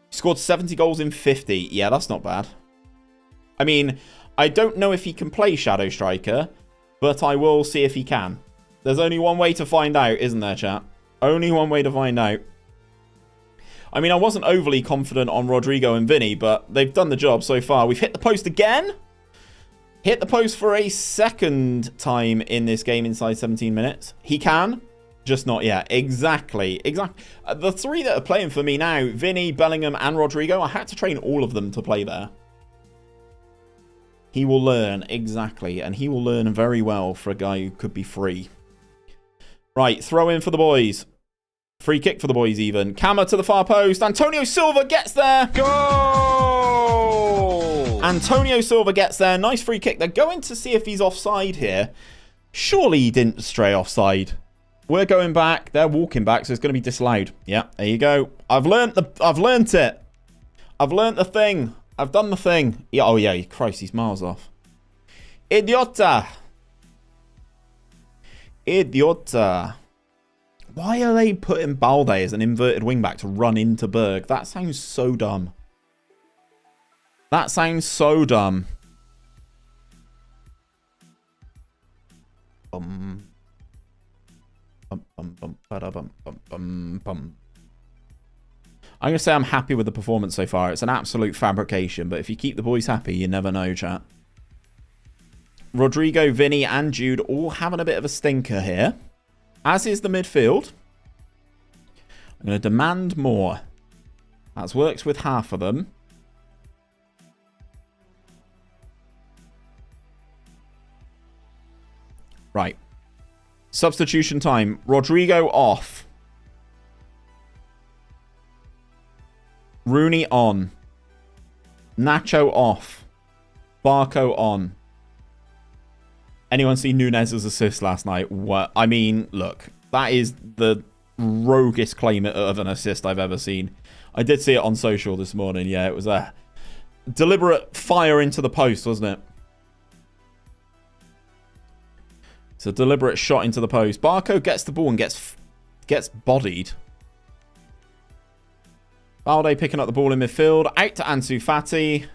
He scored 70 goals in 50. Yeah, that's not bad. I mean, I don't know if he can play Shadow Striker, but I will see if he can. There's only one way to find out, isn't there, chat? Only one way to find out. I mean, I wasn't overly confident on Rodrigo and Vinny, but they've done the job so far. We've hit the post again. Hit the post for a second time in this game inside 17 minutes. He can, just not yet. Exactly. The three that are playing for me now, Vinny, Bellingham, and Rodrigo, I had to train all of them to play there. He will learn, exactly. And he will learn very well for a guy who could be free. Right, throw in for the boys. Free kick for the boys even. Cammer to the far post. Antonio Silva gets there. Goal! Antonio Silva gets there. Nice free kick. They're going to see if he's offside here. Surely he didn't stray offside. We're going back. They're walking back, so it's going to be disallowed. Yeah, there you go. I've learnt it. I've learnt the thing. I've done the thing. Yeah, oh yeah, Christ, he's miles off. Idiota. Idiota. Why are they putting Balde as an inverted wingback to run into Berg? That sounds so dumb. That sounds so dumb. I'm going to say I'm happy with the performance so far. It's an absolute fabrication, but if you keep the boys happy, you never know, chat. Rodrigo, Vinny, and Jude all having a bit of a stinker here. As is the midfield. I'm going to demand more. That's worked with half of them. Right. Substitution time. Rodrigo off. Rooney on. Nacho off. Barco on. Anyone see Nunez's assist last night? What? I mean, look. That is the roguest claim of an assist I've ever seen. I did see it on social this morning. Yeah, it was a deliberate fire into the post, wasn't it? It's a deliberate shot into the post. Barco gets the ball and gets bodied. Valde picking up the ball in midfield. Out to Ansu Fati.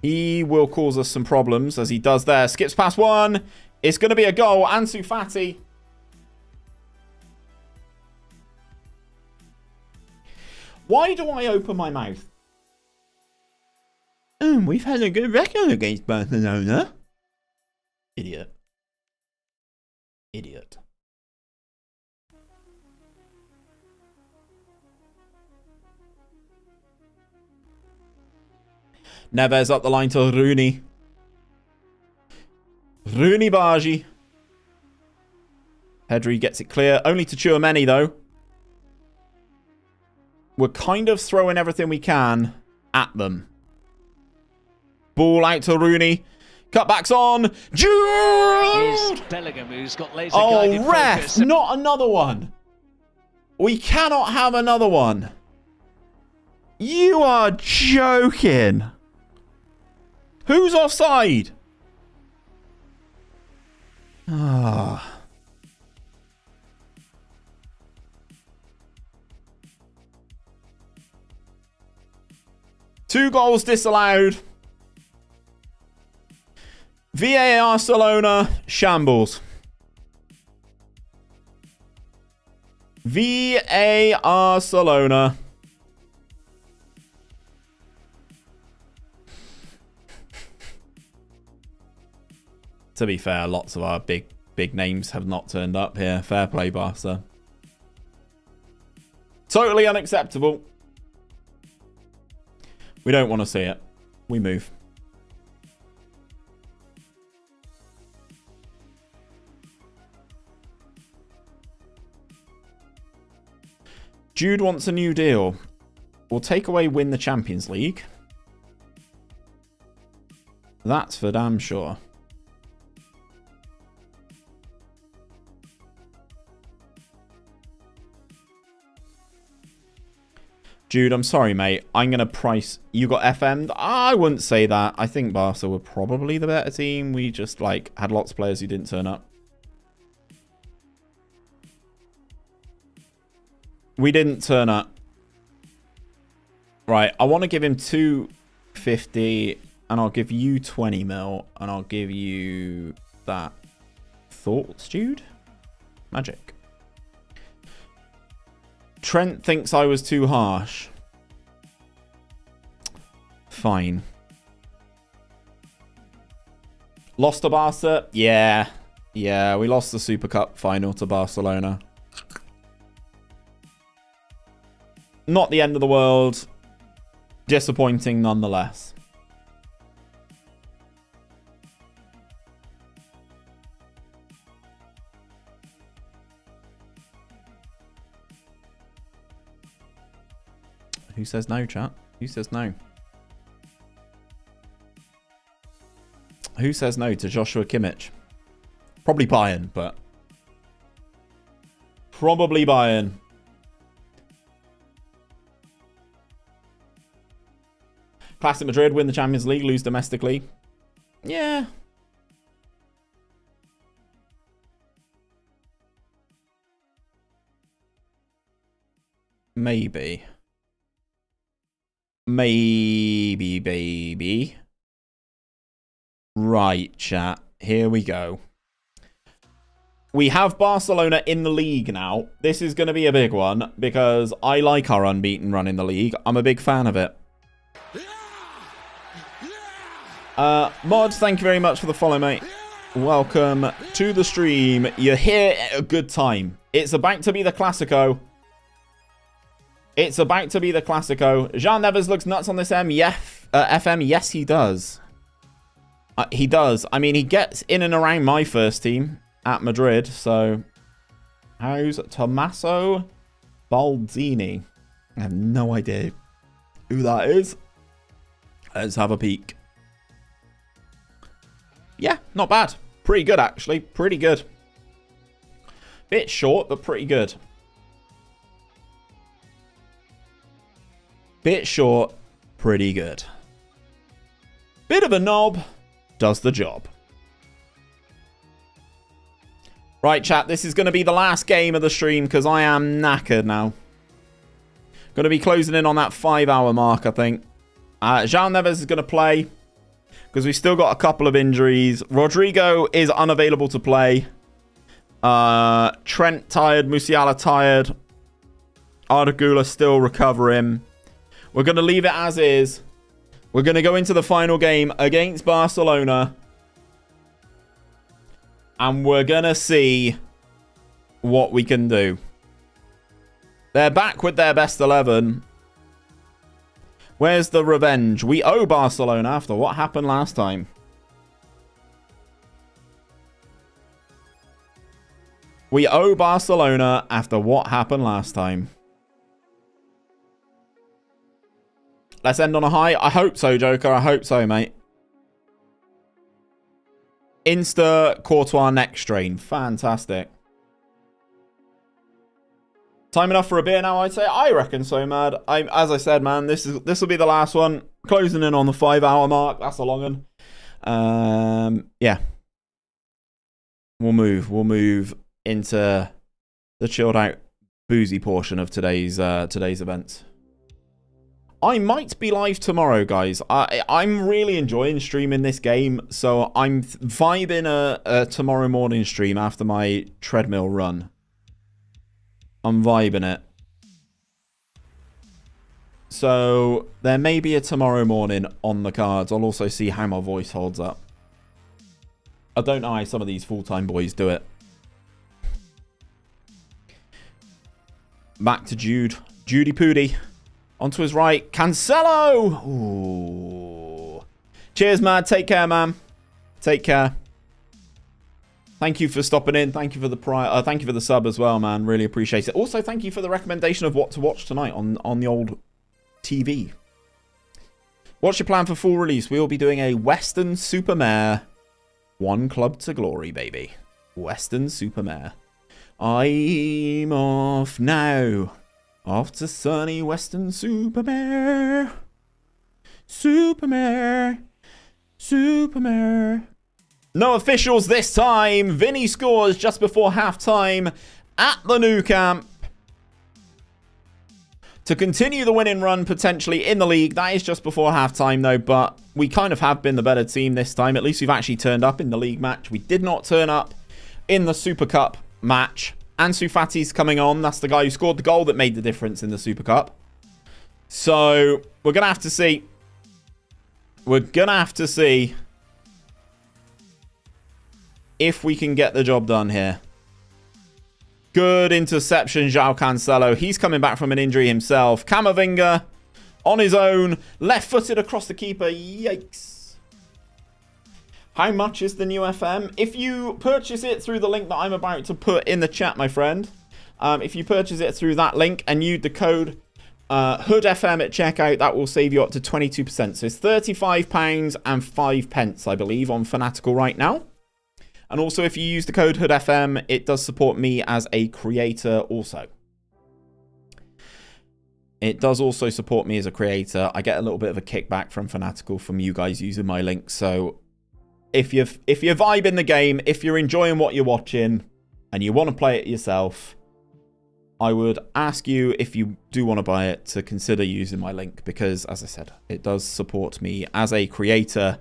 He will cause us some problems as he does there. Skips past one. It's going to be a goal. Ansu Fati. Why do I open my mouth? We've had a good record against Barcelona. Idiot. Idiot. Neves up the line to Rooney. Rooney 𝗕𝗠𝗠𝗪. Pedri gets it clear. Only to 𝘕𝗪𝗓 though. We're kind of throwing everything we can at them. Ball out to Rooney. Cutbacks on. Jude! Bellingham, who's got laser guided ref! focus. Not another one. We cannot have another one. You are joking. Who's offside? Ah. 2 goals disallowed. VAR Barcelona shambles. VAR Barcelona. To be fair, lots of our big names have not turned up here. Fair play, Barca. Totally unacceptable. We don't want to see it. We move. Jude wants a new deal. We'll take away win the Champions League. That's for damn sure. Jude, I'm sorry, mate. I'm going to price... You got FM'd? I wouldn't say that. I think Barca were probably the better team. We just, like, had lots of players who didn't turn up. We didn't turn up. Right, I want to give him 250, and I'll give you 20 mil, and I'll give you that. Thoughts, Jude? Magic. Trent thinks I was too harsh. Fine. Lost to Barca? Yeah. Yeah, we lost the Super Cup final to Barcelona. Not the end of the world. Disappointing nonetheless. Who says no, chat? Who says no? Who says no to Joshua Kimmich? Probably Bayern, but... Probably Bayern. Classic Madrid win the Champions League, lose domestically. Yeah. Maybe. Maybe, baby. Right, chat. Here we go. We have Barcelona in the league now. This is going to be a big one because I like our unbeaten run in the league. I'm a big fan of it. Mod, thank you very much for the follow, mate. Welcome to the stream. You're here at a good time. It's about to be the Classico. It's about to be the Classico. 𝘕𝗫𝗫𝗓 looks nuts on this FM. Yes, he does. He does. I mean, he gets in and around my first team at Madrid. So, how's Tommaso Baldini? I have no idea who that is. Let's have a peek. Yeah, not bad. Pretty good, actually. Pretty good. Bit short, but pretty good. Bit short, pretty good. Bit of a knob, does the job. Right, chat, this is going to be the last game of the stream because I am knackered now. Going to be closing in on that 5-hour mark, I think. 𝘕𝗫𝗫𝗓 is going to play because we've still got a couple of injuries. Rodrigo is unavailable to play. Trent tired, Musiala tired. 𝗕𝗨𝗬𝗜 still recovering. We're going to leave it as is. We're going to go into the final game against Barcelona. And we're going to see what we can do. They're back with their best 11. Where's the revenge? We owe Barcelona after what happened last time. We owe Barcelona after what happened last time. Let's end on a high. I hope so, Joker. I hope so, mate. Insta-Courtois neck strain. Fantastic. Time enough for a beer now, I'd say. I reckon so, Mad. As I said, man, this will be the last one. Closing in on the 5-hour mark. That's a long one. Yeah. We'll move into the chilled out boozy portion of today's events. I might be live tomorrow, guys. I'm really enjoying streaming this game, so I'm vibing a tomorrow morning stream after my treadmill run. I'm vibing it. So there may be a tomorrow morning on the cards. I'll also see how my voice holds up. I don't know how some of these full-time boys do it. Back to Jude. Judy Pooty. Onto his right. Cancelo! Ooh. Cheers, man. Take care, man. Take care. Thank you for stopping in. Thank you for the thank you for the sub as well, man. Really appreciate it. Also, thank you for the recommendation of what to watch tonight on the old TV. What's your plan for full release? We will be doing a Western Supermare. One club to glory, baby. Western Supermare. I'm off now. Off to sunny Western Supermare. Supermare. Supermare. No officials this time. Vinny scores just before half-time at the Nou Camp to continue the winning run potentially in the league. That is just before half-time though, but we kind of have been the better team this time. At least we've actually turned up in the league match. We did not turn up in the Super Cup match. Ansu Fati's coming on. That's the guy who scored the goal that made the difference in the Super Cup. So we're going to have to see. We're going to have to see if we can get the job done here. Good interception, João Cancelo. He's coming back from an injury himself. Camavinga on his own. Left-footed across the keeper. Yikes. How much is the new FM? If you purchase it through the link that I'm about to put in the chat, my friend. If you purchase it through that link and use the code HoodFM at checkout, that will save you up to 22%. So it's £35.05, I believe, on Fanatical right now. And also, if you use the code HoodFM, it does support me as a creator also. It does also support me as a creator. I get a little bit of a kickback from Fanatical from you guys using my link. So if you're vibing the game, if you're enjoying what you're watching, and you want to play it yourself, I would ask you, if you do want to buy it, to consider using my link. Because, as I said, it does support me as a creator.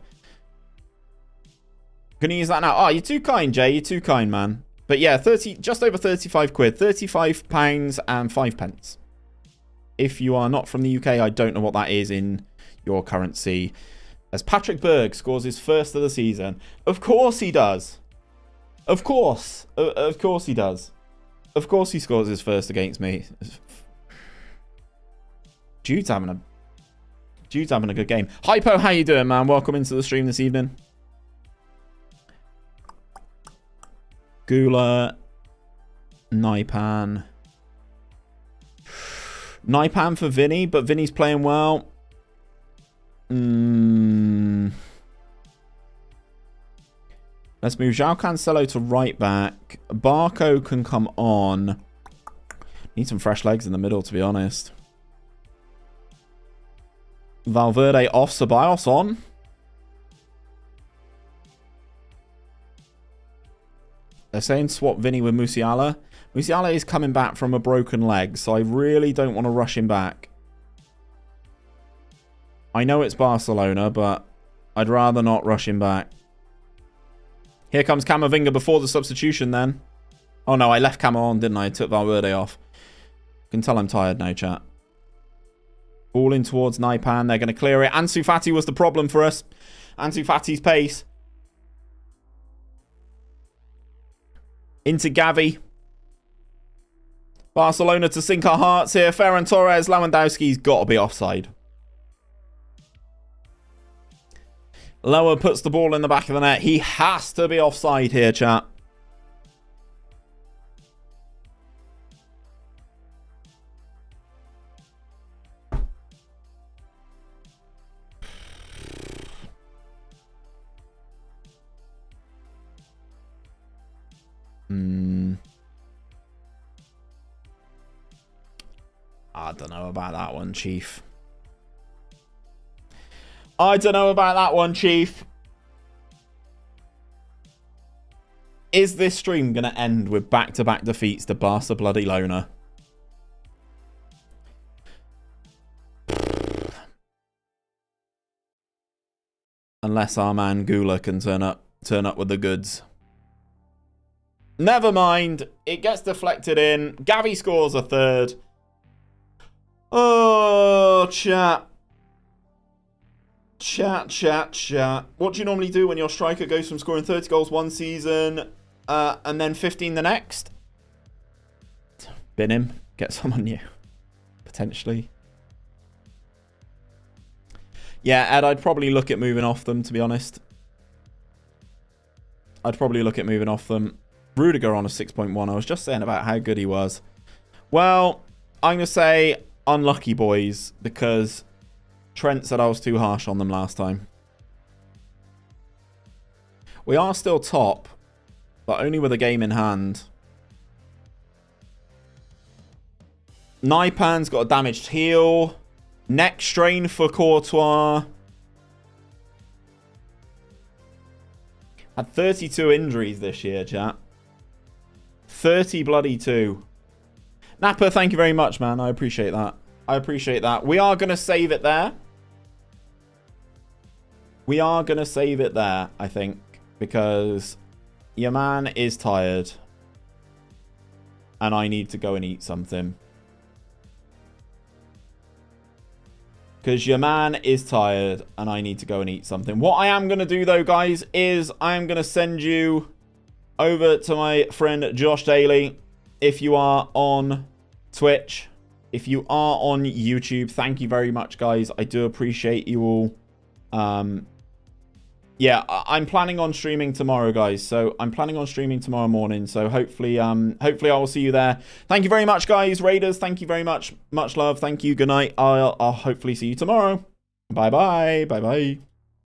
Gonna use that now. Oh, you're too kind, Jay. You're too kind, man. But yeah, just over 35 quid. £35 and 5 pence. If you are not from the UK, I don't know what that is in your currency. As Patrick Berg scores his first of the season. Of course he does. Of course. Of course he does. Of course he scores his first against me. Jude's having a good game. Hypo, how you doing, man? Welcome into the stream this evening. Gula, 𝗕𝗨𝗏. 𝗕𝗨𝗏 for Vinny, but Vinny's playing well. Let's move João Cancelo to right back. Barco can come on. Need some fresh legs in the middle, to be honest. Valverde off, Ceballos on. They're saying swap Vinny with Musiala. Musiala is coming back from a broken leg, so I really don't want to rush him back. I know it's Barcelona, but I'd rather not rush him back. Here comes Camavinga before the substitution then. Oh no, I left Cam on, didn't I? I took Valverde off. You can tell I'm tired now, chat. Ball in towards 𝗕𝗏𝗏. They're going to clear it. Ansu Fati was the problem for us. Ansu Fati's pace. Into Gavi. Barcelona to sink our hearts here. Ferran Torres. Lewandowski's got to be offside. Lower puts the ball in the back of the net. He has to be offside here, chat. I don't know about that one, Chief. I don't know about that one, Chief. Is this stream going to end with back-to-back defeats to Barcelona? Unless our man Gula can turn up with the goods. Never mind. It gets deflected in. Gavi scores a third. Oh, chat. Chat. What do you normally do when your striker goes from scoring 30 goals one season and then 15 the next? Bin him. Get someone new. Potentially. Yeah, Ed, I'd probably look at moving off them, to be honest. I'd probably look at moving off them. Rudiger on a 6.1. I was just saying about how good he was. Well, I'm going to say unlucky, boys, because Trent said I was too harsh on them last time. We are still top, but only with a game in hand. 𝗕𝗏𝗏's got a damaged heel. Neck strain for Courtois. Had 32 injuries this year, chat. 30 bloody 2. Napa, thank you very much, man. I appreciate that. I appreciate that. We are going to save it there. We are going to save it there, I think. Because your man is tired. And I need to go and eat something. Because your man is tired and I need to go and eat something. What I am going to do, though, guys, is I am going to send you over to my friend Josh Daly. If you are on Twitch, if you are on YouTube, thank you very much, guys. I do appreciate you all. Yeah, I'm planning on streaming tomorrow, guys. So I'm planning on streaming tomorrow morning. So hopefully I will see you there. Thank you very much, guys. Raiders, thank you very much. Much love. Thank you. Good night. I'll hopefully see you tomorrow. Bye-bye. Bye-bye.